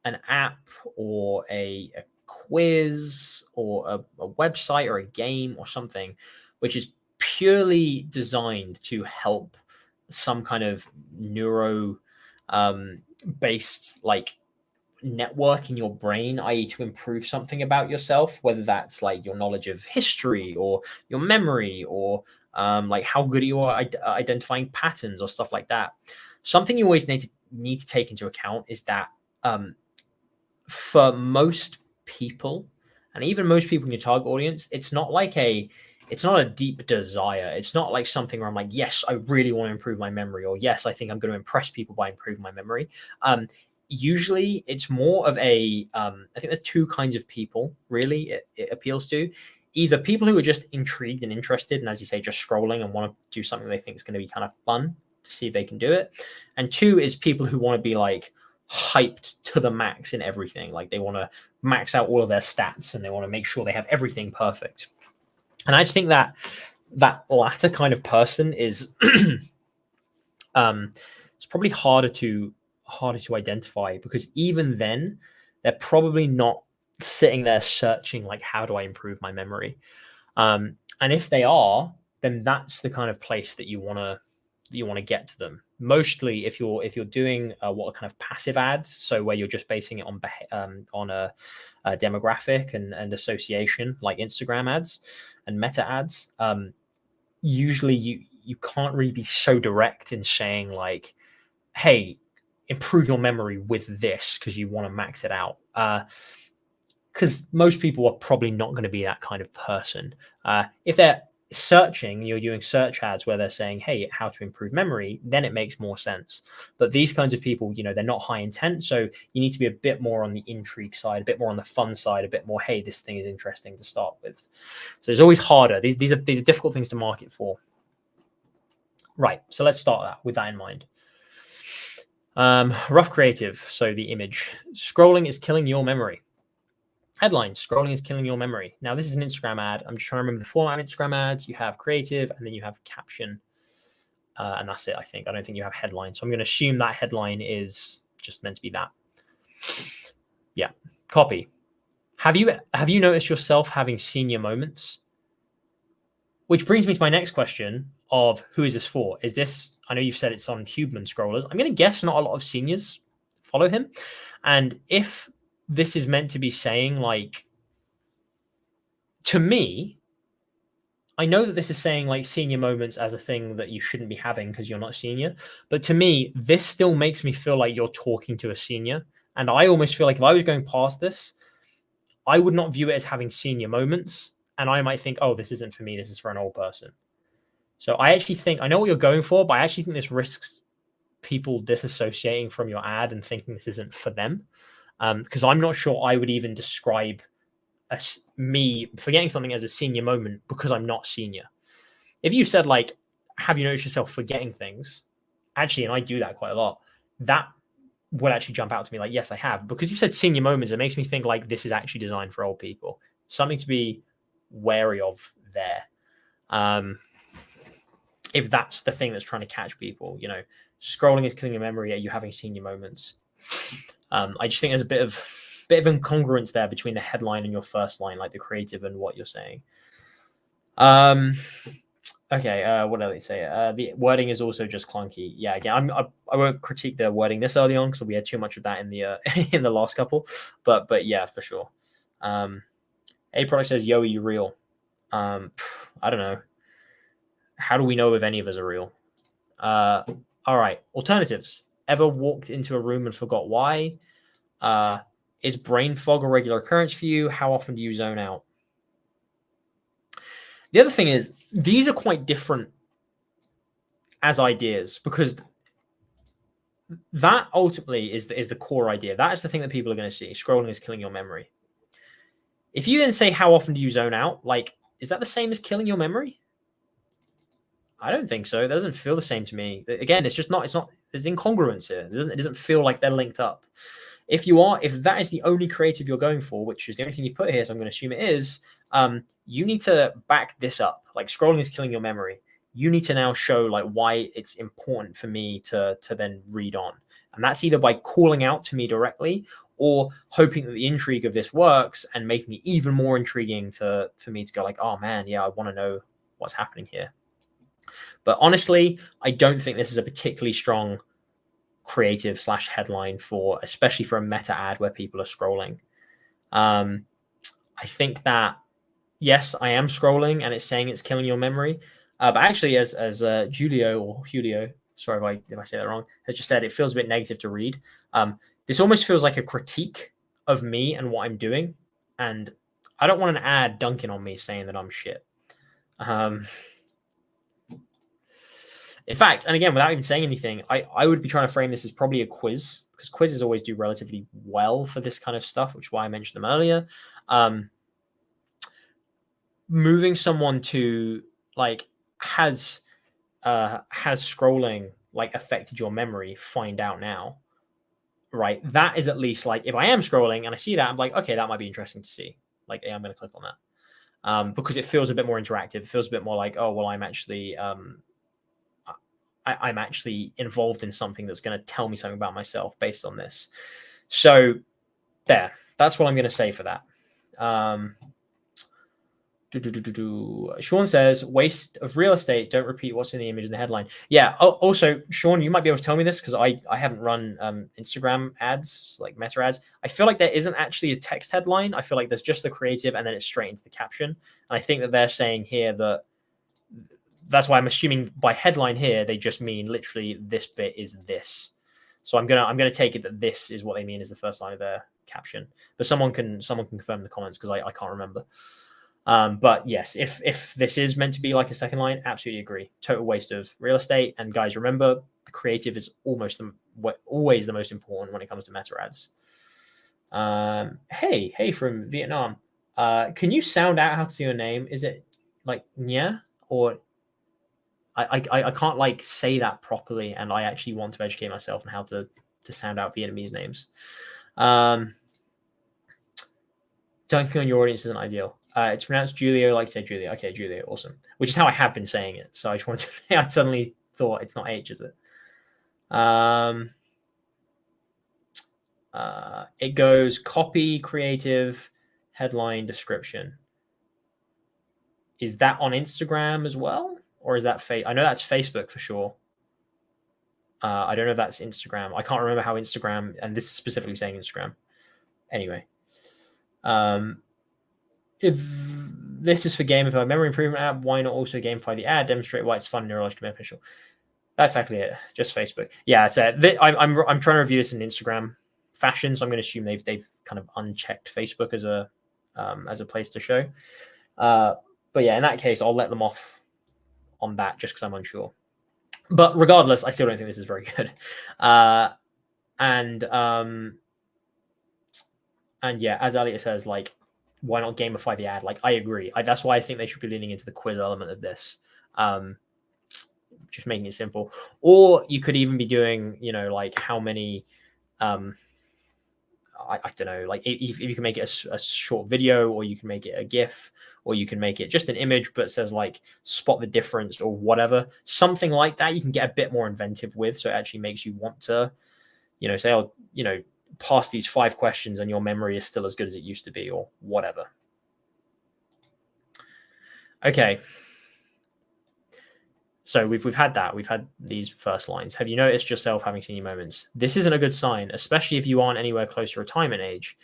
an app or a quiz or a website or a game or something which is purely designed to help some kind of neuro based like network in your brain, i.e. to improve something about yourself, whether that's like your knowledge of history or your memory or like how good you are identifying patterns or stuff like that. Something you always need to take into account is that for most people, and even most people in your target audience, it's not a deep desire. It's not like something where I'm like, yes, I really want to improve my memory, or yes, I think I'm going to impress people by improving my memory. Usually it's more of I think there's 2 kinds of people really it appeals to. Either people who are just intrigued and interested, and as you say, just scrolling and want to do something they think is going to be kind of fun to see if they can do it. And 2 is people who want to be like hyped to the max in everything. Like they want to max out all of their stats and they want to make sure they have everything perfect. And I just think that latter kind of person is it's probably harder to identify, because even then they're probably not sitting there searching like, how do I improve my memory? And if they are, then that's the kind of place that you want to get to them. Mostly if you're doing what kind of passive ads, so where you're just basing it on a demographic and association, like Instagram ads and meta ads, usually you can't really be so direct in saying like, hey, improve your memory with this because you want to max it out, because most people are probably not going to be that kind of person. If they're searching, you're doing search ads where they're saying, hey, how to improve memory, then it makes more sense. But these kinds of people, they're not high intent. So you need to be a bit more on the intrigue side, a bit more on the fun side, a bit more, hey, this thing is interesting to start with. So it's always harder. These are difficult things to market for. Right. So let's start with that in mind. Rough creative. So the image. Scrolling is killing your memory. Headline, scrolling is killing your memory. Now, this is an Instagram ad. I'm just trying to remember the format of Instagram ads. You have creative, and then you have caption. And that's it, I think. I don't think you have headline. So I'm going to assume that headline is just meant to be that. Yeah. Copy. Have you noticed yourself having senior moments? Which brings me to my next question of who is this for? Is this, I know you've said it's on human scrollers. I'm going to guess not a lot of seniors follow him. And if this is meant to be saying, like, to me, I know that this is saying like senior moments as a thing that you shouldn't be having because you're not senior. But to me, this still makes me feel like you're talking to a senior. And I almost feel like if I was going past this, I would not view it as having senior moments. And I might think, oh, this isn't for me. This is for an old person. So I actually think, I know what you're going for, but I actually think this risks people disassociating from your ad and thinking this isn't for them. Because I'm not sure I would even describe me forgetting something as a senior moment because I'm not senior. If you said, like, have you noticed yourself forgetting things? Actually, and I do that quite a lot, that would actually jump out to me like, yes, I have. Because you said senior moments, it makes me think like this is actually designed for old people. Something to be wary of there. If that's the thing that's trying to catch people, scrolling is killing your memory. Are you having senior moments? I just think there's a bit of incongruence there between the headline and your first line, like the creative and what you're saying. Okay, what did they say? The wording is also just clunky. Yeah, again, I won't critique the wording this early on because we had too much of that in the in the last couple. But yeah, for sure. A product says, "Yo, are you real?" I don't know. How do we know if any of us are real? All right, alternatives. Ever walked into a room and forgot why? Is brain fog a regular occurrence for you? How often do you zone out? The other thing is, these are quite different as ideas because that ultimately is the core idea. That is the thing that people are going to see. Scrolling is killing your memory. If you then say, how often do you zone out? Like, is that the same as killing your memory? I don't think so. It doesn't feel the same to me. Again, it's not, there's incongruence here. It doesn't feel like they're linked up. If that is the only creative you're going for, which is the only thing you put here, so I'm going to assume it is, you need to back this up. Like, scrolling is killing your memory. You need to now show like why it's important for me to then read on. And that's either by calling out to me directly or hoping that the intrigue of this works and making it even more intriguing for me to go like, oh man, yeah, I want to know what's happening here. But honestly, I don't think this is a particularly strong creative / headline especially for a meta ad where people are scrolling. I think that, yes, I am scrolling and it's saying it's killing your memory. But actually, as Julio, sorry if I say that wrong, has just said, it feels a bit negative to read. This almost feels like a critique of me and what I'm doing. And I don't want an ad dunking on me saying that I'm shit. In fact, and again, without even saying anything, I would be trying to frame this as probably a quiz, because quizzes always do relatively well for this kind of stuff, which is why I mentioned them earlier. Moving someone to like, has scrolling like affected your memory? Find out now, right? That is at least like, if I am scrolling and I see that, I'm like, okay, that might be interesting to see. Like, yeah, I'm going to click on that because it feels a bit more interactive. It feels a bit more like, oh, well, I'm actually I'm actually involved in something that's going to tell me something about myself based on this. So that's what I'm going to say for that. Sean says, waste of real estate. Don't repeat what's in the image in the headline. Yeah. Also, Sean, you might be able to tell me this because I haven't run Instagram ads, like meta ads. I feel like there isn't actually a text headline. I feel like there's just the creative and then it's straight into the caption. And I think that they're saying here that that's why I'm assuming by headline here, they just mean literally this bit is this. So I'm gonna take it that this is what they mean is the first line of their caption. But someone can confirm in the comments because I can't remember. But yes, if this is meant to be like a second line, absolutely agree. Total waste of real estate. And guys, remember, the creative is always the most important when it comes to meta ads. Hey from Vietnam. Can you sound out how to say your name? Is it like Nya, or I can't like say that properly, and I actually want to educate myself on how to sound out Vietnamese names. Dunking on your audience isn't ideal. It's pronounced Julio, like you say Julia. Okay, Julia, awesome. Which is how I have been saying it. So I just wanted to. I suddenly thought it's not H, is it? It goes copy, creative, headline, description. Is that on Instagram as well, or is that I know that's Facebook for sure. I don't know if that's Instagram. I can't remember how Instagram, and this is specifically saying Instagram. Anyway, if this is for Gamified memory improvement app, why not also gamify the ad? Demonstrate why it's fun, neurologically beneficial. That's exactly it. Just Facebook. Yeah, it's I'm trying to review this in Instagram fashion, so I'm going to assume they've kind of unchecked Facebook as a place to show. But yeah, in that case, I'll let them off on that just because I'm unsure. But regardless, I still don't think this is very good. And yeah, as Elliot says, like, why not gamify the ad? Like, I agree. That's why I think they should be leaning into the quiz element of this. Just making it simple. Or you could even be doing, like how many, I don't know, like if you can make it a short video, or you can make it a GIF, or you can make it just an image, but says like spot the difference or whatever, something like that. You can get a bit more inventive with, so it actually makes you want to, say, oh, pass these 5 questions and your memory is still as good as it used to be, or whatever. Okay. So we've had that. We've had these first lines. Have you noticed yourself having senior moments? This isn't a good sign, especially if you aren't anywhere close to retirement age.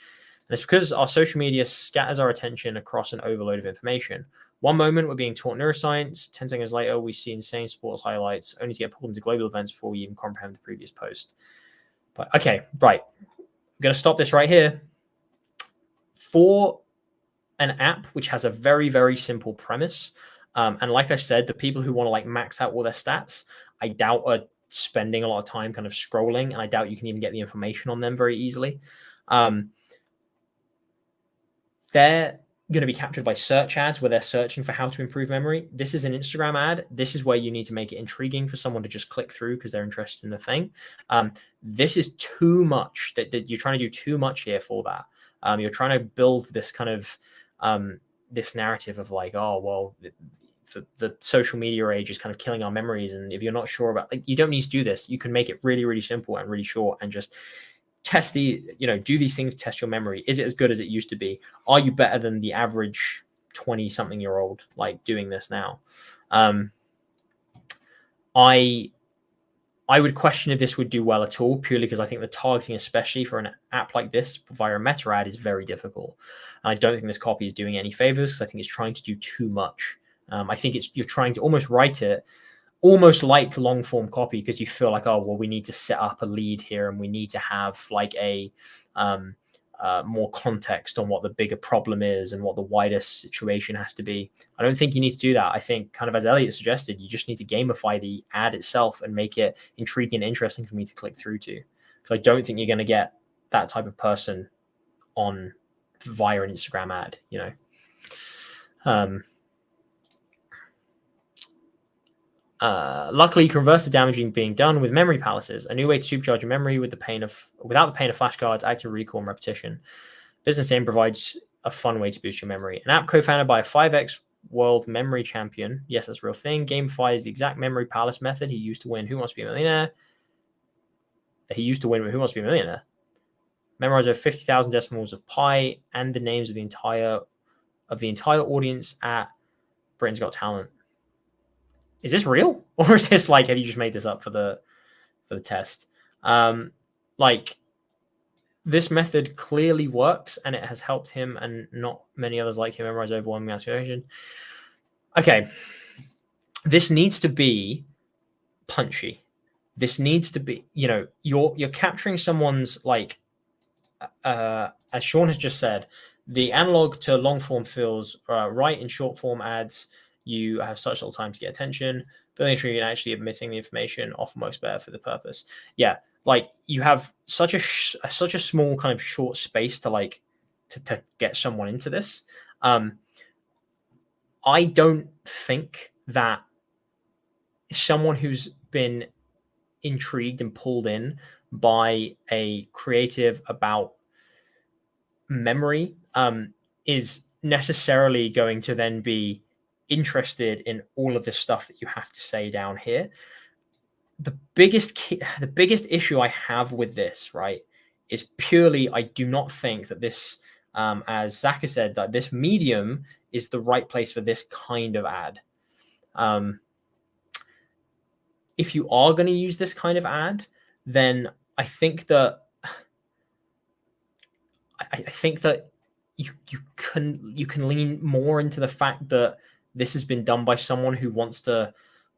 And it's because our social media scatters our attention across an overload of information. One moment we're being taught neuroscience, 10 seconds later we see insane sports highlights, only to get pulled into global events before we even comprehend the previous post. But okay, right. I'm going to stop this right here. For an app which has a very, very simple premise, and like I said, the people who want to like max out all their stats, I doubt are spending a lot of time kind of scrolling, and I doubt you can even get the information on them very easily. They're going to be captured by search ads where they're searching for how to improve memory. This is an Instagram ad. This is where you need to make it intriguing for someone to just click through because they're interested in the thing. This is too much. That you're trying to do too much here for that. You're trying to build this kind of this narrative of like, oh, well, the social media age is kind of killing our memories. And if you're not sure about, like, you don't need to do this. You can make it really, really simple and really short and just test do these things, test your memory. Is it as good as it used to be? Are you better than the average 20-something-year-old like doing this now? I would question if this would do well at all, purely because I think the targeting, especially for an app like this via a meta ad, is very difficult. And I don't think this copy is doing any favors, because I think it's trying to do too much. I think you're trying to almost write it almost like long form copy, because you feel like, oh, well, we need to set up a lead here, and we need to have like a more context on what the bigger problem is and what the wider situation has to be. I don't think you need to do that. I think, kind of as Elliot suggested, you just need to gamify the ad itself and make it intriguing and interesting for me to click through to. Because I don't think you're going to get that type of person on via an Instagram ad, Luckily, you can reverse the damaging being done with memory palaces, a new way to supercharge your memory without the pain of flashcards, active recall, and repetition. Business Aim provides a fun way to boost your memory. An app co-founded by a 5x world memory champion. Yes, that's a real thing. Gamified is the exact memory palace method he used to win Who Wants to Be a Millionaire. Memorize over 50,000 decimals of pi and the names of the entire audience at Britain's Got Talent. Is this real, or is this like, have you just made this up for the test? Like, this method clearly works, and it has helped him and not many others like him memorize overwhelming amounts of information. Okay, this needs to be punchy. This needs to be, you're capturing someone's, like, as Sean has just said, The analog to long form feels right. In short form ads, you have such little time to get attention. Building a tree and actually admitting the information often works better for the purpose. Yeah, like you have such a small kind of short space to like to get someone into this. I don't think that someone who's been intrigued and pulled in by a creative about memory is necessarily going to then be interested in all of the stuff that you have to say down here. The biggest issue I have with this, right, is purely I do not think that this, as Zach has said, that this medium is the right place for this kind of ad. If you are going to use this kind of ad, then I think that you can lean more into the fact that this has been done by someone who wants to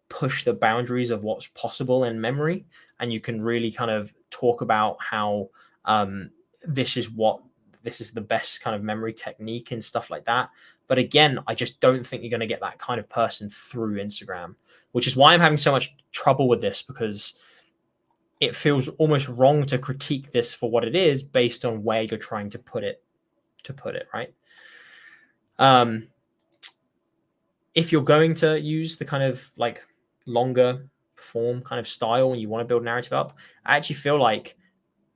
push the boundaries of what's possible in memory, and you can really kind of talk about how this is the best kind of memory technique and stuff like that. But again, I just don't think you're going to get that kind of person through Instagram, which is why I'm having so much trouble with this, because it feels almost wrong to critique this for what it is based on where you're trying to put it, right? If you're going to use the kind of like longer form kind of style and you want to build narrative up, I actually feel like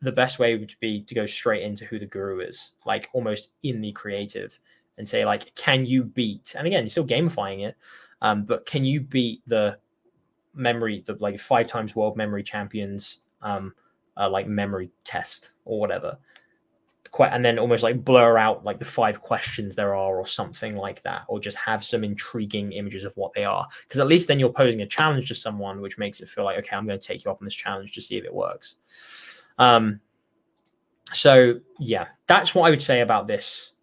the best way would be to go straight into who the guru is, like almost in the creative, and say like, can you beat, and again, you're still gamifying it, but can you beat the memory, the like 5 times world memory champions, like memory test or whatever, and then almost like blur out like the 5 questions there are or something like that, or just have some intriguing images of what they are, because at least then you're posing a challenge to someone, which makes it feel like, okay, I'm going to take you up on this challenge to see if it works. So yeah, that's what I would say about this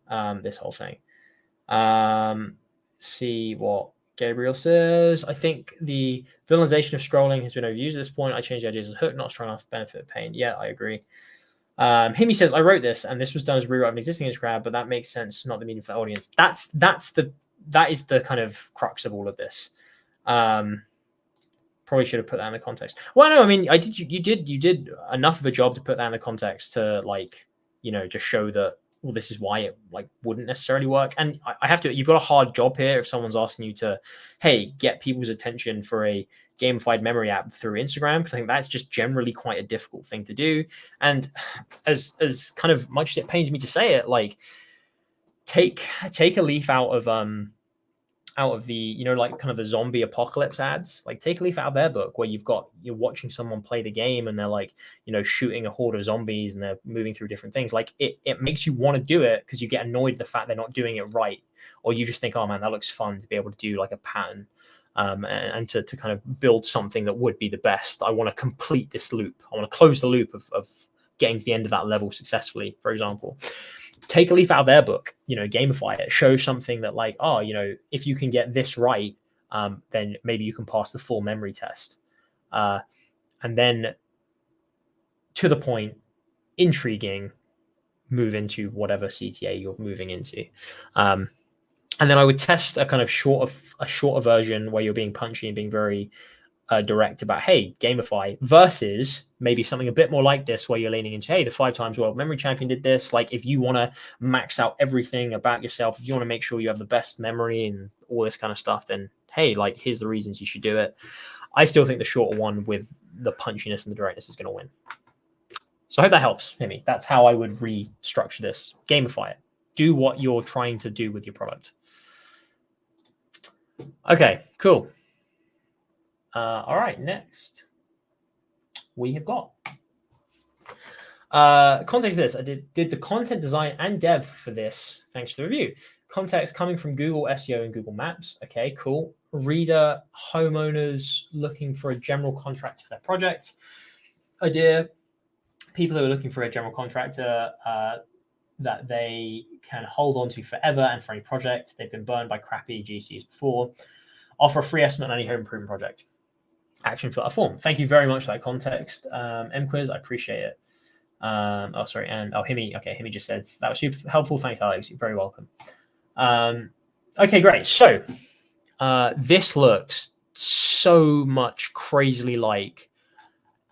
this whole thing. See what Gabriel says. I think the villainization of scrolling has been overused at this point. I changed the ideas of Hook, not strong enough benefit of pain. Yeah, I agree. Himi says, I wrote this and this was done as a rewrite of an existing Instagram, but that makes sense, not the medium for the audience. That is the kind of crux of all of this. Probably should have put that in the context. Well, no, I mean, you did enough of a job to put that in the context to, like, you know, just show that, well, this is why it like wouldn't necessarily work. And I have to, you've got a hard job here if someone's asking you to, hey, get people's attention for a gamified memory app through Instagram, because I think that's just generally quite a difficult thing to do. And as kind of much as it pains me to say it, like take a leaf out of the, you know, like kind of the zombie apocalypse ads, like take a leaf out of their book, where you're watching someone play the game and they're like, you know, shooting a horde of zombies and they're moving through different things. Like it makes you want to do it because you get annoyed at the fact they're not doing it right. Or you just think, oh man, that looks fun to be able to do like a pattern and to kind of build something that would be the best. I want to complete this loop. I want to close the loop of getting to the end of that level successfully, for example. Take a leaf out of their book, you know, gamify it, show something that like, oh, you know, if you can get this right, then maybe you can pass the full memory test. And then to the point, intriguing, move into whatever CTA you're moving into. And then I would test a kind of shorter version where you're being punchy and being very direct about, hey, gamify, versus maybe something a bit more like this where you're leaning into, hey, the 5 times world memory champion did this. Like if you want to max out everything about yourself, if you want to make sure you have the best memory and all this kind of stuff, then hey, like here's the reasons you should do it. I still think the shorter one with the punchiness and the directness is going to win. So I hope that helps, Himi. That's how I would restructure this. Gamify it. Do what you're trying to do with your product. Okay, cool. All right, next we have got context of this. I did the content design and dev for this. Thanks for the review. Context coming from Google SEO and Google Maps. Okay, cool. Reader, homeowners looking for a general contractor for their project. Idea, people who are looking for a general contractor that they can hold on to forever and for any project. They've been burned by crappy GCs before. Offer a free estimate on any home improvement project. Action fill out form. Thank you very much for that context, MQuiz. I appreciate it. Oh, sorry. And Himi. Okay, Himi just said that was super helpful. Thanks, Alex. You're very welcome. Okay, great. So this looks so much crazily like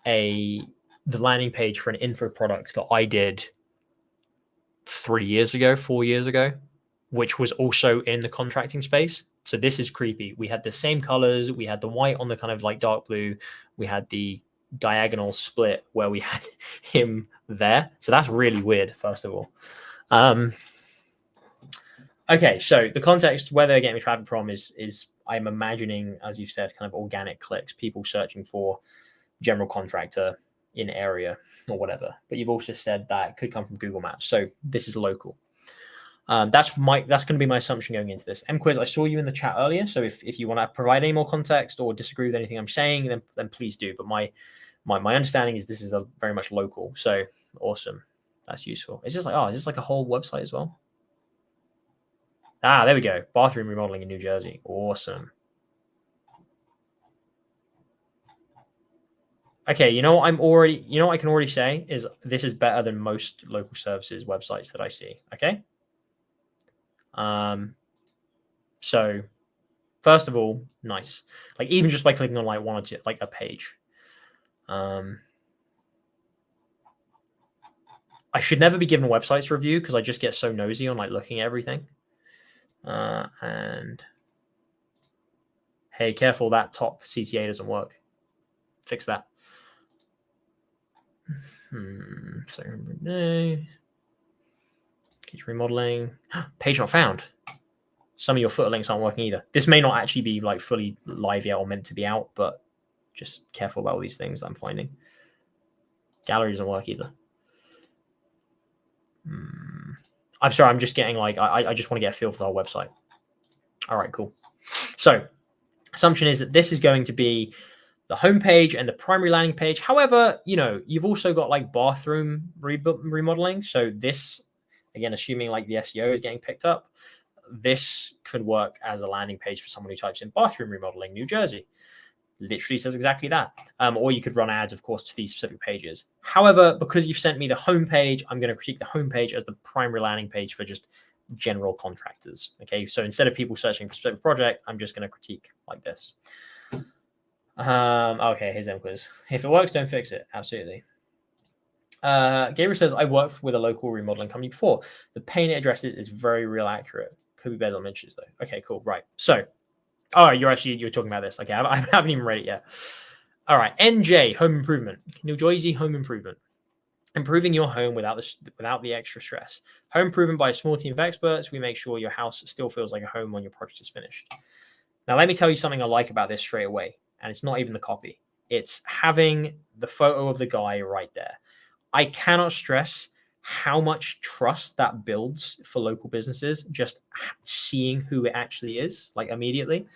the landing page for an info product that I did 4 years ago, which was also in the contracting space. So this is creepy. We had the same colors. We had the white on the kind of like dark blue. We had the diagonal split where we had him there. So that's really weird, first of all. Okay, so the context where they're getting traffic from is I'm imagining, as you've said, kind of organic clicks, people searching for general contractor in area or whatever. But you've also said that it could come from Google Maps. So this is local. That's going to be my assumption going into this. MQuiz, I saw you in the chat earlier, so if you want to provide any more context or disagree with anything I'm saying, then please do. But my understanding is this is a very much local. So awesome, that's useful. Is this like a whole website as well? There we go. Bathroom remodeling in New Jersey. Awesome. Okay, you know what I can already say is this is better than most local services websites that I see. Okay. So first of all, nice. Like even just by clicking on like one or two, like a page. I should never be given websites to review because I just get so nosy on like looking at everything. And hey, careful, that top CTA doesn't work. Fix that. So keep remodeling. Page not found. Some of your footer links aren't working either. This may not actually be like fully live yet or meant to be out, but just careful about all these things I'm finding. Gallery doesn't work either. I'm sorry, I'm just getting like, I just want to get a feel for the whole website. All right, cool. So assumption is that this is going to be the homepage and the primary landing page. However, you've also got like bathroom remodeling. So this, again, assuming like the SEO is getting picked up, this could work as a landing page for someone who types in bathroom remodeling, New Jersey. Literally says exactly that. Or you could run ads, of course, to these specific pages. However, because you've sent me the homepage, I'm going to critique the homepage as the primary landing page for just general contractors. Okay, so instead of people searching for a specific project, I'm just going to critique like this. Okay, here's MQuiz. If it works, don't fix it. Absolutely. Gabriel says, I worked with a local remodeling company before. The paint addresses is very real accurate. Could be better on inches though. Okay, cool. Right. So, you're talking about this. Okay, I haven't even read it yet. All right. NJ, home improvement. New Jersey home improvement. Improving your home without the extra stress. Home improvement by a small team of experts. We make sure your house still feels like a home when your project is finished. Now, let me tell you something I like about this straight away. And it's not even the copy. It's having the photo of the guy right there. I cannot stress how much trust that builds for local businesses, just seeing who it actually is, like immediately.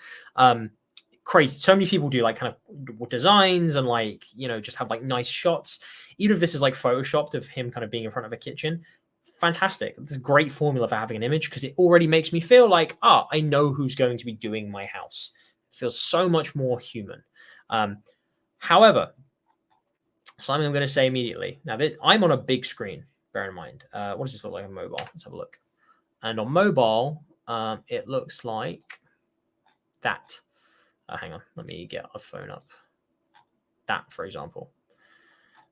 Crazy. So many people do like kind of designs and like, just have like nice shots. Even if this is like photoshopped of him kind of being in front of a kitchen, fantastic. It's a great formula for having an image because it already makes me feel like, I know who's going to be doing my house. It feels so much more human. However, something I'm going to say immediately. Now, I'm on a big screen, bear in mind. What does this look like on mobile? Let's have a look. And on mobile, it looks like that. Hang on, let me get a phone up. That, for example.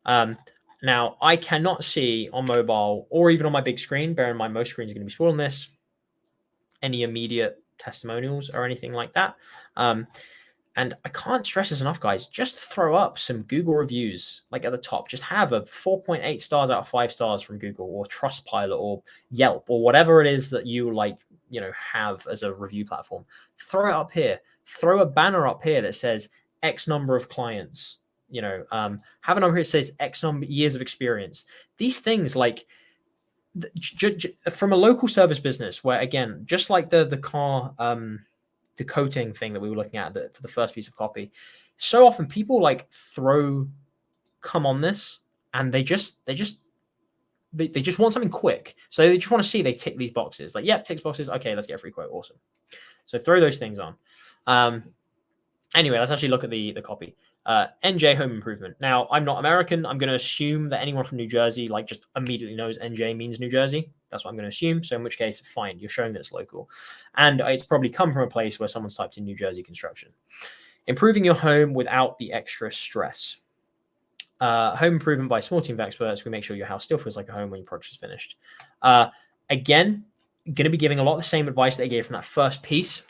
Now, I cannot see on mobile or even on my big screen, bear in mind most screens are going to be smaller than this, any immediate testimonials or anything like that. And I can't stress this enough, guys. Just throw up some Google reviews, like at the top. Just have a 4.8 stars out of 5 stars from Google or Trustpilot or Yelp or whatever it is that you like, have as a review platform. Throw it up here. Throw a banner up here that says X number of clients. Have a number here that says X number years of experience. These things, like from a local service business, where again, just like the car. The coating thing that we were looking at for the first piece of copy, so often people like come on this and they just want something quick. So they just want to see they tick these boxes. Like, yep, ticks boxes. Okay, let's get a free quote. Awesome. So throw those things on. Anyway, let's actually look at the copy. NJ home improvement. Now, I'm not American. I'm going to assume that anyone from New Jersey like just immediately knows NJ means New Jersey. That's what I'm going to assume. So in which case, fine, you're showing that it's local. And it's probably come from a place where someone's typed in New Jersey construction. Improving your home without the extra stress. Home improvement by a small team of experts. We make sure your house still feels like a home when your project is finished. Again, going to be giving a lot of the same advice that I gave from that first piece.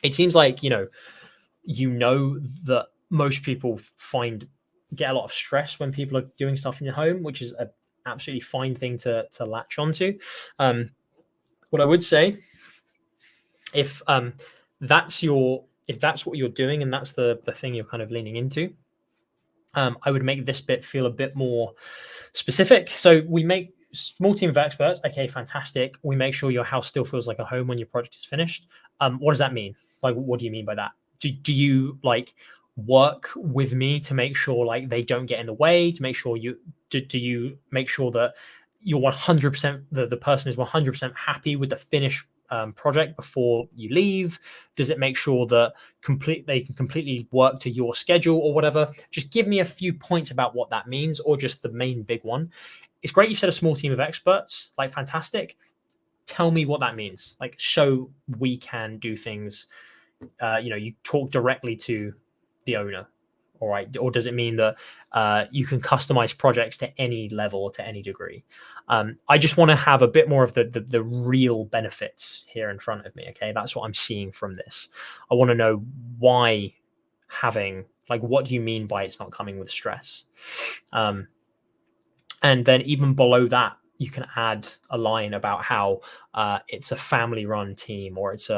It seems like, you know that most people get a lot of stress when people are doing stuff in your home, which is an absolutely fine thing to latch onto. What I would say, if that's what you're doing and that's the thing you're kind of leaning into, I would make this bit feel a bit more specific. So we make small team of experts. Okay, fantastic. We make sure your house still feels like a home when your project is finished. What does that mean? Like, what do you mean by that? Do you like work with me to make sure like they don't get in the way, to make sure do you make sure that you're 100%, the person is 100% happy with the finished project before you leave? Does it make sure that they can completely work to your schedule or whatever? Just give me a few points about what that means, or just the main big one. It's great you've said a small team of experts, like fantastic. Tell me what that means. Like, so we can do things. You talk directly to the owner, all right? Or does it mean that you can customize projects to any level or to any degree? I just want to have a bit more of the real benefits here in front of me. Okay, that's what I'm seeing from this. I want to know why what do you mean by it's not coming with stress? And then even below that, you can add a line about how it's a family-run team, or it's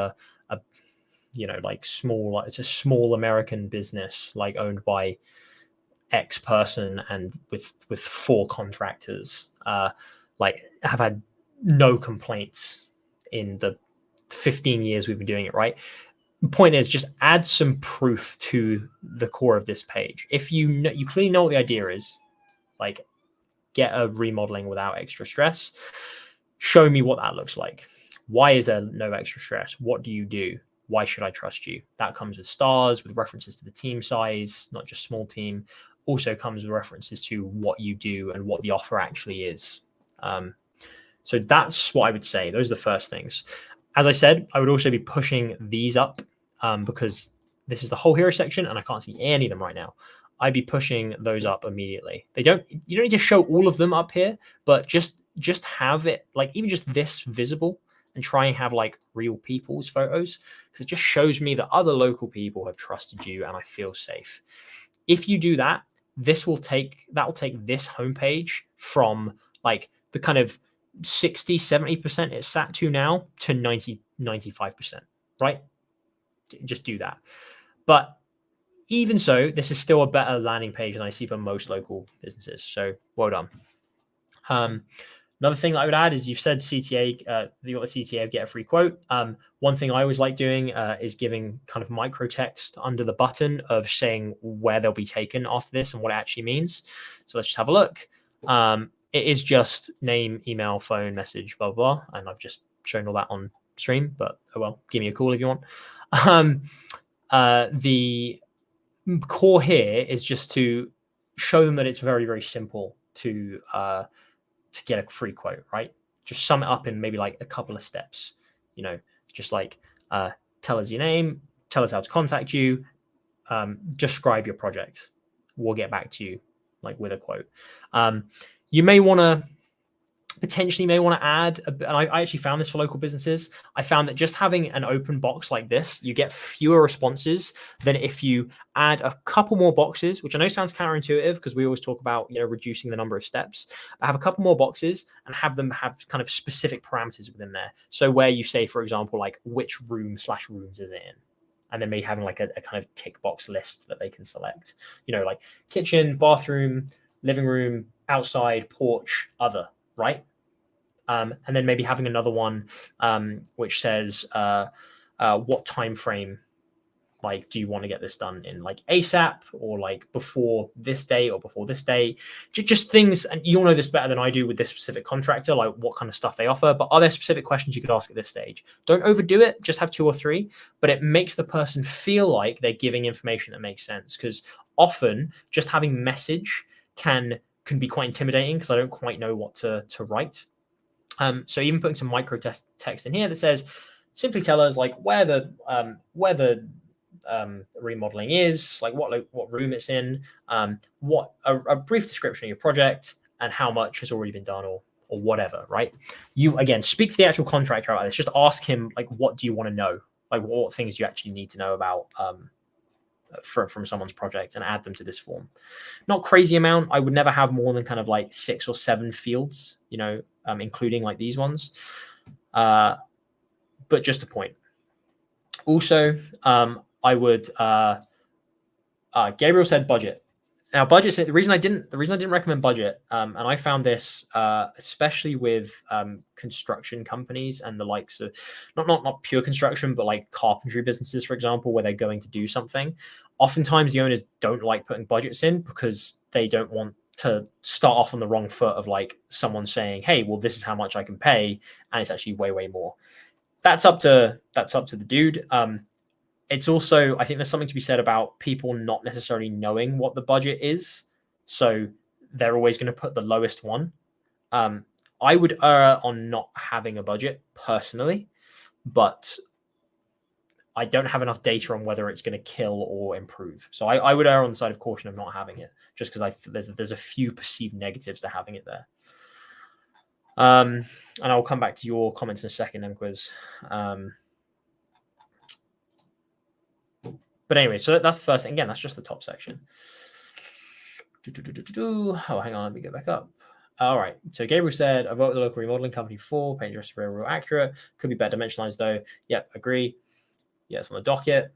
it's a small American business, like owned by X person and with 4 contractors, like have had no complaints in the 15 years we've been doing it, right? The point is, just add some proof to the core of this page. If you clearly know what the idea is, like, get a remodeling without extra stress. Show me what that looks like. Why is there no extra stress? What do you do? Why should I trust you? That comes with stars, with references to the team size, not just small team. Also comes with references to what you do and what the offer actually is. So that's what I would say. Those are the first things. As I said, I would also be pushing these up because this is the whole hero section and I can't see any of them right now. I'd be pushing those up immediately. You don't need to show all of them up here, but just have it, like, even just this visible, and try and have like real people's photos, because it just shows me that other local people have trusted you and I feel safe. If you do that, that will take this homepage from like the kind of 60-70% it's sat to now to 90-95%, right? Just do that. But even so, this is still a better landing page than I see for most local businesses. So well done. Another thing that I would add is, you've said CTA, you got the CTA of get a free quote. One thing I always like doing is giving kind of micro text under the button of saying where they'll be taken after this and what it actually means. So let's just have a look. It is just name, email, phone, message, blah, blah. And I've just shown all that on stream, but oh well, give me a call if you want. The core here is just to show them that it's very, very simple to get a free quote, right? Just sum it up in maybe like a couple of steps, just like tell us your name, tell us how to contact you, describe your project. We'll get back to you like with a quote. You may want to add, and I actually found this for local businesses. I found that just having an open box like this, you get fewer responses than if you add a couple more boxes, which I know sounds counterintuitive because we always talk about, reducing the number of steps. But have a couple more boxes and have them have kind of specific parameters within there. So where you say, for example, like which room/rooms is it in? And then maybe having like a kind of tick box list that they can select, like kitchen, bathroom, living room, outside, porch, other, right? And then maybe having another one which says what time frame Like, do you want to get this done in like ASAP or like before this date or before this date? Just things, and you'll know this better than I do with this specific contractor, like what kind of stuff they offer. But are there specific questions you could ask at this stage? Don't overdo it. Just have 2 or 3, but it makes the person feel like they're giving information that makes sense. Because often just having message can be quite intimidating because I don't quite know what to write. So even putting some micro text in here that says, simply tell us like where the remodeling is, like what room it's in, what a brief description of your project and how much has already been done or whatever, right? You again speak to the actual contractor about this. Just ask him like, what do you want to know? Like what things you actually need to know about from someone's project, and add them to this form. Not crazy amount. I would never have more than kind of like 6 or 7 fields, you know, including like these ones. But just a point. Also, I would Gabriel said budget. Now budget, the reason I didn't recommend budget, and I found this especially with construction companies and the likes of not pure construction, but like carpentry businesses, for example, where they're going to do something. Oftentimes the owners don't like putting budgets in because they don't want to start off on the wrong foot of like someone saying, hey, well, this is how much I can pay, and it's actually way more. That's up to the dude. It's also, I think there's something to be said about people not necessarily knowing what the budget is. So they're always going to put the lowest one. I would err on not having a budget personally, but I don't have enough data on whether it's going to kill or improve. So I would err on the side of caution of not having it, just because there's a few perceived negatives to having it there. And I'll come back to your comments in a second, Mquiz. But anyway, so that's the first thing. Again, that's just the top section. Oh, hang on, let me go back up. All right. So Gabriel said, I've worked with a local remodeling company before. Paint is very real accurate. Could be better dimensionalized though. Yep, agree. Yeah, it's on the docket.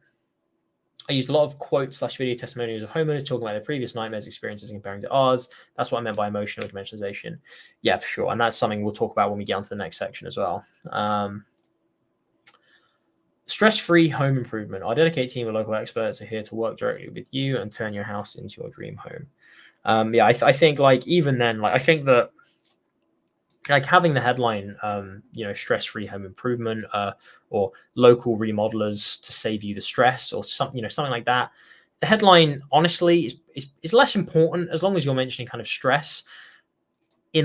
I used a lot of quotes / video testimonials of homeowners talking about their previous nightmares experiences and comparing to ours. That's what I meant by emotional dimensionalization. Yeah, for sure. And that's something we'll talk about when we get onto the next section as well. Stress-free home improvement. Our dedicated team of local experts are here to work directly with you and turn your house into your dream home. Yeah, I think like even then, like I think that like having the headline, you know, stress-free home improvement, or local remodelers to save you the stress, or something, you know, something like that. The headline, honestly, is less important as long as you're mentioning kind of stress, as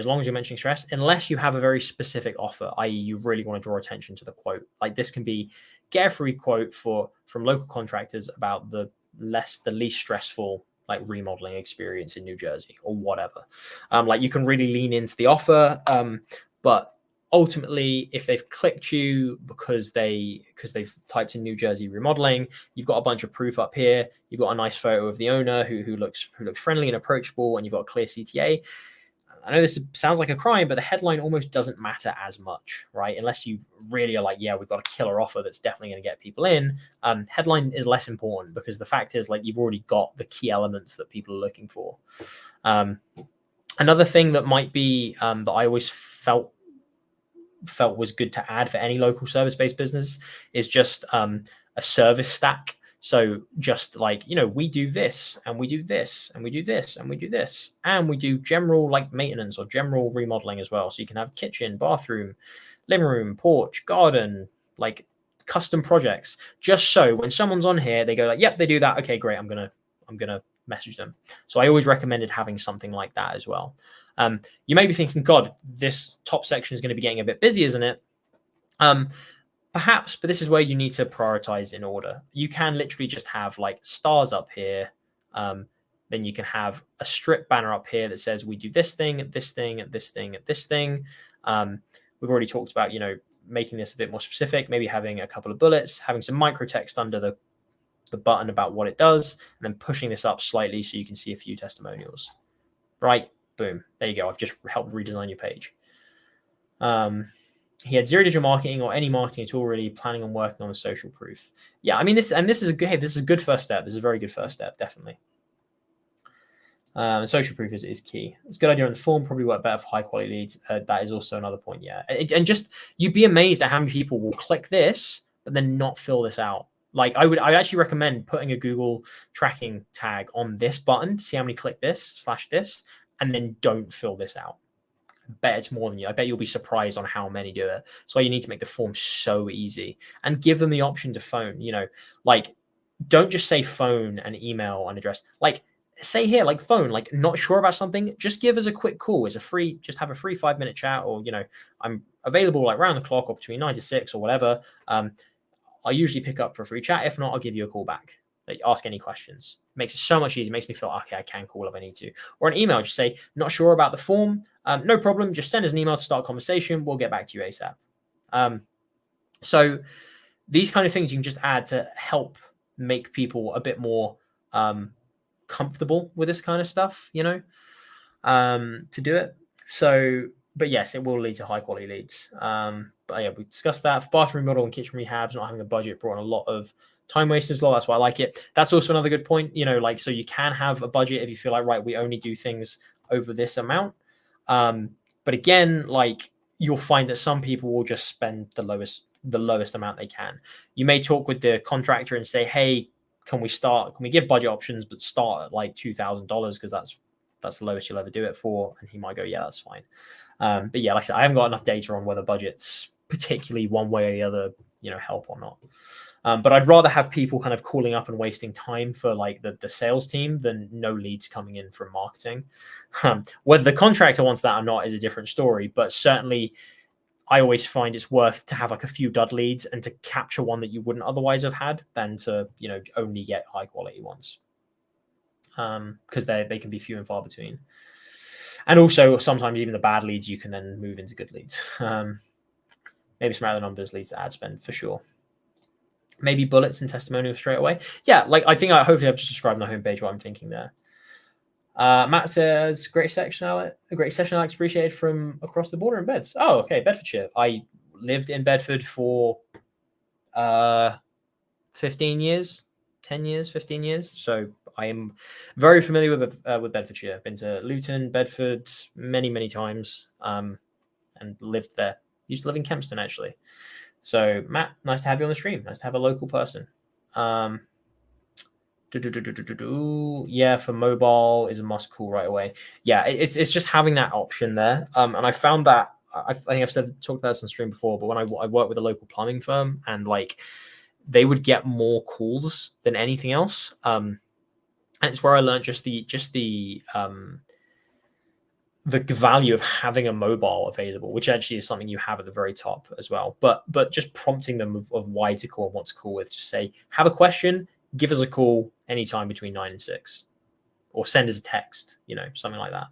long as you're mentioning stress, unless you have a very specific offer, i.e. you really want to draw attention to the quote. Like this can be get a free quote from local contractors about the least stressful like remodeling experience in New Jersey or whatever. Like you can really lean into the offer. But ultimately, if they've clicked you because they've typed in New Jersey remodeling, you've got a bunch of proof up here. You've got a nice photo of the owner who looks friendly and approachable, and you've got a clear CTA. I know this sounds like a crime, but the headline almost doesn't matter as much, right? Unless you really are like, yeah, we've got a killer offer that's definitely going to get people in. Headline is less important because the fact is, like, you've already got the key elements that people are looking for. Another thing that might be that I always felt was good to add for any local service-based business is just a service stack. So just like, you know, we do this and we do this and we do this and we do this and we do general like maintenance or general remodeling as well. So you can have kitchen, bathroom, living room, porch, garden, like custom projects. Just so when someone's on here, they go like, yep, they do that. Okay, great. I'm gonna message them. So I always recommended having something like that as well. You may be thinking, God, this top section is going to be getting a bit busy, isn't it? Perhaps, but this is where you need to prioritize in order. You can literally just have like stars up here. Then you can have a strip banner up here that says we do this thing, this thing, this thing, this thing. We've already talked about, you know, making this a bit more specific, maybe having a couple of bullets, having some micro text under the button about what it does, and then pushing this up slightly so you can see a few testimonials. Right, boom, there you go. I've just helped redesign your page. He had 0 digital marketing or any marketing at all, really planning on working on the social proof. Yeah, I mean, this is a good first step. This is a very good first step, definitely. Social proof is key. It's a good idea on the form, probably work better for high quality leads. That is also another point, yeah. And just, you'd be amazed at how many people will click this, but then not fill this out. Like I actually recommend putting a Google tracking tag on this button to see how many click this / this, and then don't fill this out. I bet it's more than you. I bet you'll be surprised on how many do it. That's why you need to make the form so easy and give them the option to phone. Like don't just say phone and email and address. Like say here, like phone, like not sure about something, just give us a quick call. Just have a free 5-minute chat, or I'm available like round the clock or between 9 to 6 or whatever. I usually pick up for a free chat. If not, I'll give you a call back. Like, ask any questions. Makes it so much easier. Makes me feel, okay, I can call if I need to. Or an email, just say, not sure about the form. No problem. Just send us an email to start a conversation. We'll get back to you ASAP. So these kind of things you can just add to help make people a bit more comfortable with this kind of stuff, to do it. So, but yes, it will lead to high quality leads. But yeah, we discussed that. For bathroom remodel and kitchen rehabs, not having a budget brought on a lot of time wasters as well. That's why I like it. That's also another good point, like, so you can have a budget if you feel like, right, we only do things over this amount. But again, like, you'll find that some people will just spend the lowest amount they can. You may talk with the contractor and say, hey, can we give budget options, but start at like $2,000 because that's the lowest you'll ever do it for. And he might go, yeah, that's fine. But yeah, like I said, I haven't got enough data on whether budgets particularly one way or the other, help or not. But I'd rather have people kind of calling up and wasting time for like the sales team than no leads coming in from marketing. Whether the contractor wants that or not is a different story, but certainly I always find it's worth to have like a few dud leads and to capture one that you wouldn't otherwise have had than to, only get high quality ones. Because they can be few and far between. And also sometimes even the bad leads, you can then move into good leads. Maybe some other numbers leads to ad spend for sure. Maybe bullets and testimonials straight away. Yeah, like hopefully I've just described on the homepage what I'm thinking there. Matt says, great session, Alex. Appreciated from across the border in Beds. Oh, okay, Bedfordshire. I lived in Bedford for 15 years. So I am very familiar with Bedfordshire. Been to Luton, Bedford many, many times, and lived there. Used to live in Kempston, actually. So, Matt, nice to have you on the stream. Nice to have a local person. Yeah, for mobile is a must call right away. Yeah, it's just having that option there. And I found that, I think I've talked about this on stream before, but when I worked with a local plumbing firm, and like they would get more calls than anything else. And it's where I learned just the value of having a mobile available, which actually is something you have at the very top as well. But just prompting them of why to call and what to call with. Just say, have a question, give us a call anytime between 9 and 6, or send us a text, something like that.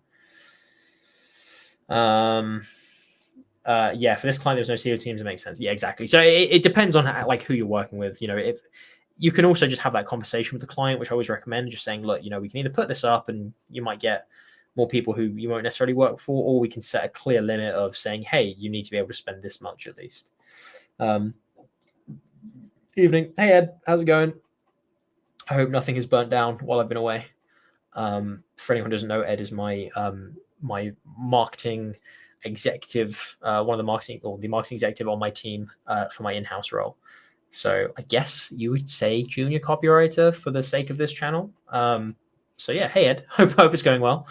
Yeah, for this client, there's no CEO teams. It makes sense. Yeah, exactly. So it depends on who you're working with. If you can also just have that conversation with the client, which I always recommend, just saying, look, we can either put this up and you might get more people who you won't necessarily work for, or we can set a clear limit of saying, hey, you need to be able to spend this much at least. Evening. Hey, Ed, how's it going? I hope nothing has burnt down while I've been away. For anyone who doesn't know, Ed is my my marketing executive, one of the marketing executive on my team for my in-house role. So I guess you would say junior copywriter for the sake of this channel. So yeah, hey Ed, hope it's going well.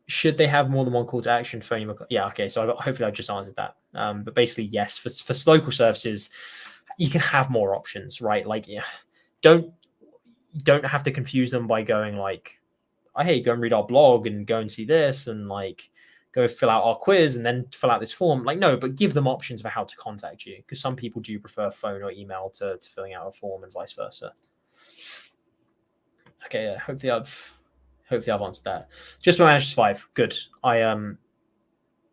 Should they have more than one call to action? Phone, yeah, okay. So hopefully I've just answered that. But basically, yes, for local services, you can have more options, right? Like, yeah, don't have to confuse them by going like, oh, hey, go and read our blog and go and see this and like go fill out our quiz and then fill out this form. Like, no, but give them options for how to contact you, because some people do prefer phone or email to filling out a form and vice versa. Okay, yeah, hopefully I've answered that. Just managed 5. Good. I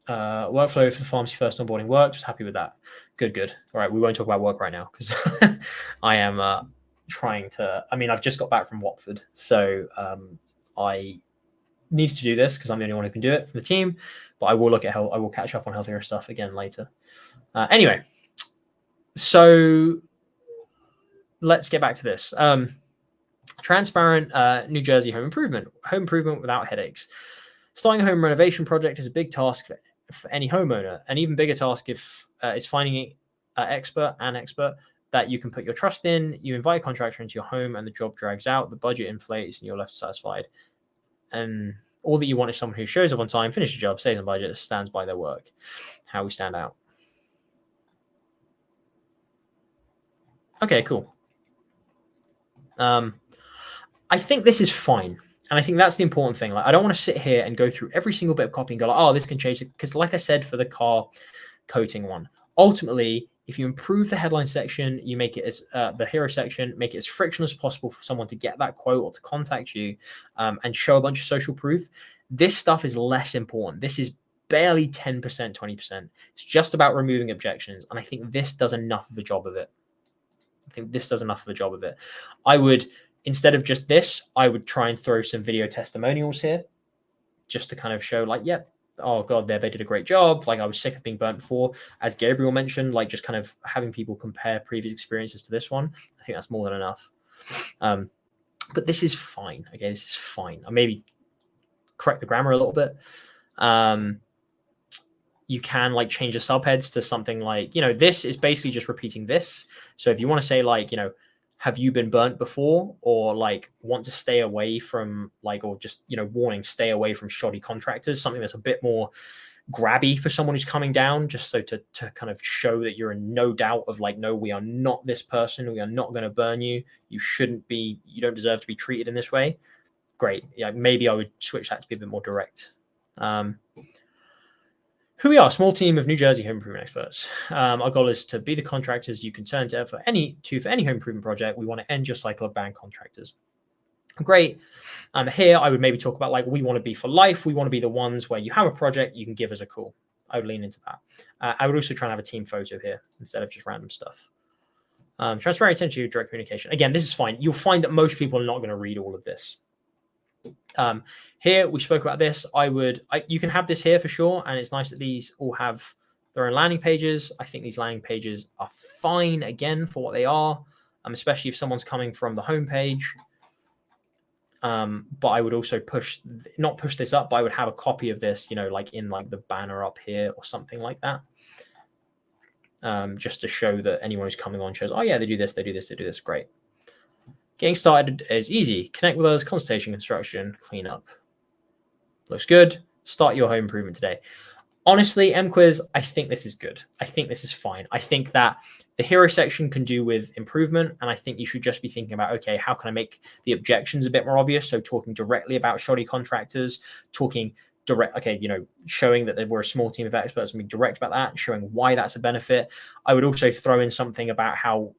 workflow for the pharmacy first onboarding worked. Just happy with that. Good. All right, we won't talk about work right now because I am trying to. I mean, I've just got back from Watford, so I need to do this because I'm the only one who can do it from the team. But I will look at I will catch up on healthier stuff again later. Anyway, so let's get back to this. Transparent New Jersey home improvement without headaches. Starting a home renovation project is a big task for any homeowner. An even bigger task if is finding expert that you can put your trust in. You invite a contractor into your home and the job drags out, the budget inflates, and you're left satisfied. And all that you want is someone who shows up on time, finishes the job, stays on budget, stands by their work. How we stand out. Okay, cool. I think this is fine. And I think that's the important thing. Like, I don't want to sit here and go through every single bit of copy and go like, oh, this can change it. Because like I said, for the car coating one, ultimately, if you improve the headline section, you make it as the hero section, make it as frictionless as possible for someone to get that quote or to contact you and show a bunch of social proof. This stuff is less important. This is barely 10%, 20%. It's just about removing objections. And I think this does enough of a job of it. I would, instead of just this, I would try and throw some video testimonials here just to kind of show like, yeah, oh God, they did a great job. Like, I was sick of being burnt before. As Gabriel mentioned, like just kind of having people compare previous experiences to this one. I think that's more than enough. But this is fine. Okay, this is fine. I maybe correct the grammar a little bit. You can like change the subheads to something like, this is basically just repeating this. So if you want to say like, have you been burnt before, or like want to stay away from like, or just, warning, stay away from shoddy contractors, something that's a bit more grabby for someone who's coming down, just so to kind of show that you're in no doubt of like, no, we are not this person. We are not going to burn you. You don't deserve to be treated in this way. Great. Yeah. Maybe I would switch that to be a bit more direct. Who we are, small team of New Jersey home improvement experts. Our goal is to be the contractors you can turn to for any home improvement project. We want to end your cycle of banned contractors. Great. Here, I would maybe talk about like, we want to be for life. We want to be the ones where you have a project, you can give us a call. I would lean into that. I would also try and have a team photo here instead of just random stuff. Transparent attention to direct communication. Again, this is fine. You'll find that most people are not going to read all of this. Here we spoke about this. You can have this here for sure, and it's nice that these all have their own landing pages. I think these landing pages are fine again for what they are, especially if someone's coming from the home page. But I would also not push this up, but I would have a copy of this, like in like the banner up here or something like that, just to show that anyone who's coming on shows, oh yeah, they do this. Great. Getting started is easy. Connect with us, consultation, construction, clean up. Looks good. Start your home improvement today. Honestly, MQuiz, I think this is good. I think this is fine. I think that the hero section can do with improvement, and I think you should just be thinking about, okay, how can I make the objections a bit more obvious? So talking directly about shoddy contractors, showing that we're a small team of experts and be direct about that, showing why that's a benefit. I would also throw in something about how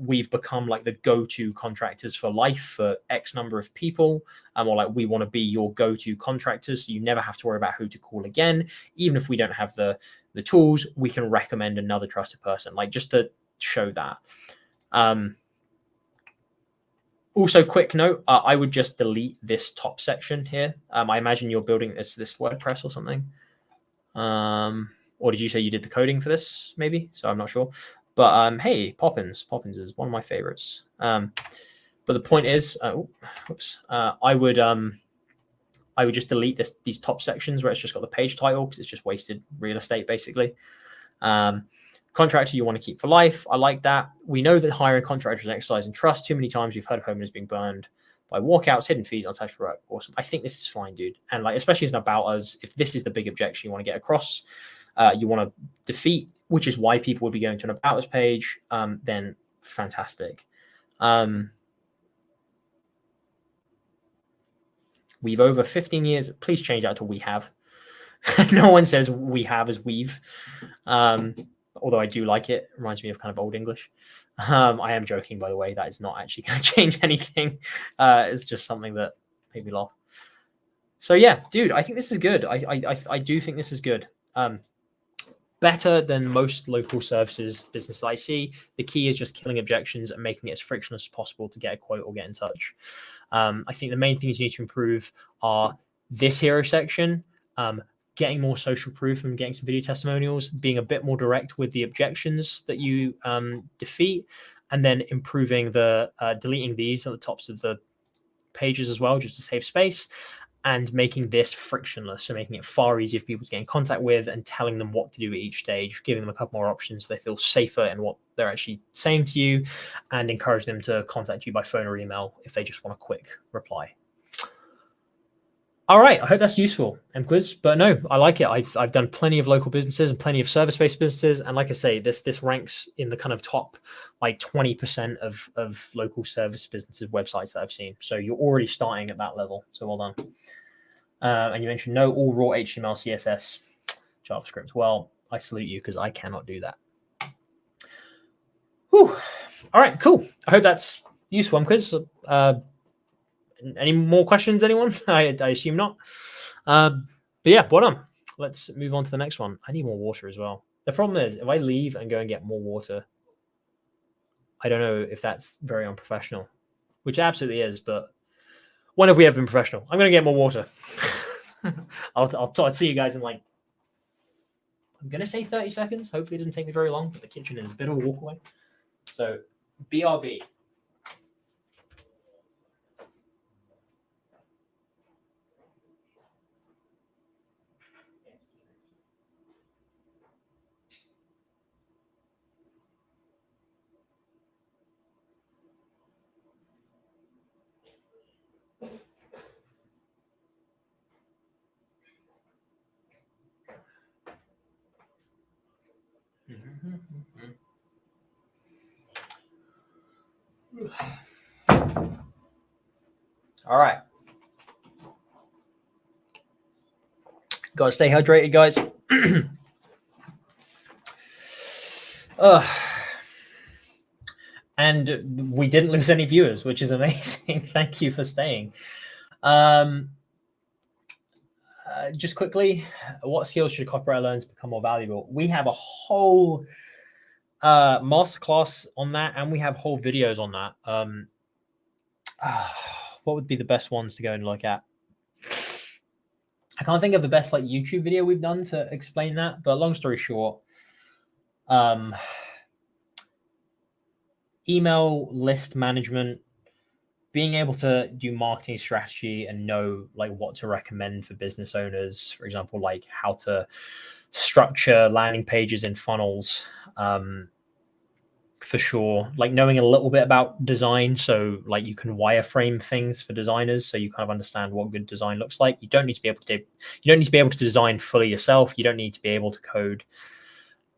we've become like the go-to contractors for life for X number of people, or like we want to be your go-to contractors, so you never have to worry about who to call again. Even if we don't have the tools, we can recommend another trusted person, like just to show that. Also, quick note, I would just delete this top section here. I imagine you're building this WordPress or something. Or did you say you did the coding for this? Maybe, so I'm not sure. But hey, Poppins is one of my favorites. But the point is, I would just delete these top sections where it's just got the page title, because it's just wasted real estate basically. Contractor you want to keep for life. I like that. We know that hiring contractors is exercise and trust. Too many times we've heard of homeowners being burned by walkouts, hidden fees, unsatisfied work. Awesome. I think this is fine, dude. And like, especially as an about us, if this is the big objection you want to get across, you want to defeat, which is why people would be going to an about us page, then fantastic. We've over 15 years. Please change that to we have. No one says we have as we've. Although I do like it. Reminds me of kind of old English. I am joking, by the way. That is not actually going to change anything. It's just something that made me laugh. So yeah, dude, I think this is good. I do think this is good. Better than most local services businesses I see. The key is just killing objections and making it as frictionless as possible to get a quote or get in touch. I think the main things you need to improve are this hero section, getting more social proof and getting some video testimonials, being a bit more direct with the objections that you defeat, and then improving the deleting these at the tops of the pages as well, just to save space. and making this frictionless. So making it far easier for people to get in contact with and telling them what to do at each stage, giving them a couple more options so they feel safer in what they're actually saying to you, and encourage them to contact you by phone or email if they just want a quick reply. All right, I hope that's useful, MQuiz. But no, I like it. I've done plenty of local businesses and plenty of service-based businesses, and like I say, this ranks in the kind of top like 20% of local service businesses websites that I've seen. So you're already starting at that level. So well done. And you mentioned no all raw HTML, CSS, JavaScript. Well, I salute you because I cannot do that. Whew. All right, cool. I hope that's useful, MQuiz. Any more questions, anyone? I assume not. But yeah, well done. Let's move on to the next one. I need more water as well. The problem is, if I leave and go and get more water, I don't know if that's very unprofessional, which it absolutely is. But when have we ever been professional? I'm going to get more water. I'll see you guys in like, I'm going to say 30 seconds. Hopefully it doesn't take me very long, but the kitchen is a bit of a walk away. So BRB. All right. Got to stay hydrated, guys. And we didn't lose any viewers, which is amazing. Thank you for staying. Just quickly, what skills should a copywriter learn to become more valuable? We have a whole masterclass on that, and we have whole videos on that. What would be the best ones to go and look at? I can't think of the best like YouTube video we've done to explain that, but long story short, email list management, being able to do marketing strategy and know like what to recommend for business owners, for example, like how to structure landing pages in funnels, for sure. Like knowing a little bit about design, so like you can wireframe things for designers, so you kind of understand what good design looks like. You don't need to be able to design fully yourself. You don't need to be able to code.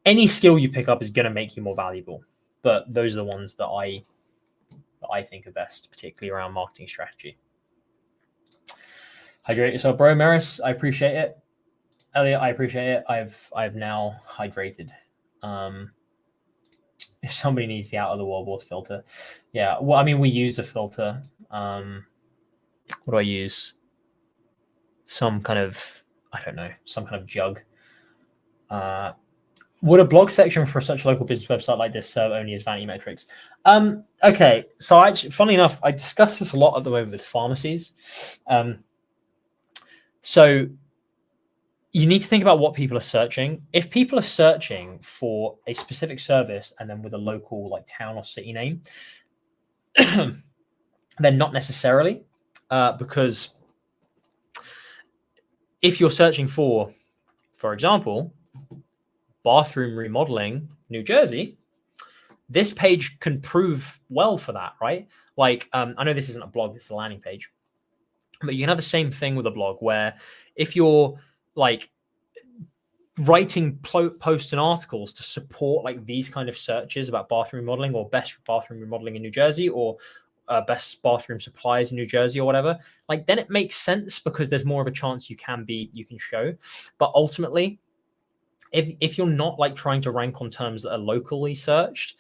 Any skill you pick up is going to make you more valuable, but those are the ones that I think are best, particularly around marketing strategy. Hydrate yourself, bro. Maris, I appreciate it. Elliot, I appreciate it. I've now hydrated. If somebody needs the out of the wallboard filter, yeah. Well, I mean, we use a filter. What do I use? Some kind of, I don't know, some kind of jug. Would a blog section for such a local business website like this serve only as vanity metrics? Okay, so actually, funnily enough, I discuss this a lot at the moment with pharmacies. So you need to think about what people are searching. If people are searching for a specific service and then with a local like town or city name, then not necessarily, because if you're searching for example, bathroom remodeling, New Jersey, this page can prove well for that, right? Like, I know this isn't a blog, this is a landing page, but you can have the same thing with a blog where if you're like writing posts and articles to support like these kind of searches about bathroom remodeling or best bathroom remodeling in New Jersey or best bathroom supplies in New Jersey or whatever, like then it makes sense because there's more of a chance you can show. But ultimately, if you're not like trying to rank on terms that are locally searched,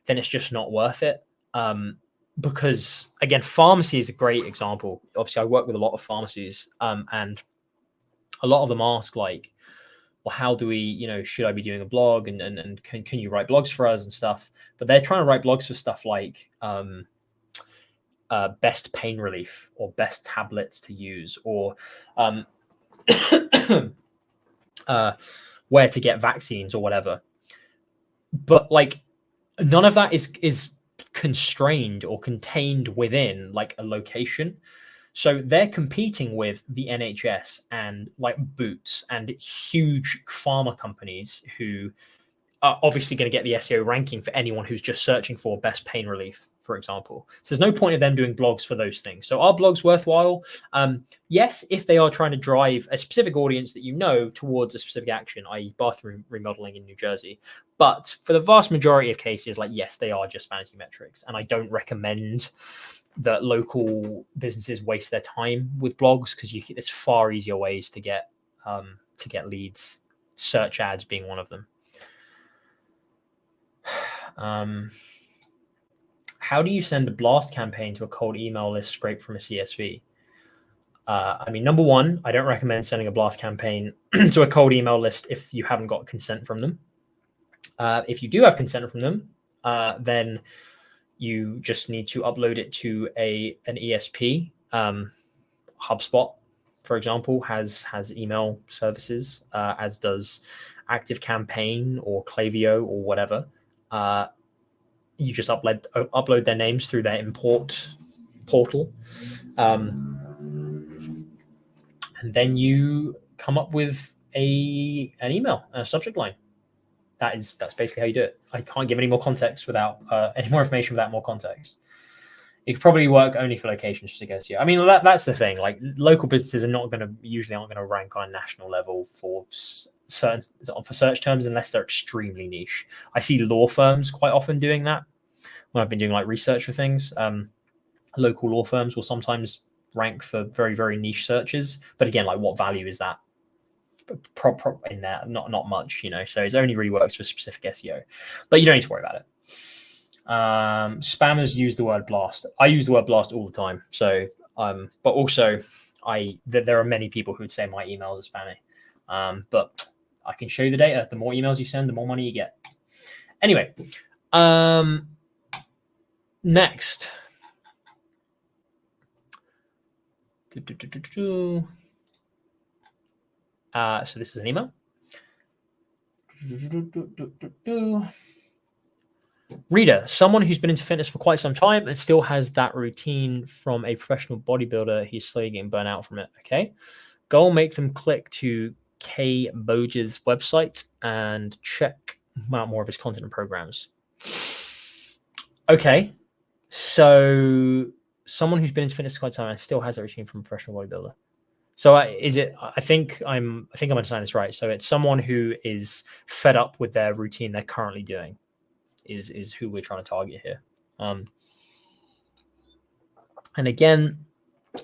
then it's just not worth it. Because again, pharmacy is a great example. Obviously, I work with a lot of pharmacies, and a lot of them ask like, well, how do we, should I be doing a blog and can you write blogs for us and stuff? But they're trying to write blogs for stuff like best pain relief or best tablets to use or where to get vaccines or whatever. But like none of that is constrained or contained within like a location. So they're competing with the NHS and like Boots and huge pharma companies who are obviously going to get the SEO ranking for anyone who's just searching for best pain relief, for example. So there's no point of them doing blogs for those things. So are blogs worthwhile? Yes, if they are trying to drive a specific audience that you know towards a specific action, i.e. bathroom remodeling in New Jersey. But for the vast majority of cases, like, yes, they are just vanity metrics. And I don't recommend that local businesses waste their time with blogs, because there's far easier ways to get leads, search ads being one of them. How do you send a blast campaign to a cold email list scraped from a CSV? I mean, number one, I don't recommend sending a blast campaign to a cold email list if you haven't got consent from them. If you do have consent from them, then you just need to upload it to an ESP. HubSpot, for example, has email services, as does ActiveCampaign or Klaviyo or whatever. You just upload their names through their import portal, and then you come up with an email, a subject line. That's basically how you do it. I can't give any more context without any more information without more context. It could probably work only for locations just against you. I mean, that's the thing. Like, local businesses usually aren't going to rank on a national level for search terms unless they're extremely niche. I see law firms quite often doing that when I've been doing like research for things. Local law firms will sometimes rank for very, very niche searches. But again, like, what value is that in there? Not much, so it only really works for specific SEO, but you don't need to worry about it. Spammers use the word blast. I use the word blast all the time. So, but also there are many people who would say my emails are spammy. But I can show you the data. The more emails you send, the more money you get. Anyway, next. So this is an email. Reader, someone who's been into fitness for quite some time and still has that routine from a professional bodybuilder. He's slowly getting burnt out from it. Okay. Go make them click to K. Boge's website and check out more of his content and programs. Okay. So someone who's been into fitness for quite some time and still has that routine from a professional bodybuilder. So I think I'm understanding this right. So it's someone who is fed up with their routine they're currently doing is who we're trying to target here. And again,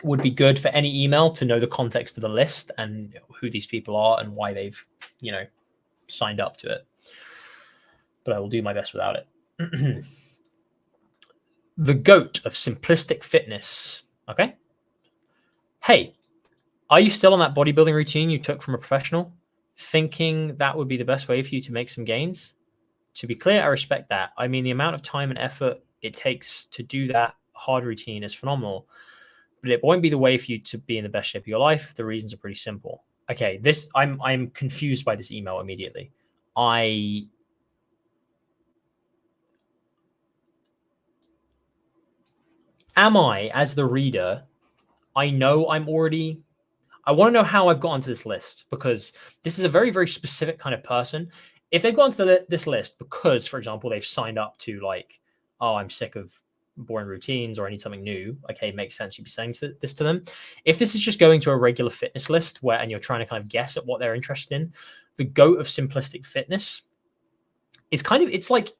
would be good for any email to know the context of the list and who these people are and why they've, signed up to it. But I will do my best without it. The GOAT of simplistic fitness. Okay. Hey, are you still on that bodybuilding routine you took from a professional, thinking that would be the best way for you to make some gains? To be clear, I respect that. I mean, the amount of time and effort it takes to do that hard routine is phenomenal, but it won't be the way for you to be in the best shape of your life. The reasons are pretty simple. Okay, I'm confused by this email immediately. As the reader, I know I want to know how I've got onto this list, because this is a very, very specific kind of person. If they've gone to this list because, for example, they've signed up to like, oh, I'm sick of boring routines or I need something new. Okay, it makes sense you'd be saying this to them. If this is just going to a regular fitness list and you're trying to kind of guess at what they're interested in, the GOAT of simplistic fitness is it's like,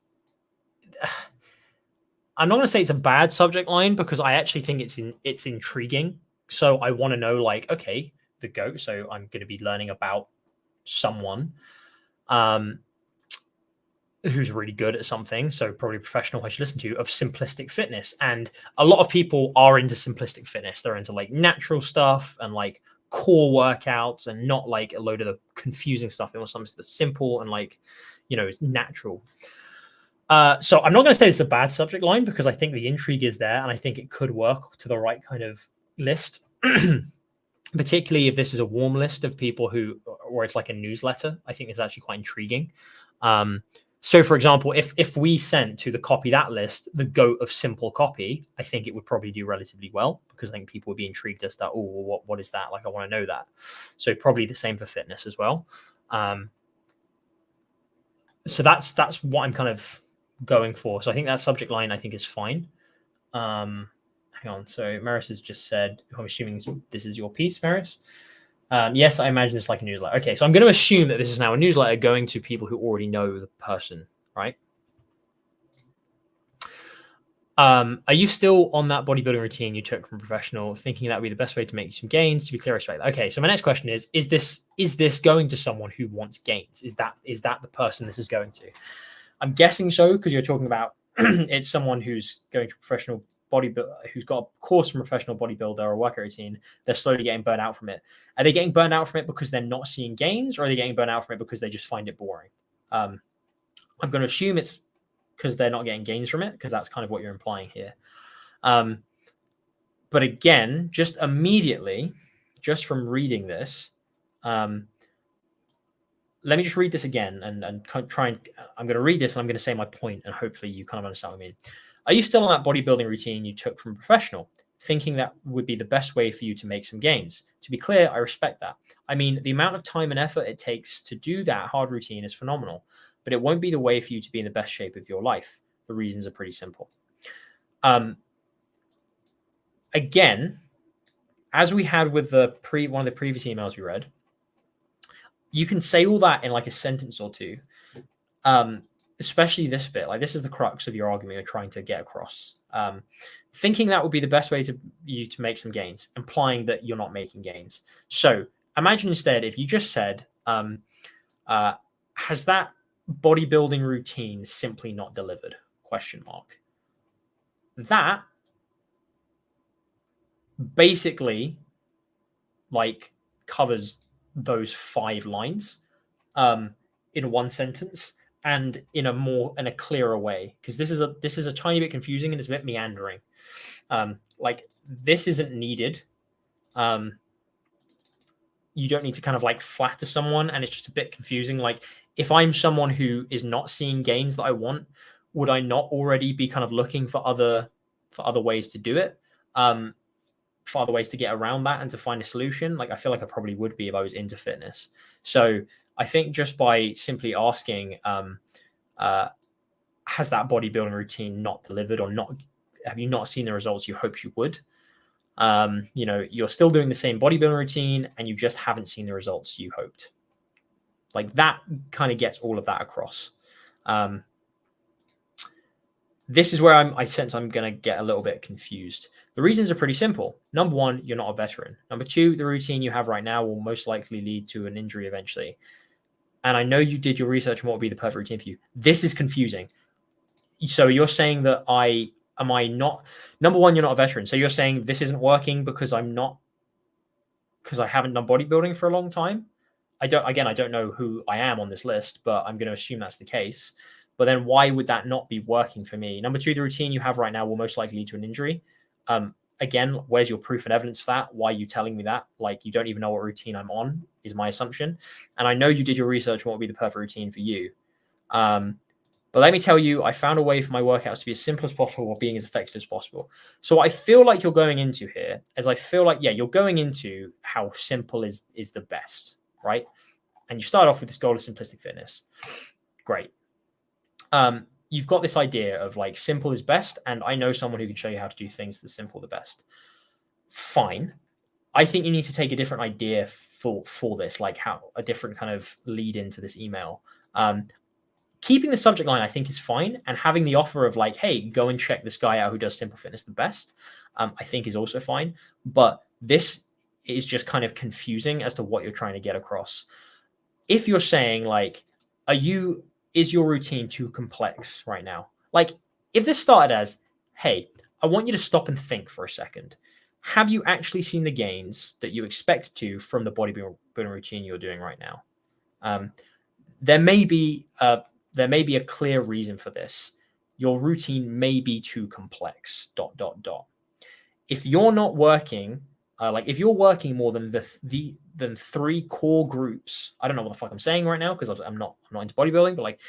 I'm not going to say it's a bad subject line, because I actually think it's intriguing. So I want to know, like, okay, the GOAT. So I'm going to be learning about someone who's really good at something. So probably a professional I should listen to, of simplistic fitness. And a lot of people are into simplistic fitness. They're into like natural stuff and like core workouts, and not like a load of the confusing stuff. They want something that's simple and like, it's natural. So I'm not going to say it's a bad subject line, because I think the intrigue is there and I think it could work to the right kind of list. Particularly if this is a warm list of people where it's like a newsletter. I think it's actually quite intriguing. So, for example, if we sent to the copy that list the GOAT of simple copy, I think it would probably do relatively well, because I think people would be intrigued as to, oh, well, what is that? Like, I want to know that. So probably the same for fitness as well. So that's what I'm kind of going for. So I think that subject line I think is fine. Hang on. So Maris has just said, I'm assuming this is your piece, Maris. Yes, I imagine it's like a newsletter. Okay, so I'm going to assume that this is now a newsletter going to people who already know the person, right? Are you still on that bodybuilding routine you took from professional, thinking that would be the best way to make some gains? To be clear, I respect that. Okay, so my next question is this going to someone who wants gains? Is that the person this is going to? I'm guessing so, because you're talking about it's someone who's going to professional bodybuilder, who's got a course from a professional bodybuilder or a workout routine. They're slowly getting burnt out from it. Are they getting burnt out from it because they're not seeing gains, or are they getting burnt out from it because they just find it boring? I'm going to assume it's because they're not getting gains from it, because that's kind of what you're implying here. But again, just immediately, just from reading this, let me just read this again and try and I'm going to read this and I'm going to say my point, and hopefully you kind of understand what I mean. Are you still on that bodybuilding routine you took from a professional, thinking that would be the best way for you to make some gains? To be clear, I respect that. I mean, the amount of time and effort it takes to do that hard routine is phenomenal, but it won't be the way for you to be in the best shape of your life. The reasons are pretty simple. Again, as we had with one of the previous emails we read, you can say all that in like a sentence or two, especially this bit. Like, this is the crux of your argument you're trying to get across. Thinking that would be the best way to make some gains, implying that you're not making gains. So imagine instead if you just said, has that bodybuilding routine simply not delivered? ? That basically like covers those 5 lines in one sentence, and in a clearer way, because this is a tiny bit confusing and it's a bit meandering. Like, this isn't needed. You don't need to kind of like flatter someone, and it's just a bit confusing. Like, if I'm someone who is not seeing gains that I want, would I not already be kind of looking for other ways to do it? For other ways to get around that and to find a solution? Like, I feel like I probably would be if I was into fitness. So I think just by simply asking, has that bodybuilding routine not delivered, or not? Have you not seen the results you hoped you would? You're still doing the same bodybuilding routine and you just haven't seen the results you hoped. Like, that kind of gets all of that across. This is where I sense I'm going to get a little bit confused. The reasons are pretty simple. Number 1, you're not a veteran. Number 2, the routine you have right now will most likely lead to an injury eventually. And I know you did your research on what would be the perfect routine for you. This is confusing. So you're saying that am I not? Number 1, you're not a veteran. So you're saying this isn't working because I haven't done bodybuilding for a long time. I don't know who I am on this list, but I'm going to assume that's the case. But then why would that not be working for me? Number 2, the routine you have right now will most likely lead to an injury. Again, where's your proof and evidence for that? Why are you telling me that? Like, you don't even know what routine I'm on, is my assumption. And I know you did your research on what would be the perfect routine for you. But let me tell you, I found a way for my workouts to be as simple as possible while being as effective as possible. So what I feel like you're going into here is, I feel like, you're going into how simple is the best, right? And you start off with this goal of simplistic fitness. Great. You've got this idea of like simple is best, and I know someone who can show you how to do things the simple the best. Fine. I think you need to take a different idea for this, like how a different kind of lead into this email. Keeping the subject line, I think, is fine, and having the offer of like, hey, go and check this guy out who does simple fitness the best, I think is also fine. But this is just kind of confusing as to what you're trying to get across. If you're saying like, is your routine too complex right now? Like, if this started as, hey, I want you to stop and think for a second. Have you actually seen the gains that you expect to from the bodybuilding routine you're doing right now? There may be a clear reason for this. Your routine may be too complex. ... If you're not working, if you're working more than than 3 core groups, I don't know what the fuck I'm saying right now because I'm not into bodybuilding, but like,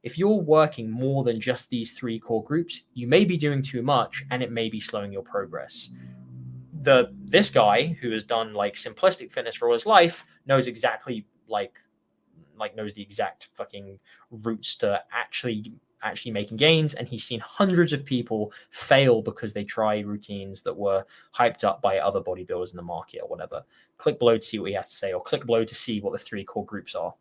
if you're working more than just these 3 core groups, you may be doing too much and it may be slowing your progress. This guy who has done like simplistic fitness for all his life knows exactly knows the exact fucking routes to actually making gains, and he's seen hundreds of people fail because they try routines that were hyped up by other bodybuilders in the market or whatever. Click below to see what he has to say, or click below to see what the 3 core groups are.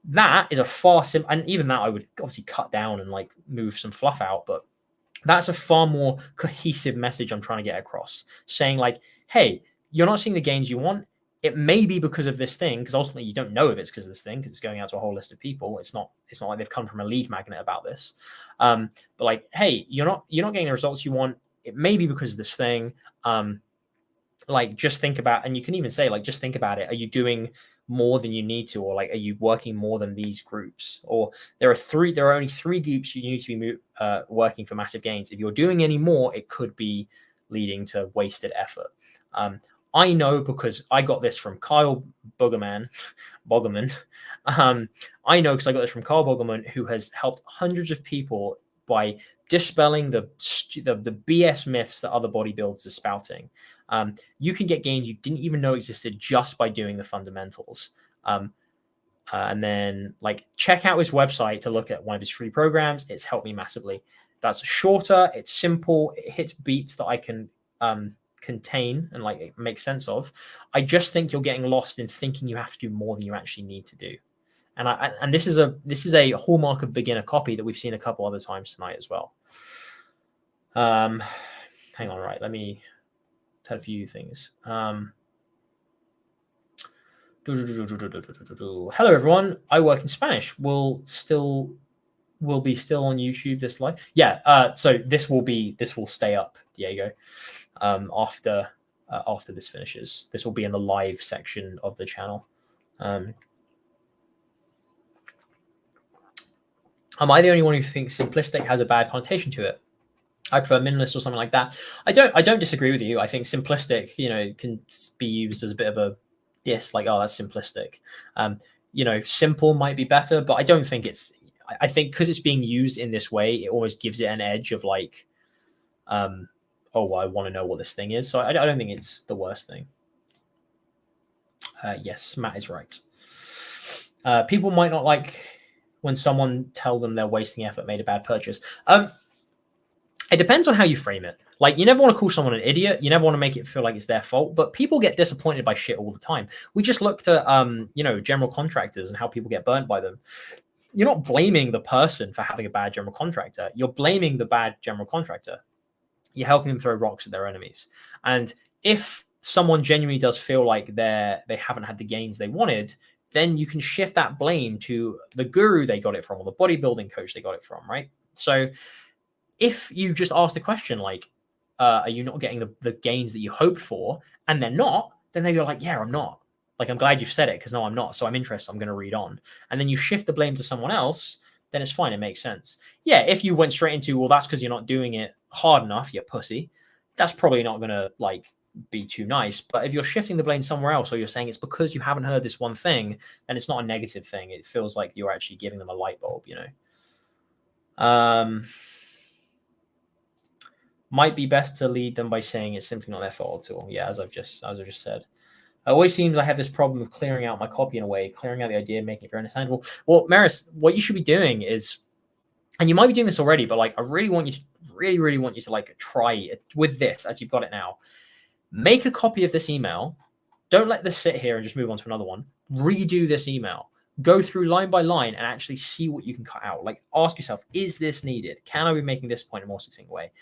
That is a far and even that I would obviously cut down and like move some fluff out, but that's a far more cohesive message I'm trying to get across, saying like, hey, you're not seeing the gains you want. It may be because of this thing, because ultimately you don't know if it's because of this thing, because it's going out to a whole list of people. It's not like they've come from a lead magnet about this. But like, hey, you're not getting the results you want. It may be because of this thing. Like, just think about, and you can even say like, just think about it. Are you doing more than you need to, or like, are you working more than these groups? Or there are only 3 groups you need to be working for massive gains. If you're doing any more, it could be leading to wasted effort. I know because I got this from Kyle Bogerman. I know because I got this from Kyle Bogerman, who has helped hundreds of people by dispelling the BS myths that other bodybuilders are spouting. You can get gains you didn't even know existed just by doing the fundamentals. And then like check out his website to look at one of his free programs. It's helped me massively. That's shorter. It's simple. It hits beats that I can contain and like make sense of. I just think you're getting lost in thinking you have to do more than you actually need to do. And this is a hallmark of beginner copy that we've seen a couple other times tonight as well. Hang on, right? Let me tell a few things. Hello everyone. I work in Spanish. Will be still on YouTube this live? Yeah. So this will stay up, Diego. After this finishes, this will be in the live section of the channel. Am I the only one who thinks simplistic has a bad connotation to it? I prefer minimalist or something like that. I don't disagree with you. I think simplistic, can be used as a bit of a diss, like, oh, that's simplistic. Simple might be better, but I don't think it's. I think because it's being used in this way, it always gives it an edge of like, oh, well, I want to know what this thing is. So I don't think it's the worst thing. Yes, Matt is right. People might not like when someone tell them they're wasting effort, made a bad purchase. It depends on how you frame it. Like, you never want to call someone an idiot. You never want to make it feel like it's their fault. But people get disappointed by shit all the time. We just looked at, general contractors and how people get burnt by them. You're not blaming the person for having a bad general contractor. You're blaming the bad general contractor. You're helping them throw rocks at their enemies. And if someone genuinely does feel like they haven't had the gains they wanted, then you can shift that blame to the guru they got it from, or the bodybuilding coach they got it from, right? So if you just ask the question, like, are you not getting the gains that you hoped for? And they're not, then they go like, yeah, I'm not. Like, I'm glad you've said it, because no, I'm not. So I'm interested. I'm going to read on. And then you shift the blame to someone else, then it's fine. It makes sense. Yeah, if you went straight into, well, that's because you're not doing it hard enough, you pussy, that's probably not going to, like, be too nice. But if you're shifting the blame somewhere else, or you're saying it's because you haven't heard this one thing, then it's not a negative thing. It feels like you're actually giving them a light bulb, Might be best to lead them by saying it's simply not their fault at all. Yeah, as I've just said. It always seems I have this problem of clearing out my copy in a way, clearing out the idea, making it very understandable. Well, Maris, what you should be doing is, and you might be doing this already, but like, I really want you to like try it with this as you've got it now. Make a copy of this email. Don't let this sit here and just move on to another one. Redo this email. Go through line by line and actually see what you can cut out. Like, ask yourself, is this needed? Can I be making this point in a more succinct way?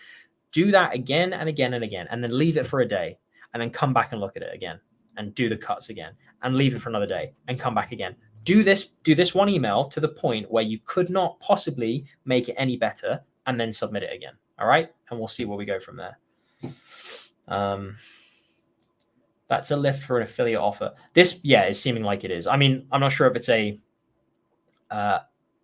Do that again and again and again, and then leave it for a day, and then come back and look at it again, and do the cuts again, and leave it for another day, and come back again. Do this one email to the point where you could not possibly make it any better, and then submit it again. All right, and we'll see where we go from there. That's a lift for an affiliate offer. This, yeah, is seeming like it is. I mean, I'm not sure if it's an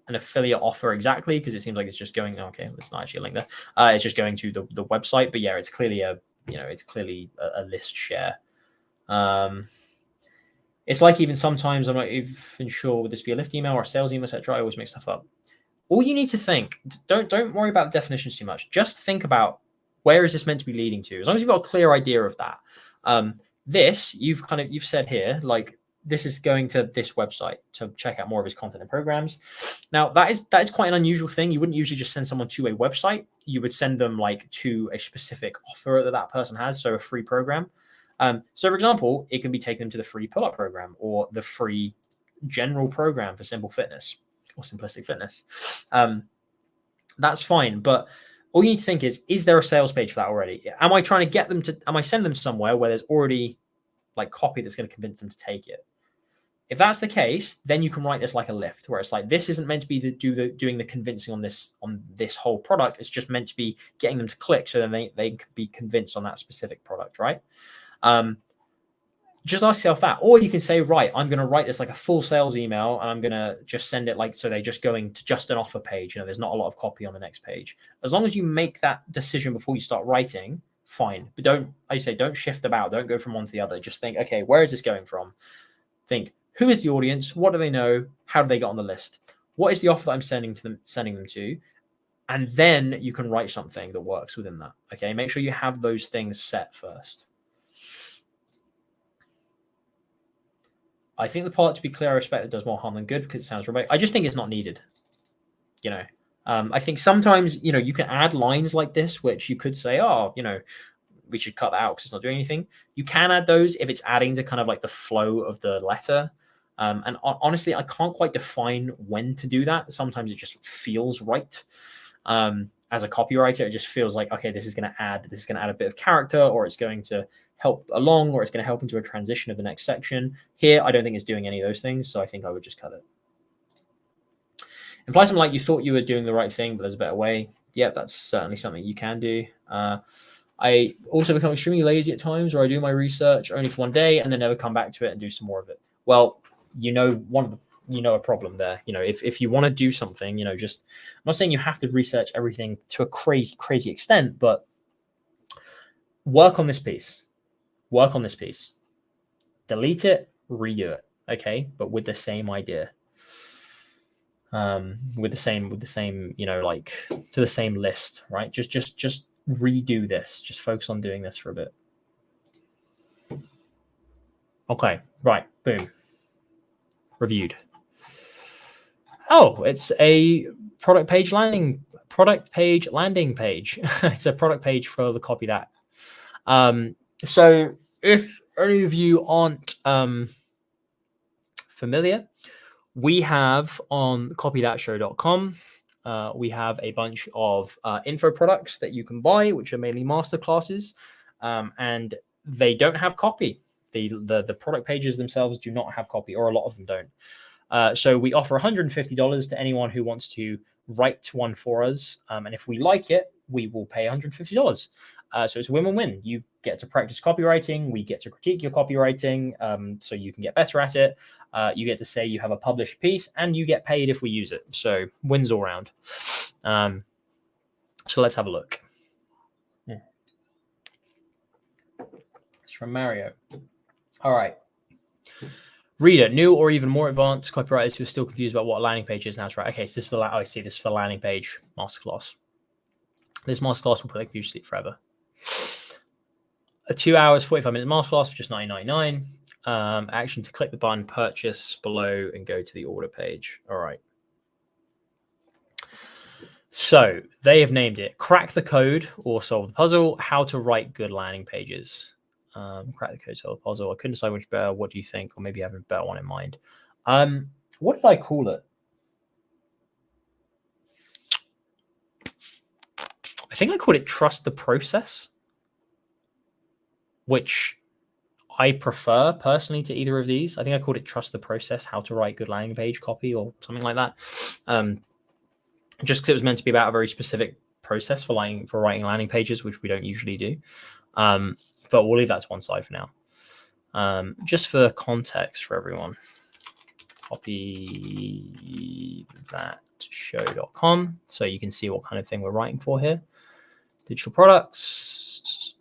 affiliate offer exactly, because it seems like it's just going, okay, it's not actually a link there. It's just going to the website, but yeah, it's clearly a list share. It's like, even sometimes I'm not even sure, would this be a lift email or a sales email, etc. I always make stuff up. all you need to think, don't worry about the definitions too much. Just think about, where is this meant to be leading to? As long as you've got a clear idea of that. This you've said here, like, this is going to this website to check out more of his content and programs. Now that is quite an unusual thing. You wouldn't usually just send someone to a website. You would send them like to a specific offer that person has. So a free program. So for example, it can be taken to the free pull-up program or the free general program for simple fitness or simplistic fitness. That's fine. But all you need to think is there a sales page for that already? Am I trying to get them to, am I sending them somewhere where there's already like copy that's going to convince them to take it? If that's the case, then you can write this like a lift, where it's like, this isn't meant to be doing the convincing on this whole product. It's just meant to be getting them to click, so then they can be convinced on that specific product, right? Just ask yourself that. Or you can say, right, I'm going to write this like a full sales email, and I'm going to just send it like, so they're just going to just an offer page. There's not a lot of copy on the next page. As long as you make that decision before you start writing, fine. But don't shift about. Don't go from one to the other. Just think, okay, where is this going from? Think, who is the audience? What do they know? How do they get on the list? What is the offer that I'm sending them to? And then you can write something that works within that. Okay, make sure you have those things set first. I think the part, to be clear, I respect, that does more harm than good because it sounds remote. I just think it's not needed. I think sometimes, you can add lines like this, which you could say, oh, we should cut that out because it's not doing anything. You can add those if it's adding to kind of like the flow of the letter. And honestly, I can't quite define when to do that. Sometimes it just feels right. As a copywriter, it just feels like, okay, this is going to add a bit of character, or it's going to help along, or it's going to help into a transition of the next section. Here, I don't think it's doing any of those things, so I think I would just cut it. Imply something like, you thought you were doing the right thing, but there's a better way. Yeah, that's certainly something you can do. I also become extremely lazy at times, where I do my research only for one day and then never come back to it and do some more of it. Well, a problem there. If you want to do something, just, I'm not saying you have to research everything to a crazy extent, but work on this piece. Delete it, redo it. Okay. But with the same idea. With the same, like to the same list, right? Just redo this. Just focus on doing this for a bit. Okay. Right. Boom. Reviewed. Oh, it's a product page landing page. It's a product page for the copy that. So if any of you aren't familiar, we have on copythatshow.com, we have a bunch of info products that you can buy, which are mainly masterclasses, and they don't have copy. The product pages themselves do not have copy, or a lot of them don't. So we offer $150 to anyone who wants to write one for us. And if we like it, we will pay $150. So it's a win-win-win. You get to practice copywriting. We get to critique your copywriting, so you can get better at it. You get to say you have a published piece, and you get paid if we use it. So wins all round. So let's have a look. It's from Mario. All right. Reader, new or even more advanced copywriters who are still confused about what a landing page is now. Right. Okay, so this is for I see this is for landing page masterclass. This masterclass will put you to sleep forever. A 2 hours, 45-minute masterclass for just $9.99. Action to click the button, purchase below, and go to the order page. All right. So they have named it Crack the Code or Solve the Puzzle, How to Write Good Landing Pages. Crack the Code, Solve the Puzzle. I couldn't decide which better. What do you think? Or maybe you have a better one in mind. What did I call it? I think I called it Trust the Process, which I prefer personally to either of these. I think I called it Trust the Process, How to Write Good Landing Page Copy, or something like that. Just because it was meant to be about a very specific process for writing landing pages, which we don't usually do. But we'll leave that to one side for now. Just for context for everyone, copythatshow.com, so you can see what kind of thing we're writing for here. Digital products.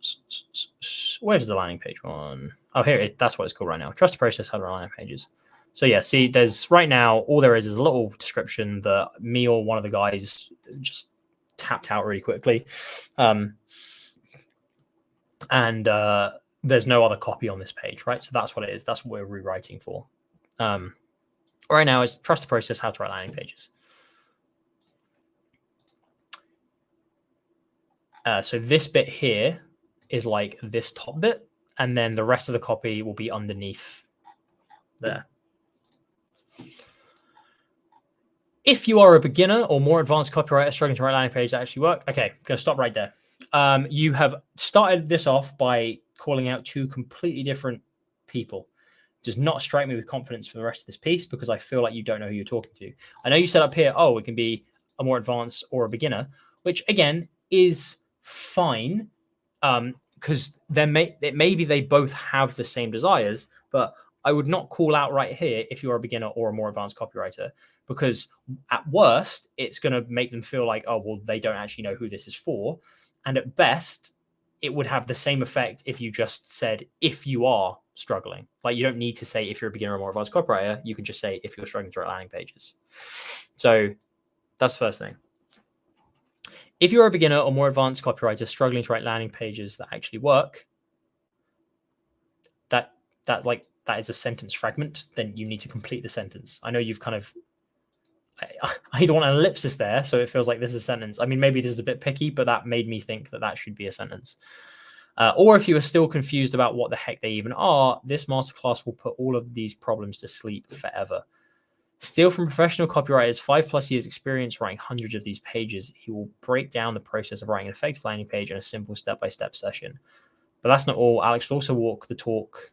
Where's the landing page one? Oh, here. That's what it's called right now. Trust the Process, How to Write Landing Pages. So yeah, see, there's right now, all there is a little description that me or one of the guys just tapped out really quickly. And there's no other copy on this page, right? So that's what it is. That's what we're rewriting for. Right now is trust the process, how to write landing pages. So this bit here is like this top bit, and then the rest of the copy will be underneath there. If you are a beginner or more advanced copywriter struggling to write landing pages that actually work, okay, I'm going to stop right there. You have started this off by calling out two completely different people. It does not strike me with confidence for the rest of this piece because I feel like you don't know who you're talking to. I know you said up here, oh, it can be a more advanced or a beginner, which again is fine, because maybe they both have the same desires, but I would not call out right here if you're a beginner or a more advanced copywriter, because at worst, it's going to make them feel like, oh, well, they don't actually know who this is for. And at best, it would have the same effect if you just said, if you are struggling. Like, you don't need to say if you're a beginner or more advanced copywriter. You can just say if you're struggling to write landing pages. So that's the first thing. If you're a beginner or more advanced copywriter struggling to write landing pages that actually work, that is a sentence fragment, then you need to complete the sentence. I know you've kind of, I don't want an ellipsis there, so it feels like this is a sentence. I mean, maybe this is a bit picky, but that made me think that that should be a sentence. Or if you are still confused about what the heck they even are, this masterclass will put all of these problems to sleep forever. Steal from professional copywriters, 5+ years experience writing hundreds of these pages. He will break down the process of writing an effective landing page in a simple step-by-step session. But that's not all. Alex will also walk the talk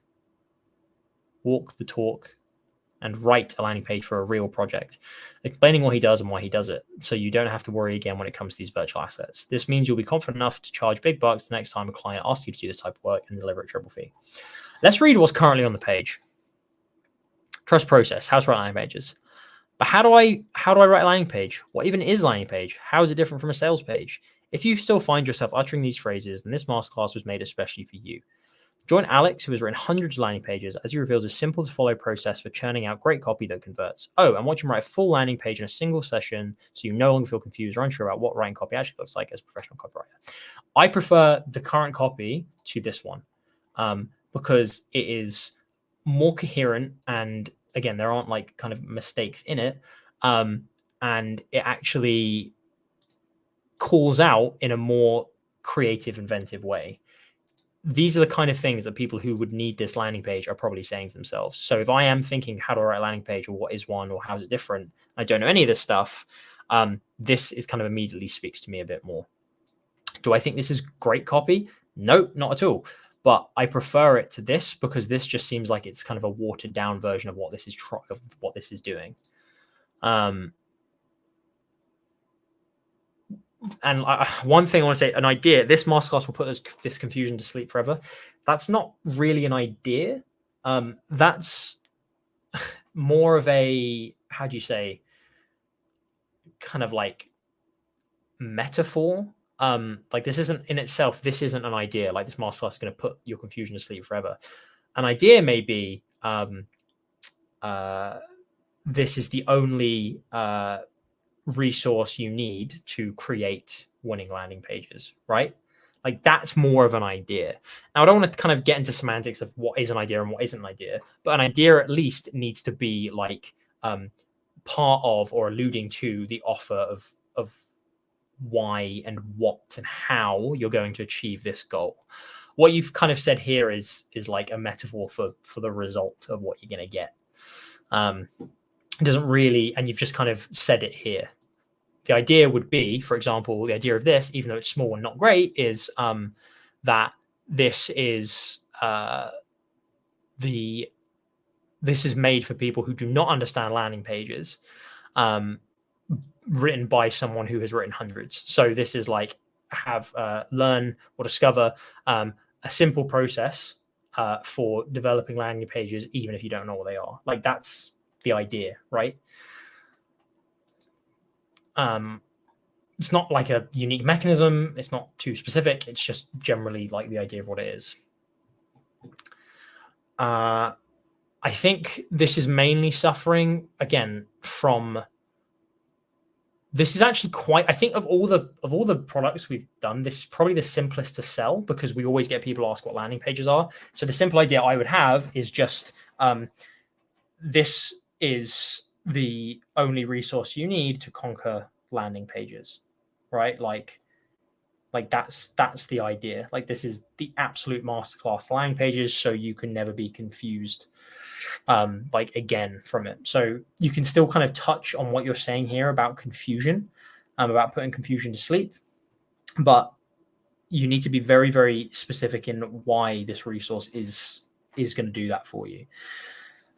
and write a landing page for a real project, explaining what he does and why he does it, so you don't have to worry again when it comes to these virtual assets. This means you'll be confident enough to charge big bucks the next time a client asks you to do this type of work and deliver a triple fee. Let's read what's currently on the page. Trust process, how to write landing pages. But how do I write a landing page? What even is landing page? How is it different from a sales page? If you still find yourself uttering these phrases, then this masterclass was made especially for you. Join Alex, who has written hundreds of landing pages, as he reveals a simple to follow process for churning out great copy that converts. Oh, and watch him write a full landing page in a single session so you no longer feel confused or unsure about what writing copy actually looks like as a professional copywriter. I prefer the current copy to this one because it is more coherent, and again, there aren't like kind of mistakes in it, and it actually calls out in a more creative, inventive way. These are the kind of things that people who would need this landing page are probably saying to themselves. So if I am thinking, how do I write a landing page, or what is one, or how is it different? I don't know any of this stuff. This is kind of immediately speaks to me a bit more. Do I think this is great copy? No, not at all. But I prefer it to this because this just seems like it's kind of a watered down version of what this is doing. And one thing I want to say, an idea, this masterclass will put this confusion to sleep forever. That's not really an idea. That's more of a, how do you say, kind of like metaphor. Like this isn't in itself, this isn't an idea. Like this masterclass is going to put your confusion to sleep forever. An idea may be this is the only resource you need to create winning landing pages, right? Like that's more of an idea. Now I don't want to kind of get into semantics of what is an idea and what isn't an idea, but an idea at least needs to be like part of or alluding to the offer of why and what and how you're going to achieve this goal. What you've kind of said here is like a metaphor for the result of what you're going to get. It doesn't really, and you've just kind of said it here. The idea would be, for example, the idea of this, even though it's small and not great, is that this is this is made for people who do not understand landing pages, written by someone who has written hundreds. So this is like learn or discover a simple process for developing landing pages, even if you don't know what they are. Like that's the idea, right? It's not like a unique mechanism. It's not too specific. It's just generally like the idea of what it is. I think this is mainly suffering again from. This is actually quite. I think of all the products we've done, this is probably the simplest to sell because we always get people ask what landing pages are. So the simple idea I would have is just this is the only resource you need to conquer landing pages, right? Like that's the idea. Like this is the absolute masterclass landing pages, so you can never be confused like again from it. So you can still kind of touch on what you're saying here about confusion, about putting confusion to sleep, but you need to be very, very specific in why this resource is going to do that for you.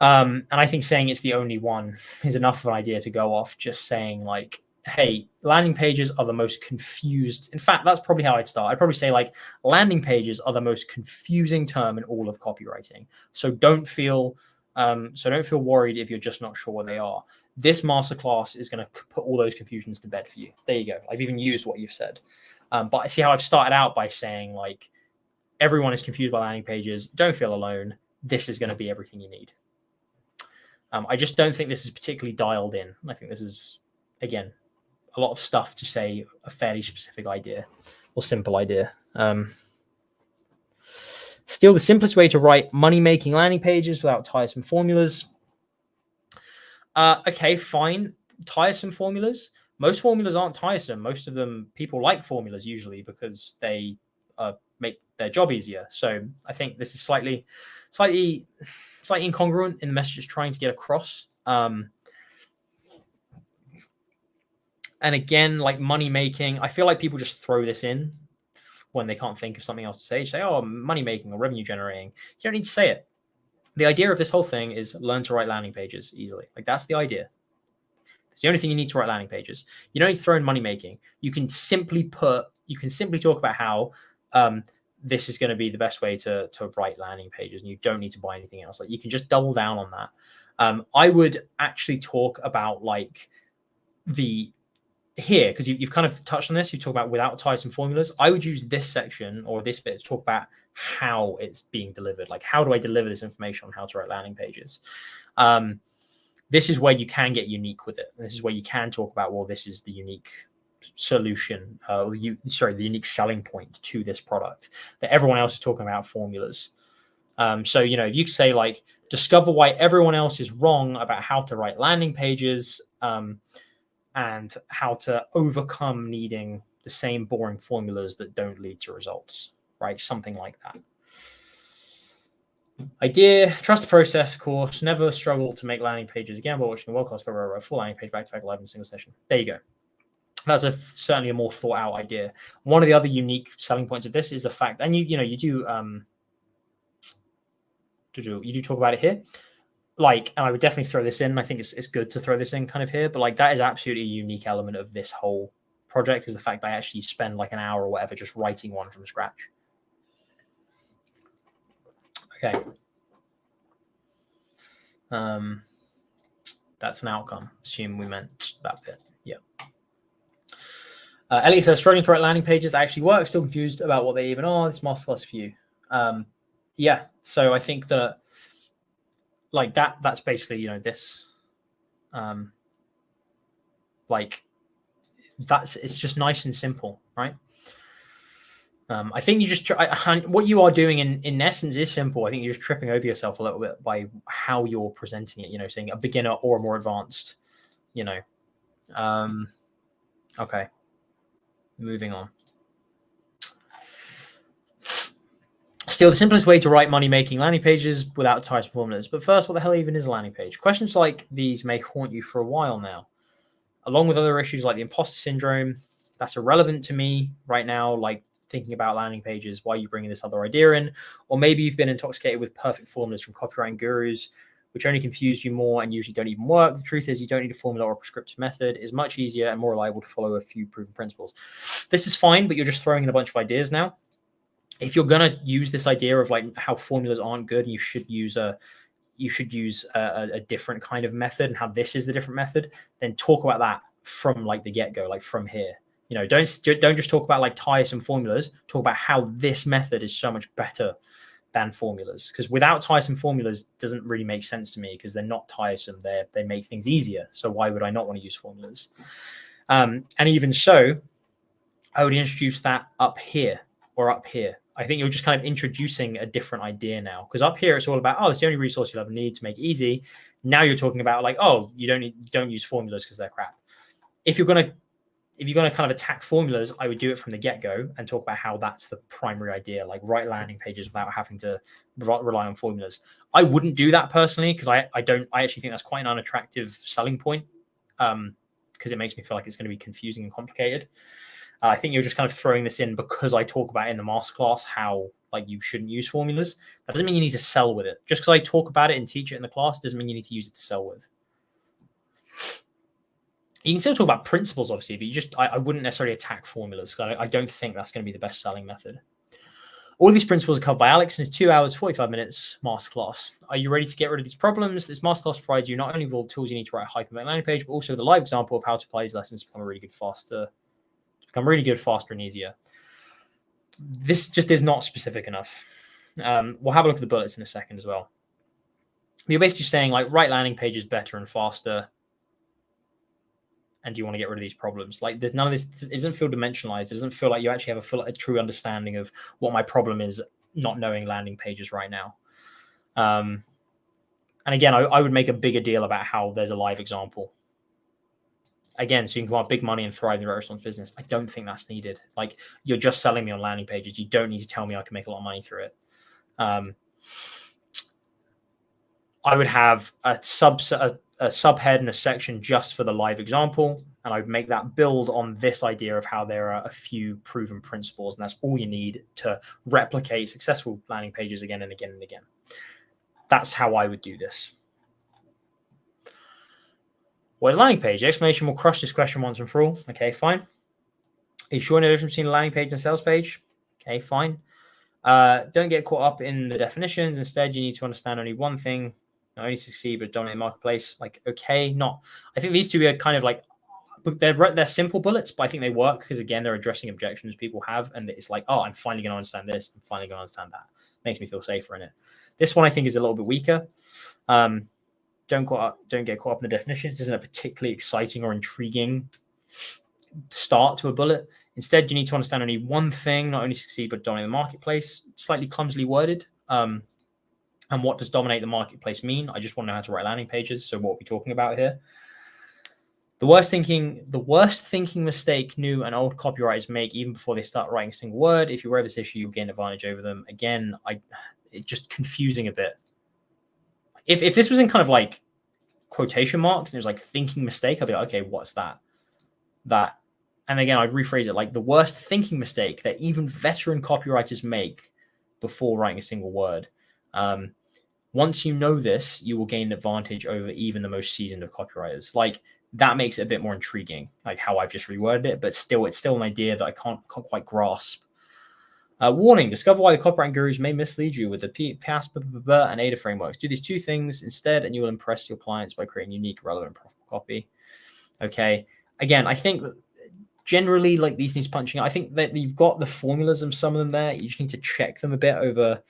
And I think saying it's the only one is enough of an idea to go off. Just saying like, hey, landing pages are the most confused. In fact, that's probably how I'd start. I'd probably say like landing pages are the most confusing term in all of copywriting. So don't feel worried if you're just not sure what they are. This masterclass is going to put all those confusions to bed for you. There you go. I've even used what you've said. But I see how I've started out by saying like, everyone is confused by landing pages. Don't feel alone. This is going to be everything you need. I just don't think this is particularly dialed in. I think this is, again, a lot of stuff to say a fairly specific idea or simple idea. Still the simplest way to write money-making landing pages without tiresome formulas. Okay, fine. Tiresome formulas. Most formulas aren't tiresome. Most of them, people like formulas usually because they make their job easier. So I think this is slightly incongruent in the message it's trying to get across. And again, like money making, I feel like people just throw this in when they can't think of something else to say. Say, oh, money making or revenue generating. You don't need to say it. The idea of this whole thing is learn to write landing pages easily. Like that's the idea. It's the only thing you need to write landing pages. You don't need to throw in money making. You can simply talk about how this is going to be the best way to write landing pages, and you don't need to buy anything else. Like you can just double down on that. I would actually talk about like here, because you've kind of touched on this, you talk about without tiresome formulas. I would use this section or this bit to talk about how it's being delivered. Like, how do I deliver this information on how to write landing pages? This is where you can get unique with it. And this is where you can talk about, well, this is the unique solution, the unique selling point to this product that everyone else is talking about formulas. So, if you say like, discover why everyone else is wrong about how to write landing pages, and how to overcome needing the same boring formulas that don't lead to results, right? Something like that. Idea, trust the process course, never struggle to make landing pages again by watching a world-class cover a full landing page back-to-back live in a single session. There you go. That's certainly a more thought out idea. One of the other unique selling points of this is the fact, and you do talk about it here. Like, and I would definitely throw this in. I think it's good to throw this in kind of here, but like that is absolutely a unique element of this whole project is the fact that I actually spend like an hour or whatever just writing one from scratch. Okay. That's an outcome. Assume we meant that bit. Yeah. Elliot says, struggling to write landing pages actually work. Still confused about what they even are. This masterclass for you. Yeah. So I think that like that's basically, this, like it's just nice and simple, right? I think you just what you are doing in essence is simple. I think you're just tripping over yourself a little bit by how you're presenting it, saying a beginner or a more advanced, okay, moving on. Still, the simplest way to write money-making landing pages without tiresome formulas. But first, what the hell even is a landing page? Questions like these may haunt you for a while now. Along with other issues like the imposter syndrome, that's irrelevant to me right now, like thinking about landing pages, why are you bringing this other idea in? Or maybe you've been intoxicated with perfect formulas from copywriting gurus, which only confuse you more and usually don't even work. The truth is you don't need a formula or a prescriptive method. It's much easier and more reliable to follow a few proven principles. This is fine, but you're just throwing in a bunch of ideas now. If you're going to use this idea of like how formulas aren't good and you should use a different kind of method and how this is the different method, then talk about that from like the get-go, like from here. Don't just talk about like tiresome formulas. Talk about how this method is so much better than formulas, because without tiresome formulas doesn't really make sense to me, because they're not tiresome. They make things easier. So why would I not want to use formulas? And even so, I would introduce that up here or up here. I think you're just kind of introducing a different idea now, because up here it's all about, oh, it's the only resource you'll ever need to make it easy. Now you're talking about like, oh, you don't use formulas because they're crap. If you're gonna kind of attack formulas, I would do it from the get-go and talk about how that's the primary idea, like write landing pages without having to rely on formulas. I wouldn't do that personally, because I actually think that's quite an unattractive selling point, because it makes me feel like it's going to be confusing and complicated. I think you're just kind of throwing this in because I talk about in the masterclass how like you shouldn't use formulas. That doesn't mean you need to sell with it. Just because I talk about it and teach it in the class doesn't mean you need to use it to sell with. You can still talk about principles, obviously, but I wouldn't necessarily attack formulas. I don't think that's going to be the best selling method. All of these principles are covered by Alex in his 2 hours, 45 minutes masterclass. Are you ready to get rid of these problems? This masterclass provides you not only with all the tools you need to write a hyperlink landing page, but also the live example of how to apply these lessons to become really good, faster and easier. This just is not specific enough. We'll have a look at the bullets in a second as well. You're basically saying like write landing pages better and faster. And do you want to get rid of these problems? Like there's none of this. It doesn't feel dimensionalized. It doesn't feel like you actually have a true understanding of what my problem is, not knowing landing pages right now. And again, I would make a bigger deal about how there's a live example. Again, so you can come up big money and thrive in the restaurant business. I don't think that's needed. Like you're just selling me on landing pages. You don't need to tell me I can make a lot of money through it. I would have a subhead and a section just for the live example, and I'd make that build on this idea of how there are a few proven principles, and that's all you need to replicate successful landing pages again and again and again. That's how I would do this. What is a landing page? The explanation will crush this question once and for all. Okay, fine. Are you sure you know the difference between a landing page and a sales page? Okay, fine. Don't get caught up in the definitions. Instead, you need to understand only one thing. Not only succeed, but dominate the marketplace. Like, okay, not. I think these two are kind of like, they're simple bullets, but I think they work because, again, they're addressing objections people have. And it's like, oh, I'm finally going to understand this. I'm finally going to understand that. Makes me feel safer in it. This one, I think, is a little bit weaker. Don't get caught up in the definitions. This isn't a particularly exciting or intriguing start to a bullet. Instead, you need to understand only one thing, not only succeed, but dominate the marketplace. Slightly clumsily worded. And what does dominate the marketplace mean? I just want to know how to write landing pages. So what are we talking about here? The worst thinking mistake new and old copywriters make even before they start writing a single word. If you're aware of this issue, you'll gain advantage over them. Again, it's just confusing a bit. If this was in kind of like quotation marks and it was like thinking mistake, I'd be like, okay, what's that? And again, I'd rephrase it like the worst thinking mistake that even veteran copywriters make before writing a single word. Once you know this, you will gain an advantage over even the most seasoned of copywriters. Like that makes it a bit more intriguing, like how I've just reworded it, but still, it's still an idea that I can't quite grasp. Warning, discover why the copywriting gurus may mislead you with the past and ADA frameworks. Do these two things instead, and you will impress your clients by creating unique, relevant, profitable copy. Okay. Again, I think generally like these needs punching. I think that you've got the formulas of some of them there. You just need to check them a bit over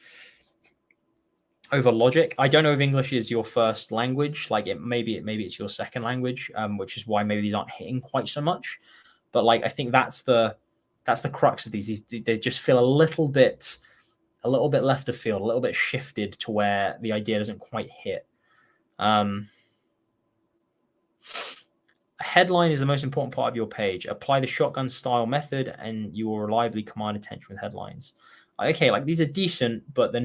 logic. I don't know if English is your first language. Like maybe it's your second language, which is why maybe these aren't hitting quite so much. But like I think that's the crux of these. They just feel a little bit left of field, a little bit shifted to where the idea doesn't quite hit. A headline is the most important part of your page. Apply the shotgun style method and you will reliably command attention with headlines. Okay, like these are decent, but they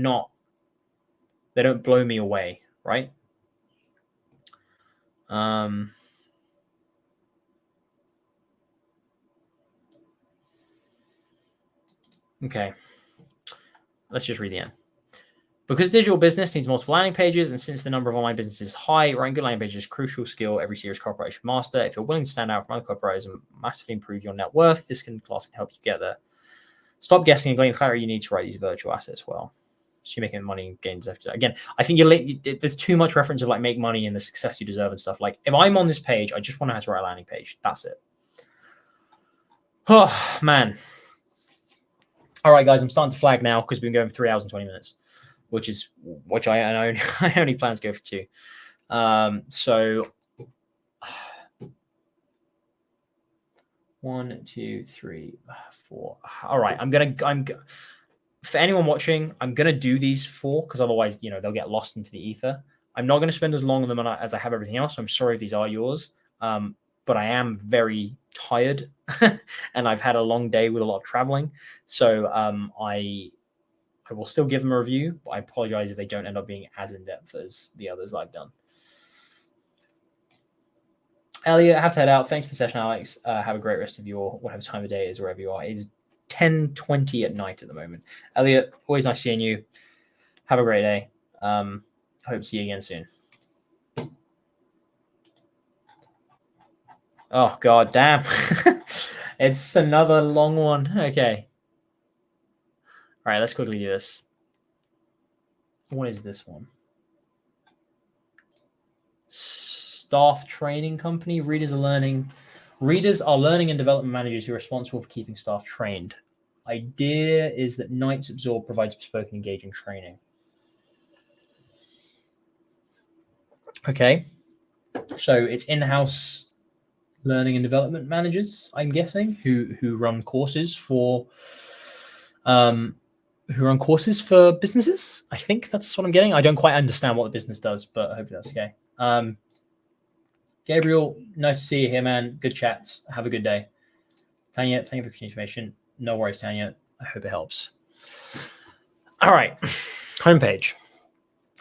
don't blow me away, right? Okay, let's just read the end. Because digital business needs multiple landing pages, and since the number of online businesses is high, writing good landing pages is a crucial skill every serious copywriter should master. If you're willing to stand out from other copywriters and massively improve your net worth, this class can help you get there. Stop guessing and gain clarity. You need to write these virtual assets well. So you're making money and gains. Again, I think there's too much reference of like make money and the success you deserve and stuff. Like if I'm on this page, I just want to know how to write a landing page. That's it. Oh, man. All right, guys, I'm starting to flag now because we've been going for 3 hours and 20 minutes. which I only I only plan to go for 2. So 1, 2, 3, 4. All right, for anyone watching, I'm gonna do these 4 because otherwise, they'll get lost into the ether. I'm not gonna spend as long on them as I have everything else. So I'm sorry if these are yours, but I am very tired and I've had a long day with a lot of traveling. So I will still give them a review, but I apologize if they don't end up being as in depth as the others I've done. Elliot, I have to head out. Thanks for the session, Alex. Have a great rest of your whatever time of day it is, wherever you are. It's 10:20 at night at the moment. Elliot, always nice seeing you. Have a great day. Hope to see you again soon. Oh, God damn. It's another long one. Okay. All right, let's quickly do this. What is this one? Staff training company. Readers are learning and development managers who are responsible for keeping staff trained. Idea is that Knights Absorb provides bespoke and engaging training. Okay. So it's in-house learning and development managers, I'm guessing, who run courses for businesses. I think that's what I'm getting. I don't quite understand what the business does, but I hope that's okay. Gabriel, nice to see you here, man. Good chats. Have a good day. Tanya, thank you for the information. No worries, Tanya. I hope it helps. All right. Homepage.